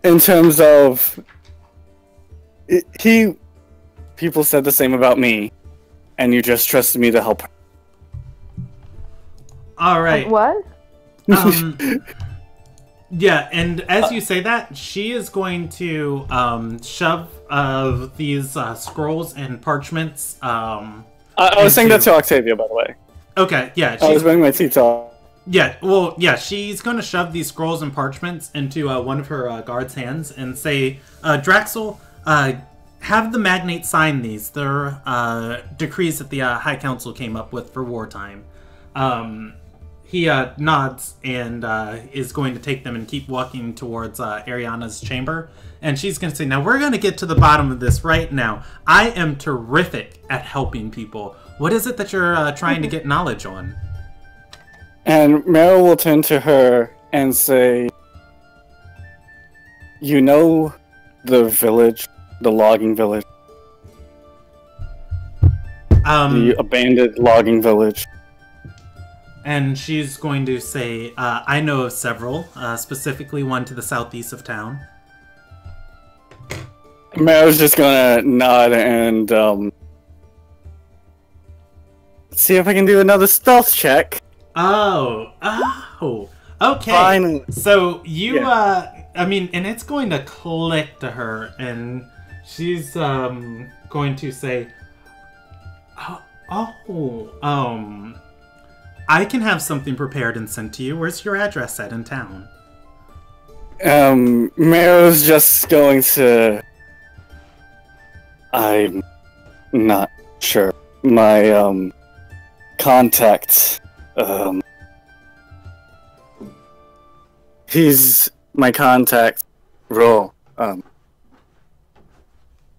S1: In terms of, people said the same about me, and you just trusted me to help her.
S2: Alright.
S3: What?
S2: Yeah, and as you say that, she is going to shove these scrolls and parchments. I
S1: was saying that to Octavia, by the way.
S2: Okay, yeah.
S1: I was wearing my teeth off.
S2: Yeah, well, yeah, she's going to shove these scrolls and parchments into one of her guards' hands and say, Draxel, have the magnate sign these. They're decrees that the High Council came up with for wartime. He nods and is going to take them and keep walking towards Ariana's chamber. And she's going to say, now we're going to get to the bottom of this right now. I am terrific at helping people. What is it that you're trying to get knowledge on?
S1: And Meryl will turn to her and say, you know the village, the logging village? The abandoned logging village.
S2: And she's going to say, I know of several, specifically one to the southeast of town.
S1: I was just gonna nod and see if I can do another stealth check.
S2: Oh, okay.
S1: Finally.
S2: So you, and it's going to click to her, and she's going to say, I can have something prepared and sent to you. Where's your address at in town?
S1: Mero's just going to... I'm not sure. My, contact, he's my contact role.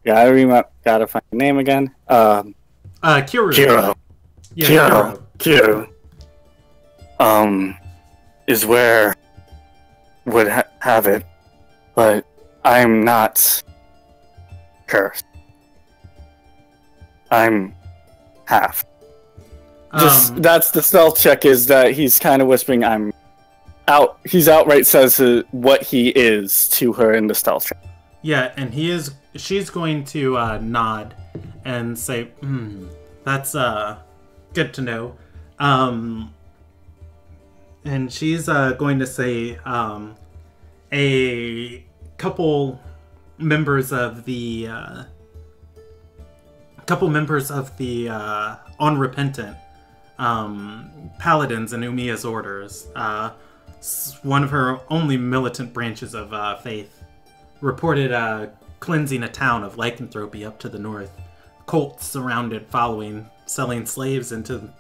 S1: Gotta find the name again.
S2: Kiro.
S1: Kiro.
S2: Yeah,
S1: Kiro. Is where would have it, but I'm not cursed. I'm half. Just that's the stealth check, is that he's kind of whispering I'm out. He's outright says what he is to her in the stealth check.
S2: Yeah, and she's going to nod and say, that's good to know. And she's going to say a couple members of the unrepentant paladins in Umia's orders, one of her only militant branches of faith, reported cleansing a town of lycanthropy up to the north. Cults surrounded, following, selling slaves into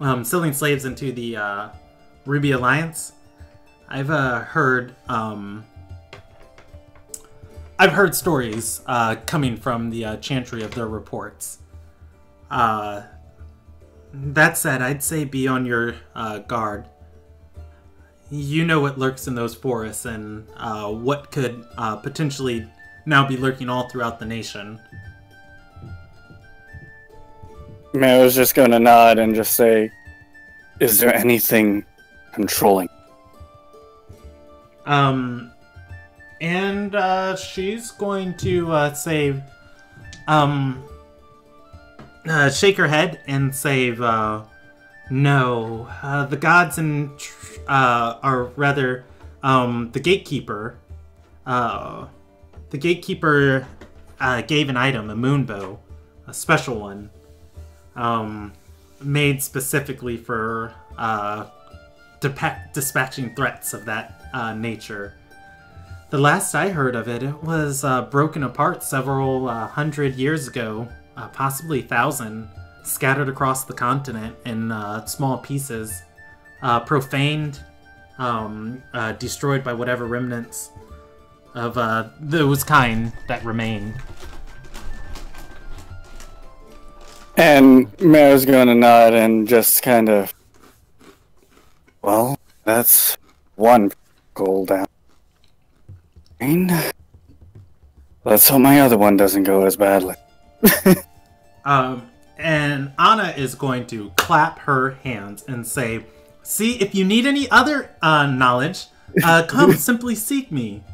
S2: the Ruby Alliance. I've heard stories coming from the Chantry of their reports. That said, I'd say be on your guard. You know what lurks in those forests and what could potentially now be lurking all throughout the nation.
S1: I was just going to nod and just say, is there anything controlling?
S2: And she's going to say, shake her head and say, no, the gods are rather, the gatekeeper. The gatekeeper gave an item, a moonbow, a special one, made specifically for dispatching threats of that nature. The last I heard of it, it was broken apart several hundred years ago, possibly 1,000, scattered across the continent in small pieces, profaned, destroyed by whatever remnants of those kind that remain.
S1: And Mare's going to nod and just kind of, well, that's one goal down. Let's hope my other one doesn't go as badly.
S2: And Anna is going to clap her hands and say, see, if you need any other knowledge, come simply seek me.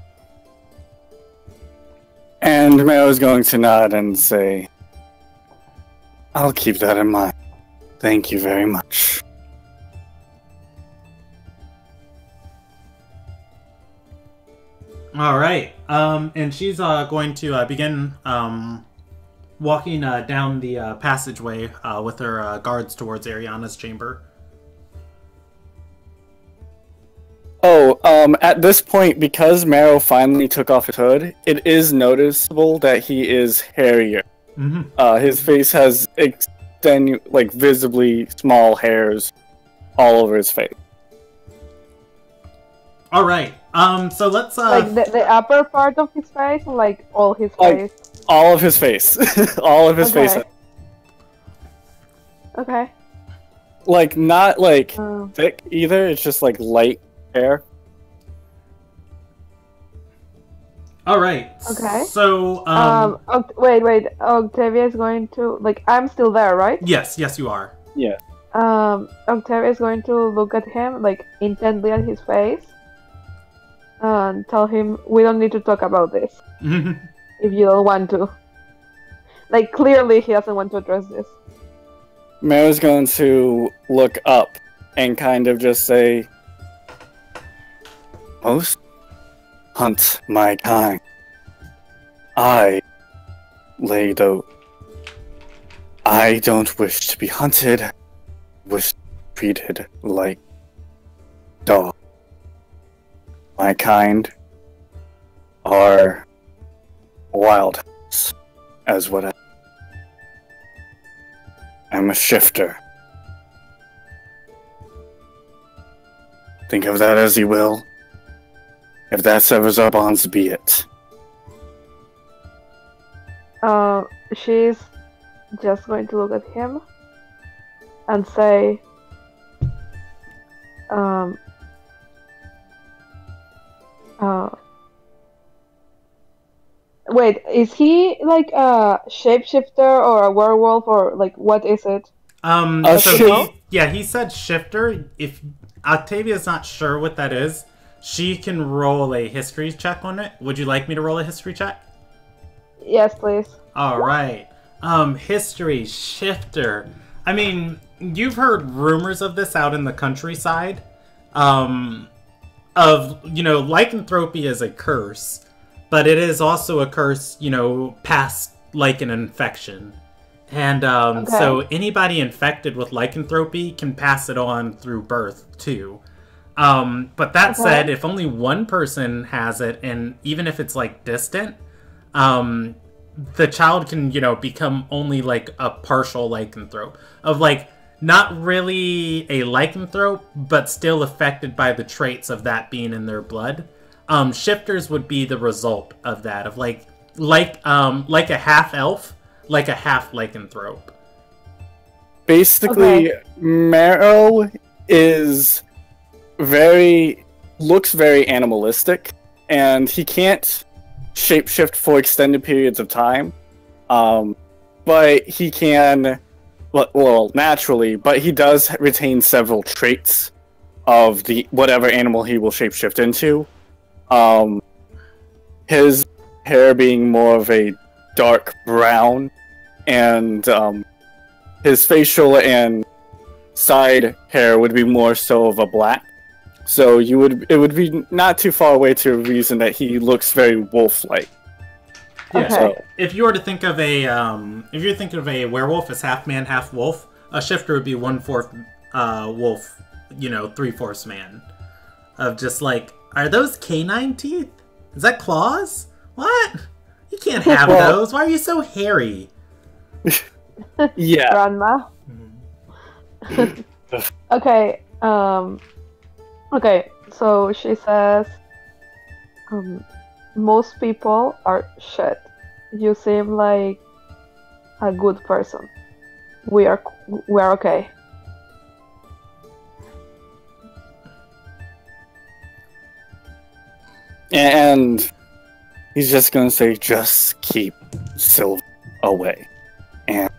S1: And Mare is going to nod and say, I'll keep that in mind. Thank you very much.
S2: All right. And she's going to begin walking down the passageway with her guards towards Ariana's chamber.
S1: Oh, at this point, because Marrow finally took off his hood, it is noticeable that he is hairier. Mm-hmm. His face has visibly small hairs all over his face.
S2: All right. So let's
S3: like the upper part of his face, or like all his face.
S1: All of his face. All of his face.
S3: Okay.
S1: Like not like thick either. It's just like light hair.
S2: All right.
S3: Okay.
S2: So
S3: wait. Octavia is going to I'm still there, right?
S2: Yes, you are.
S1: Yeah.
S3: Octavia is going to look at him, like, intently at his face, and tell him, we don't need to talk about this. If you don't want to. Like, clearly he doesn't want to address this.
S1: Mary's going to look up and kind of just say, most hunt my kind. I lay low. I don't wish to be hunted, wish to be treated like dog. My kind are wild as what I'm a shifter. Think of that as you will. If that severs our bonds, be it.
S3: She's just going to look at him and say, wait, is he like a shapeshifter or a werewolf or like what is it?
S2: He said shifter. If Octavia's not sure what that is, she can roll a history check on it. Would you like me to roll a history check?
S3: Yes, please.
S2: Alright. History shifter. I mean, you've heard rumors of this out in the countryside. Lycanthropy is a curse. But it is also a curse, past like an infection. And so anybody infected with lycanthropy can pass it on through birth too. But that said, if only one person has it, and even if it's like distant, the child can, become only like a partial lycanthrope. Of like, not really a lycanthrope, but still affected by the traits of that being in their blood. Shifters would be the result of that, of like a half elf, like a half lycanthrope.
S1: Basically, Marrow looks very animalistic, and he can't shapeshift for extended periods of time. But he can, well, naturally, but he does retain several traits of the whatever animal he will shapeshift into. His hair being more of a dark brown, and his facial and side hair would be more so of a black. So it would be not too far away to reason that he looks very wolf-like.
S2: Yeah. So, if you were to think of a werewolf as half man, half wolf, a shifter would be 1/4 wolf, 3/4 man. Of just like, are those canine teeth? Is that claws? What? You can't have those. Why are you so hairy?
S1: Yeah.
S3: Grandma. Okay. Okay. So she says, most people are shit. You seem like a good person. We're okay.
S1: And he's just gonna say, just keep Sylvie away. And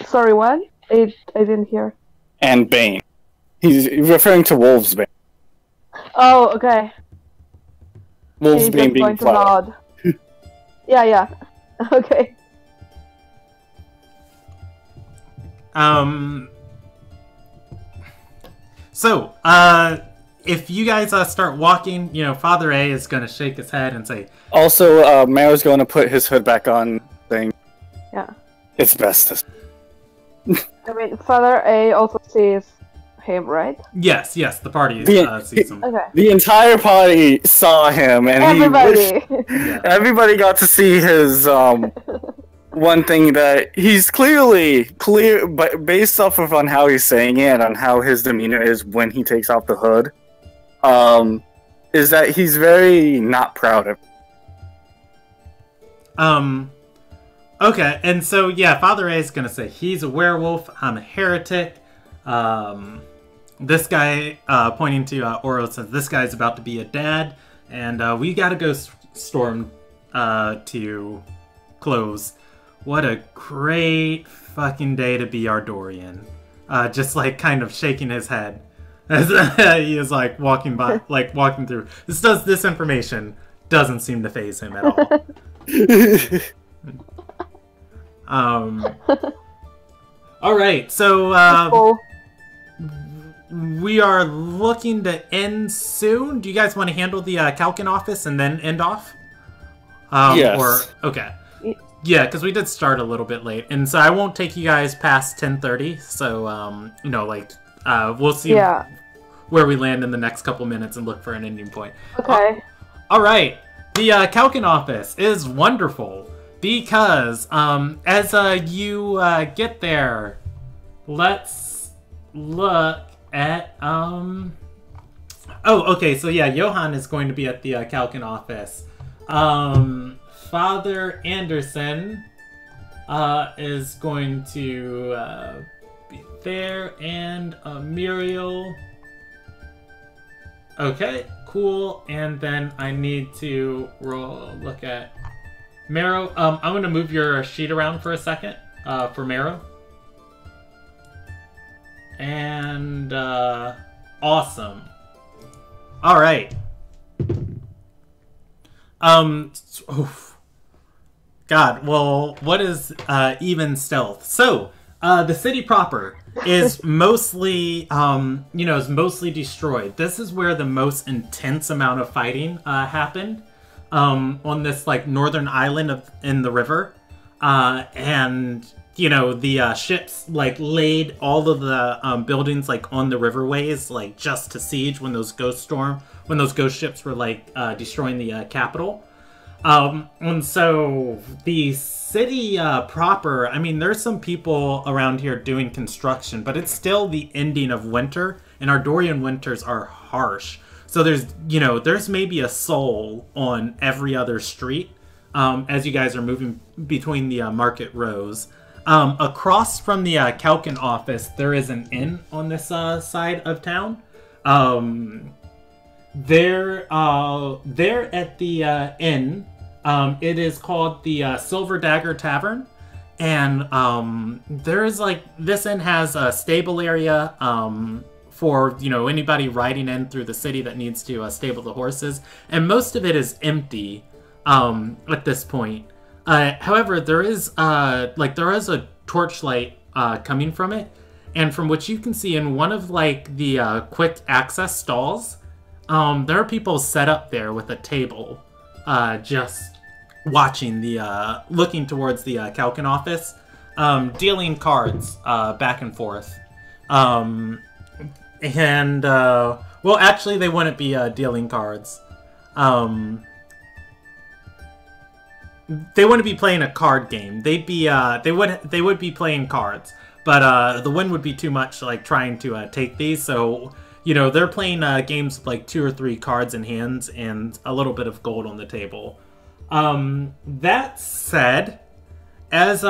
S3: sorry, what? I didn't hear.
S1: And Bane. He's referring to Wolfsbane.
S3: Oh, okay.
S1: Wolfsbane being Cloud.
S3: Yeah. Okay.
S2: So, if you guys start walking, Father A is going to shake his head and say...
S1: Also, Mao's going to put his hood back on, saying...
S3: Yeah.
S1: It's best to...
S3: I mean, Father A also sees him, right?
S2: Yes, the party sees him.
S3: Okay.
S1: The entire party saw him, and everybody got to see his, one thing that he's clear, but based off of on how he's saying it, on how his demeanor is when he takes off the hood, is that he's very not proud of.
S2: Okay, and so Father A is gonna say he's a werewolf. I'm a heretic. This guy, pointing to Oro, says this guy's about to be a dad, and we gotta go storm to close. What a great fucking day to be Ardorian. Just like kind of shaking his head as he is like walking by, like walking through. This information doesn't seem to faze him at all. All right, so we are looking to end soon. Do you guys want to handle the Kalkin office and then end off?
S1: Yes.
S2: Or okay. Yeah, because we did start a little bit late, and so I won't take you guys past 10:30. So, you know, like, we'll see where we land in the next couple minutes and look for an ending point.
S3: Okay.
S2: All right. The Kalkin office is wonderful because as you get there, let's look at Oh, okay. So yeah, Johan is going to be at the Kalkin office. Father Anderson is going to be there, and Muriel. Okay, cool. And then I need to look at Marrow. I'm going to move your sheet around for a second for Marrow. And awesome. All right. God, well, what is even stealth? So, the city proper is mostly, is mostly destroyed. This is where the most intense amount of fighting happened on this like northern island in the river, and the ships like laid all of the buildings like on the riverways like just to siege when those ghost ships were like destroying the capital. And so the city proper, I mean, there's some people around here doing construction, but it's still the ending of winter, and Ardorian winters are harsh. So there's maybe a soul on every other street as you guys are moving between the market rows. Across from the Kalkin office, there is an inn on this side of town. There at the inn, it is called the Silver Dagger Tavern, and there's like this inn has a stable area for anybody riding in through the city that needs to stable the horses, and most of it is empty at this point. However, there is a torchlight coming from it, and from what you can see in one of like the quick access stalls, there are people set up there with a table, just watching looking towards the Kalkin office, dealing cards back and forth. Well, actually, they wouldn't be dealing cards. They wouldn't be playing a card game. They'd be they would be playing cards, but the win would be too much like trying to take these. So they're playing games with like 2 or 3 cards in hands and a little bit of gold on the table. That said, as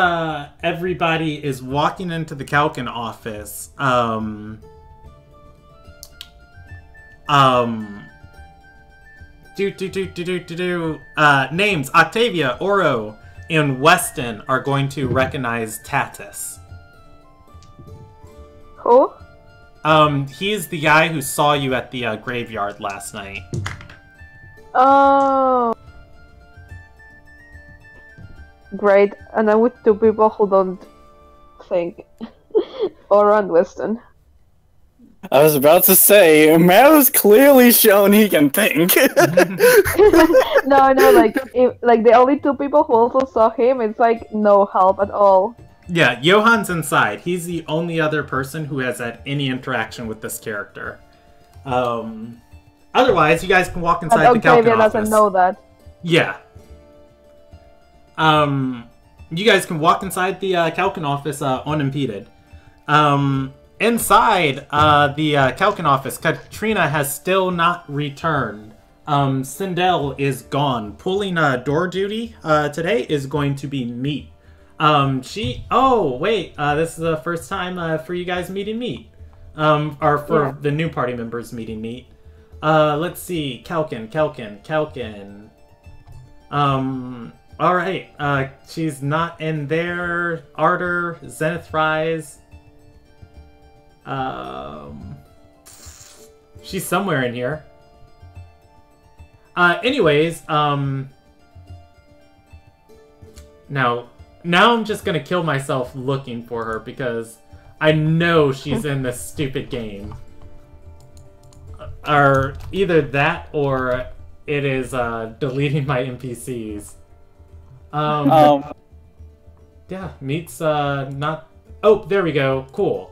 S2: everybody is walking into the Kalkin office, names Octavia, Oro, and Weston are going to recognize Tatus.
S3: Who?
S2: He's the guy who saw you at the graveyard last night.
S3: Oh. Great. And I'm with 2 people who don't think. Oro and Weston.
S1: I was about to say, Marrow's clearly shown he can think.
S3: No, like the only 2 people who also saw him, it's like no help at all.
S2: Yeah, Johan's inside. He's the only other person who has had any interaction with this character. Otherwise, you guys can walk inside the Kalkin office.
S3: Octavia doesn't know that.
S2: Yeah. You guys can walk inside the Kalkin office unimpeded. Inside the Kalkin office, Katrina has still not returned. Sindel is gone. Pulling door duty today is going to be Meat. Oh, wait, this is the first time for you guys meeting Meat. Or for the new party members meeting Meat. Let's see, Kalkin. Alright, she's not in there. Ardor, Zenith Rise. She's somewhere in here. Anyways, now I'm just gonna kill myself looking for her because I know she's in this stupid game. Or either that or it is deleting my NPCs. Yeah, Meat's not. Oh, there we go. Cool.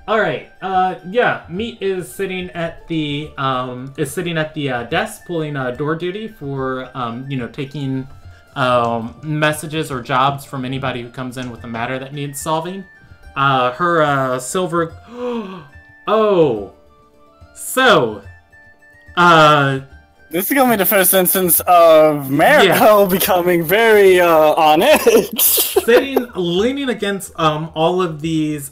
S2: Alright, yeah, Meat is sitting at the desk pulling door duty for, you know, taking messages or jobs from anybody who comes in with a matter that needs solving. Her silver... Oh! So,
S1: this is going to be the first instance of Mariko becoming very on edge.
S2: Leaning against all of these,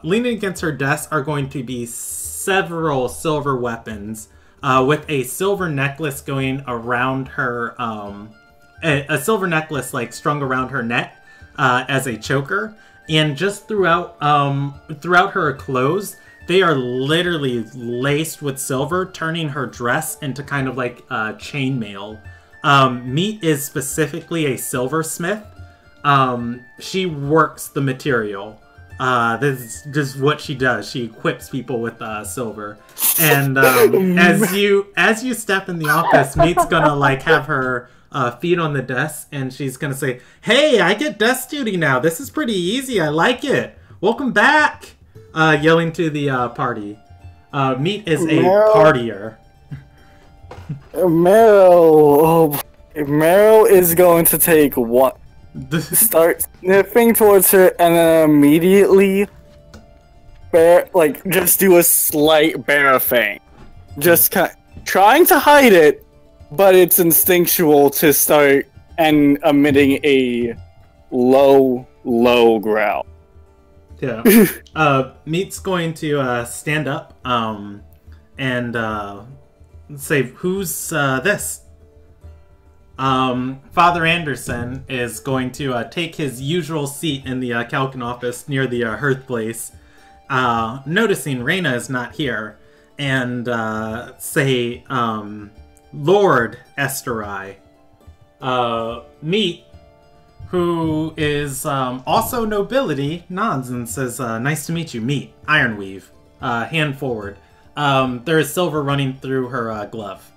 S2: leaning against her desk are going to be several silver weapons, with a silver necklace going around her, a silver necklace like strung around her neck as a choker, and just throughout her clothes. They are literally laced with silver, turning her dress into kind of like chainmail. Meat is specifically a silversmith. She works the material. This is what she does. She equips people with silver. And as you step in the office, Meat's gonna like have her feet on the desk, and she's gonna say, "Hey, I get desk duty now. This is pretty easy. I like it. Welcome back." Yelling to the party. Meat is a partier.
S1: Meryl is going to take one. Start sniffing towards her and then immediately just do a slight bear thing. Just trying to hide it, but it's instinctual to start and emitting a low growl.
S2: Yeah. Meat's going to stand up and say, "Who's this?" Father Anderson is going to take his usual seat in the Calkin office near the hearth place, noticing Reyna is not here, and say, "Lord Esterai." Meat, who is also nobility, nods and says, "Nice to meet you, Meat. Ironweave." Hand forward. There is silver running through her glove.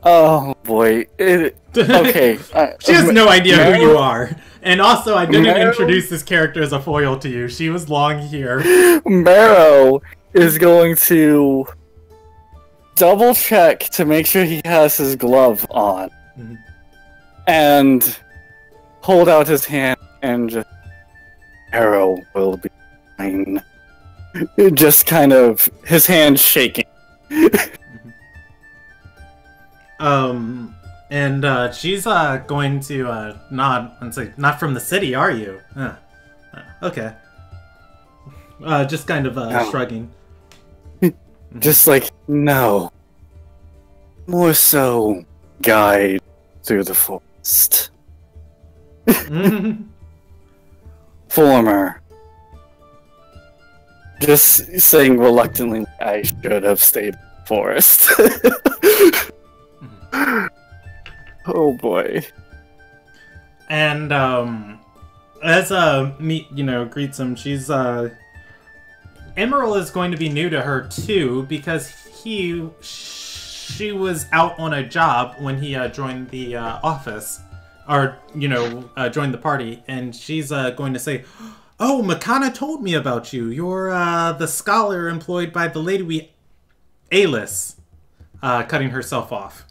S1: Oh boy. Okay.
S2: She has no idea who you are. And also, I didn't introduce this character as a foil to you. She was long here.
S1: Marrow is going to double check to make sure he has his glove on. Mm-hmm. And hold out his hand and just, "Arrow will be fine." Just kind of his hand shaking.
S2: And she's going to nod and say, "Not from the city, are you?" Okay. Just kind of shrugging.
S1: Just like, no. More so, guide through the forest. Former. Just saying reluctantly, I should have stayed in the forest. Oh boy.
S2: And as Meat, greets him, she's Emerald is going to be new to her too, because she was out on a job when he joined the office, or joined the party, and she's going to say, "Oh, Makana told me about you. You're the scholar employed by the Lady Alice," cutting herself off.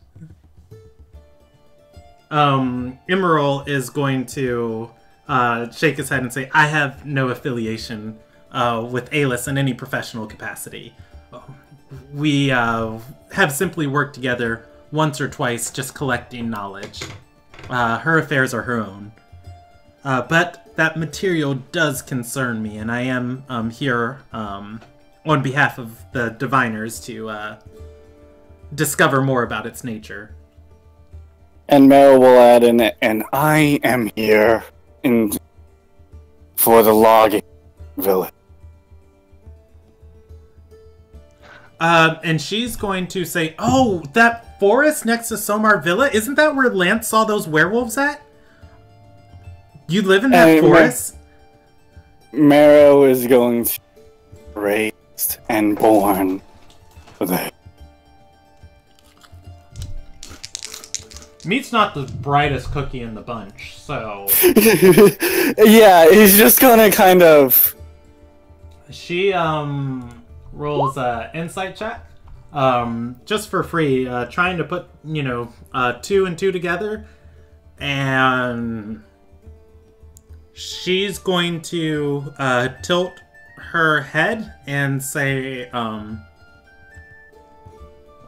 S2: Emerald is going to shake his head and say, "I have no affiliation with Alice in any professional capacity. We have simply worked together once or twice just collecting knowledge. Her affairs are her own. But that material does concern me, and I am here on behalf of the diviners to discover more about its nature.
S1: And Meryl will add in it, and I am here for the logging village.
S2: And she's going to say, oh, that forest next to Somar Villa, isn't that where Lance saw those werewolves at? You live in that forest?
S1: Marrow is going to be raised and born there.
S2: Meat's not the brightest cookie in the bunch, so...
S1: Yeah, he's just gonna kind of...
S2: She, rolls a insight check, just for free, trying to put, 2 and 2 together, and she's going to tilt her head and say,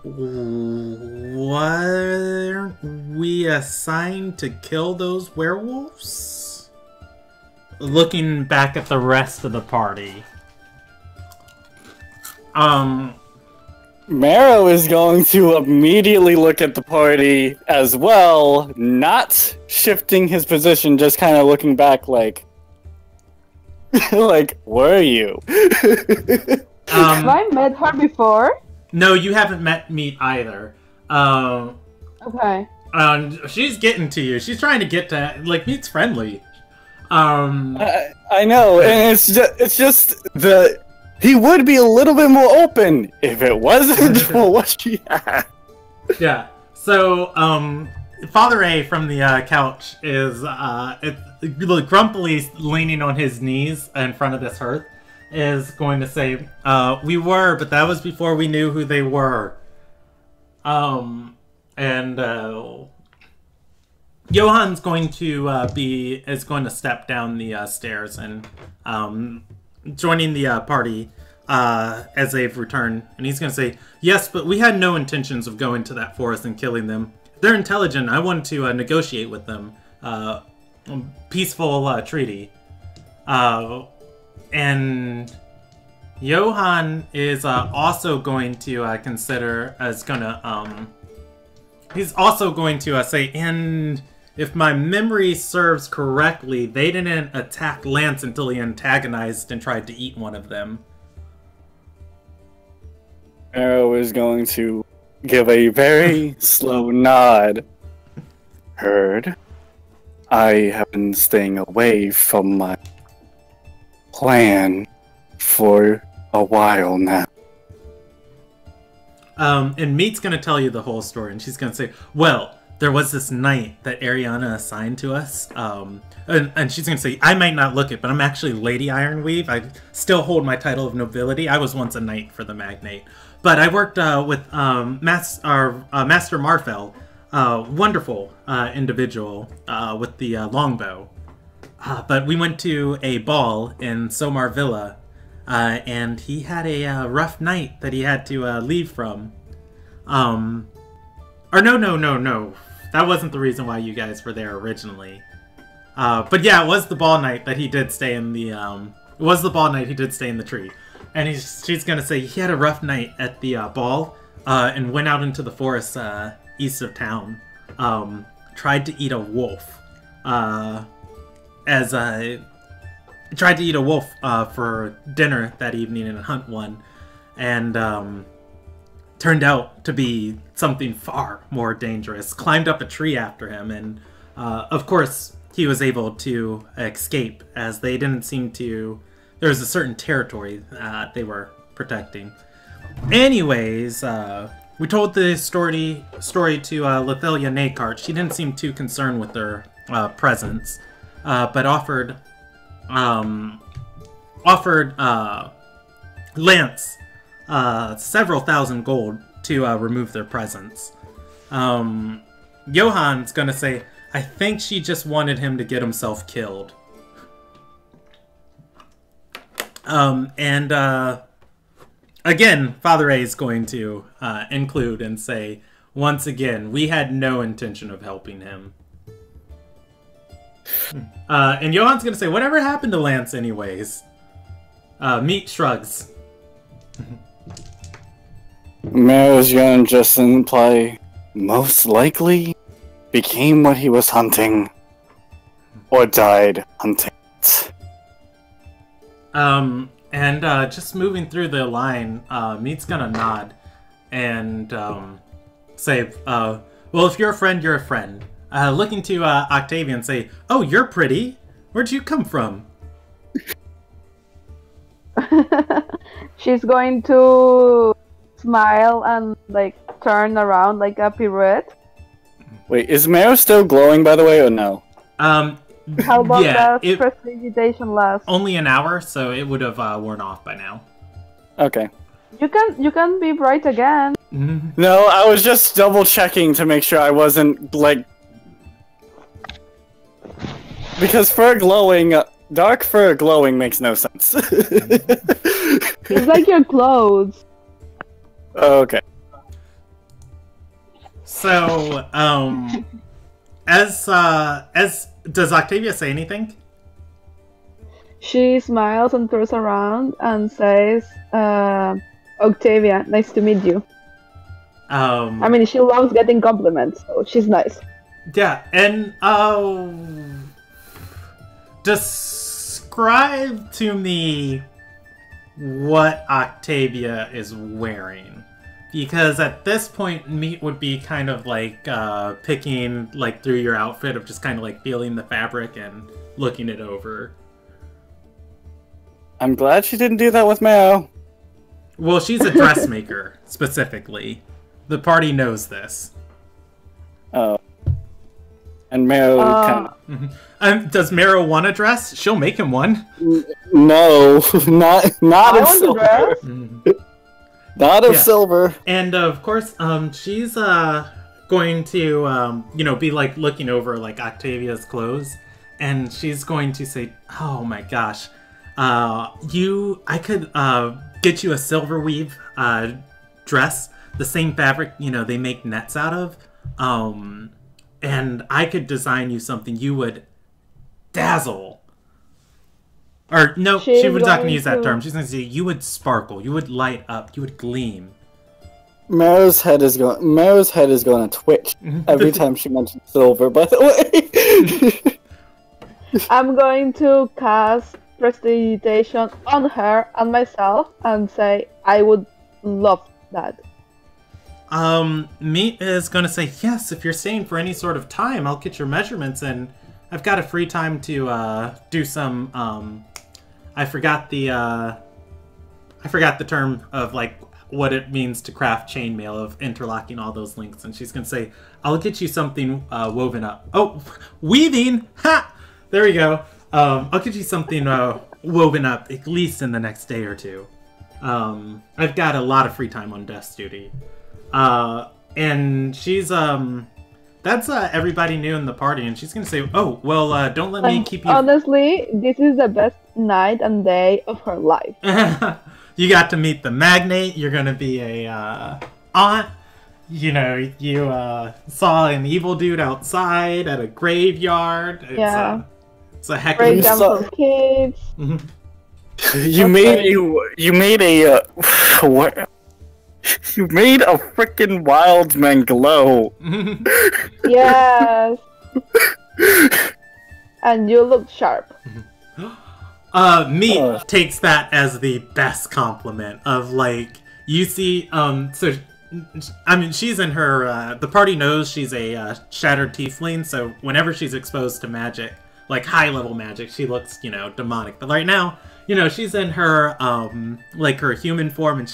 S2: weren't we assigned to kill those werewolves? Looking back at the rest of the party.
S1: Marrow is going to immediately look at the party as well, not shifting his position, just kind of looking back like, like, were you?
S3: Have I met her before?
S2: No, you haven't met Meat either.
S3: Okay.
S2: She's getting to you. She's trying to get to, like, Meat's friendly.
S1: I know, and it's just he would be a little bit more open if it wasn't for what she had.
S2: Yeah. So, Father A from the couch is grumpily leaning on his knees in front of this hearth, is going to say, we were, but that was before we knew who they were. Johan's going to step down the stairs and joining the party as they've returned, and he's going to say, yes, but we had no intentions of going to that forest and killing them. They're intelligent. I wanted to negotiate with them. Peaceful treaty. And Johan is also going to consider he's also going to say, and if my memory serves correctly, they didn't attack Lance until he antagonized and tried to eat one of them.
S1: Arrow is going to give a very slow nod. Heard. I have been staying away from my plan for a while now.
S2: And Meat's going to tell you the whole story, and she's going to say, well, there was this knight that Ariana assigned to us, and she's going to say, I might not look it, but I'm actually Lady Ironweave. I still hold my title of nobility. I was once a knight for the Magnate. But I worked with Master Marfell, wonderful individual with the longbow. But we went to a ball in Somar Villa, and he had a rough night that he had to leave from. No. That wasn't the reason why you guys were there originally. But yeah, it was the ball night that he did stay in the, tree. And she's gonna say he had a rough night at the ball, and went out into the forest east of town. Tried to eat a wolf. Tried to eat a wolf for dinner that evening and hunt one, and turned out to be something far more dangerous. Climbed up a tree after him, and of course he was able to escape, as they didn't seem to... There was a certain territory they were protecting. Anyways, we told the story to Lethelia Nakart. She didn't seem too concerned with their presence, but offered Lance several thousand gold to remove their presence. Johan's gonna say, I think she just wanted him to get himself killed. Again, Father A is going to include and say, once again, we had no intention of helping him. And Johan's going to say, whatever happened to Lance anyways? Meat shrugs.
S1: Mero's gonna just imply, most likely, became what he was hunting, or died hunting it.
S2: And just moving through the line, Meat's gonna nod and say, well, if you're a friend, you're a friend. Looking to Octavia and say, oh, you're pretty. Where'd you come from?
S3: She's going to smile and like turn around like a pirouette.
S1: Wait, is Mero still glowing, by the way, or no?
S3: How long does prestidigitation last?
S2: Only an hour, so it would have worn off by now.
S1: Okay.
S3: You can be bright again.
S1: No, I was just double checking to make sure I wasn't like, because fur glowing, dark fur glowing makes no sense.
S3: It's like your clothes.
S1: Okay.
S2: So, as does Octavia say anything?
S3: She smiles and turns around and says, Octavia, nice to meet you. I mean, she loves getting compliments, so she's nice.
S2: Yeah, and describe to me what Octavia is wearing. Because at this point, Meat would be kind of like picking like through your outfit of just kind of like feeling the fabric and looking it over.
S1: I'm glad she didn't do that with Mero.
S2: Well, she's a dressmaker, specifically. The party knows this.
S1: Oh. And Mero kind
S2: of... does Mero want a dress? She'll make him one.
S1: No, not of silver. Not of silver.
S2: And of course, she's going to, be like looking over like Octavia's clothes, and she's going to say, "Oh my gosh, I could get you a silver weave dress, the same fabric they make nets out of, and I could design you something you would dazzle." Or, no, she was not going to use that term. She's going to say, you would sparkle, you would light up, you would gleam.
S1: Mero's head is going to twitch every time she mentions silver, by the way.
S3: I'm going to cast prestidigitation on her and myself and say, I would love that.
S2: Meat is going to say, yes, if you're staying for any sort of time, I'll get your measurements, and I've got a free time to do some, I forgot the term of like what it means to craft chainmail, of interlocking all those links, and she's gonna say, "I'll get you something woven up." Oh, weaving! Ha! There we go. I'll get you something woven up at least in the next day or two. I've got a lot of free time on desk duty, and she's that's everybody new in the party, and she's gonna say, "Oh, well, don't let me keep you."
S3: Honestly, this is the best night and day of her life.
S2: You got to meet the magnate. You're gonna be a aunt. You saw an evil dude outside at a graveyard. It's a heck of
S3: a kids.
S1: You made a what? You made a freaking wild man glow.
S3: Yes. And you look sharp.
S2: Meat takes that as the best compliment of like, you see, so, I mean, she's in her, the party knows she's a shattered tiefling, so whenever she's exposed to magic, like high-level magic, she looks, demonic. But right now, she's in her, like her human form, and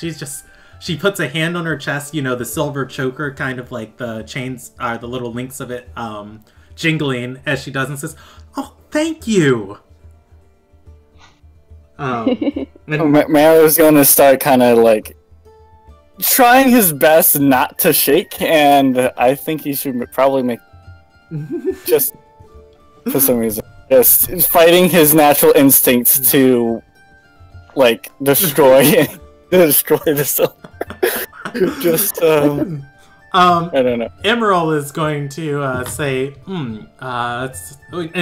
S2: she puts a hand on her chest, the silver choker, kind of like the chains, the little links of it, jingling as she does, and says, "Oh, thank you."
S1: Mero's gonna start kind of like trying his best not to shake, and I think he should probably make just for some reason just fighting his natural instincts to like destroy the silver. Just I don't know.
S2: Emerald is going to say, and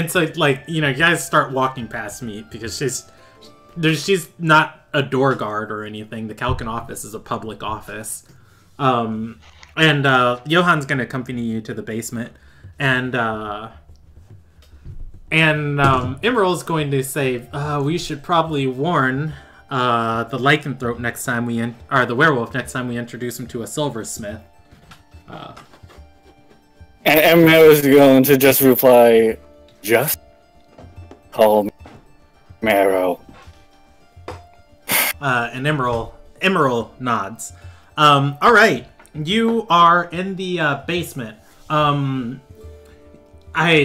S2: so like you guys start walking past me because she's not a door guard or anything. The Calcan office is a public office. And Johan's going to accompany you to the basement. And Emerald's going to say, we should probably warn the lycanthrope next time or the werewolf next time we introduce him to a silversmith.
S1: And Marrow's going to just reply, just call me Marrow.
S2: And Emerald nods. All right, you are in the basement. I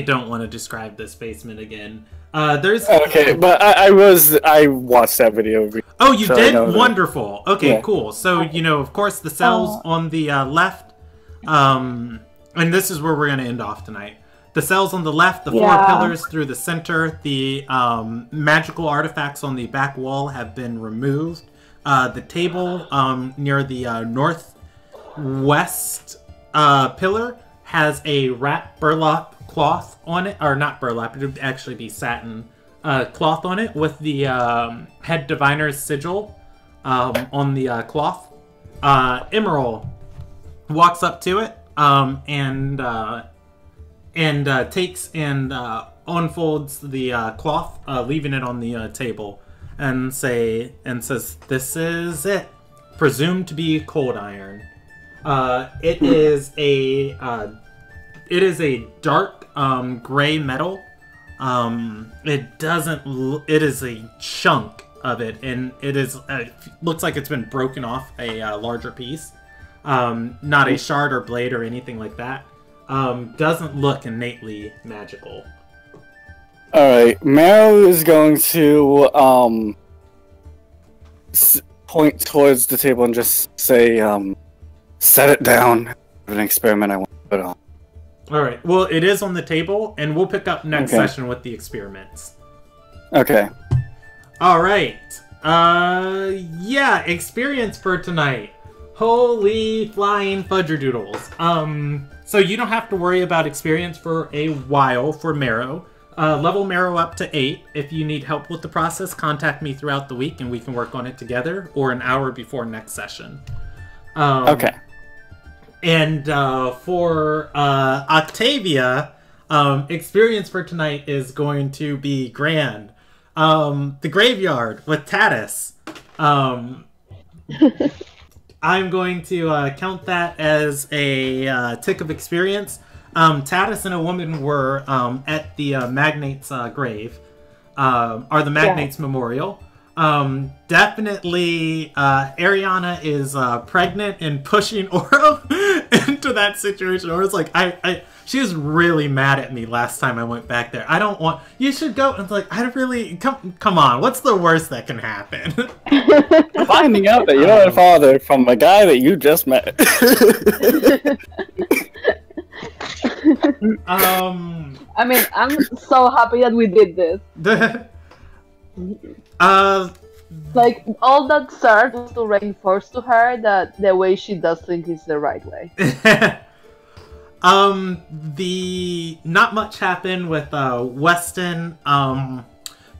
S2: don't want to describe this basement again. There's
S1: okay, but I watched that video.
S2: Oh, you did? Wonderful. Okay, yeah. Cool. So of course, the cells on the left. And this is where we're gonna end off tonight. The cells on the left, the four pillars through the center, the magical artifacts on the back wall have been removed. The table near the northwest pillar has a wrapped burlap cloth on it, or not burlap, it would actually be satin cloth on it with the head diviner's sigil on the cloth. Emerald walks up to it and takes and unfolds the cloth, leaving it on the table, and says, "This is it, presumed to be cold iron. It is a dark gray metal. It is a chunk of it, and it is looks like it's been broken off a larger piece. Not a shard or blade or anything like that. Doesn't look innately magical."
S1: Alright, Marrow is going to point towards the table and just say, set it down. An experiment I want to put on.
S2: Alright, well, it is on the table, and we'll pick up next session with the experiments.
S1: Okay.
S2: Alright. Yeah, experience for tonight. Holy flying fudgerdoodles. So you don't have to worry about experience for a while for Marrow. Level Marrow up to 8. If you need help with the process, contact me throughout the week and we can work on it together, or an hour before next session.
S1: Okay.
S2: And for Octavia, experience for tonight is going to be grand. The Graveyard with Tatis. I'm going to count that as a tick of experience. Tatis and a woman were at the Magnate's grave, or the Magnate's memorial. Definitely, Ariana is pregnant and pushing Oro into that situation. Oro's like, she was really mad at me last time I went back there. I don't want, you should go. And it's like, I really, come on, what's the worst that can happen?
S1: Finding out that you're a father from a guy that you just met.
S3: I mean, I'm so happy that we did this. Like, all that served was to reinforce to her that the way she does things is the right way.
S2: Not much happened with Weston.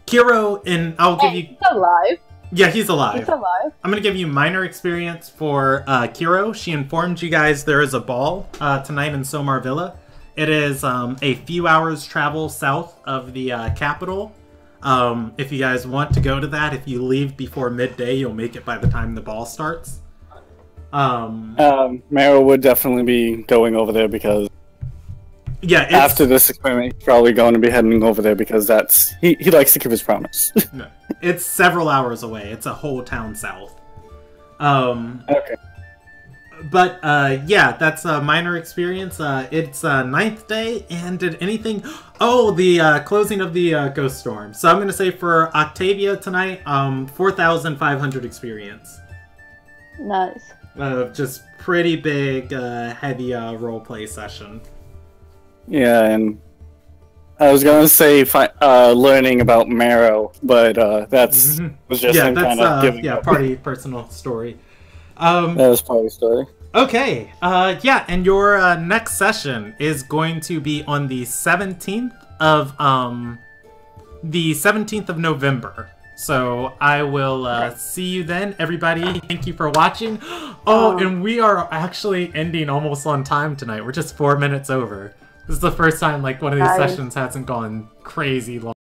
S2: Kiro, and I'll give you.
S3: He's alive.
S2: Yeah, he's alive.
S3: He's alive.
S2: I'm gonna give you minor experience for Kiro. She informed you guys there is a ball tonight in Somar Villa. It is a few hours travel south of the capital. If you guys want to go to that, if you leave before midday, you'll make it by the time the ball starts.
S1: Marrow would definitely be going over there because after this experiment, he's probably going to be heading over there because he likes to keep his promise.
S2: No, it's several hours away. It's a whole town south.
S1: Okay.
S2: But yeah, that's a minor experience. It's 9th day, and did anything? Oh, the closing of the Ghost Storm. So I'm gonna say for Octavia tonight, 4,500 experience.
S3: Nice.
S2: Just pretty big, heavy roleplay session.
S1: Yeah, and I was gonna say learning about Marrow, but was just him kind of giving up.
S2: Party personal story.
S1: That was party story.
S2: Okay, yeah, and your next session is going to be on the 17th of November. So I will see you then, everybody. Thank you for watching. Oh, and we are actually ending almost on time tonight. We're just 4 minutes over. This is the first time like one of these sessions hasn't gone crazy long.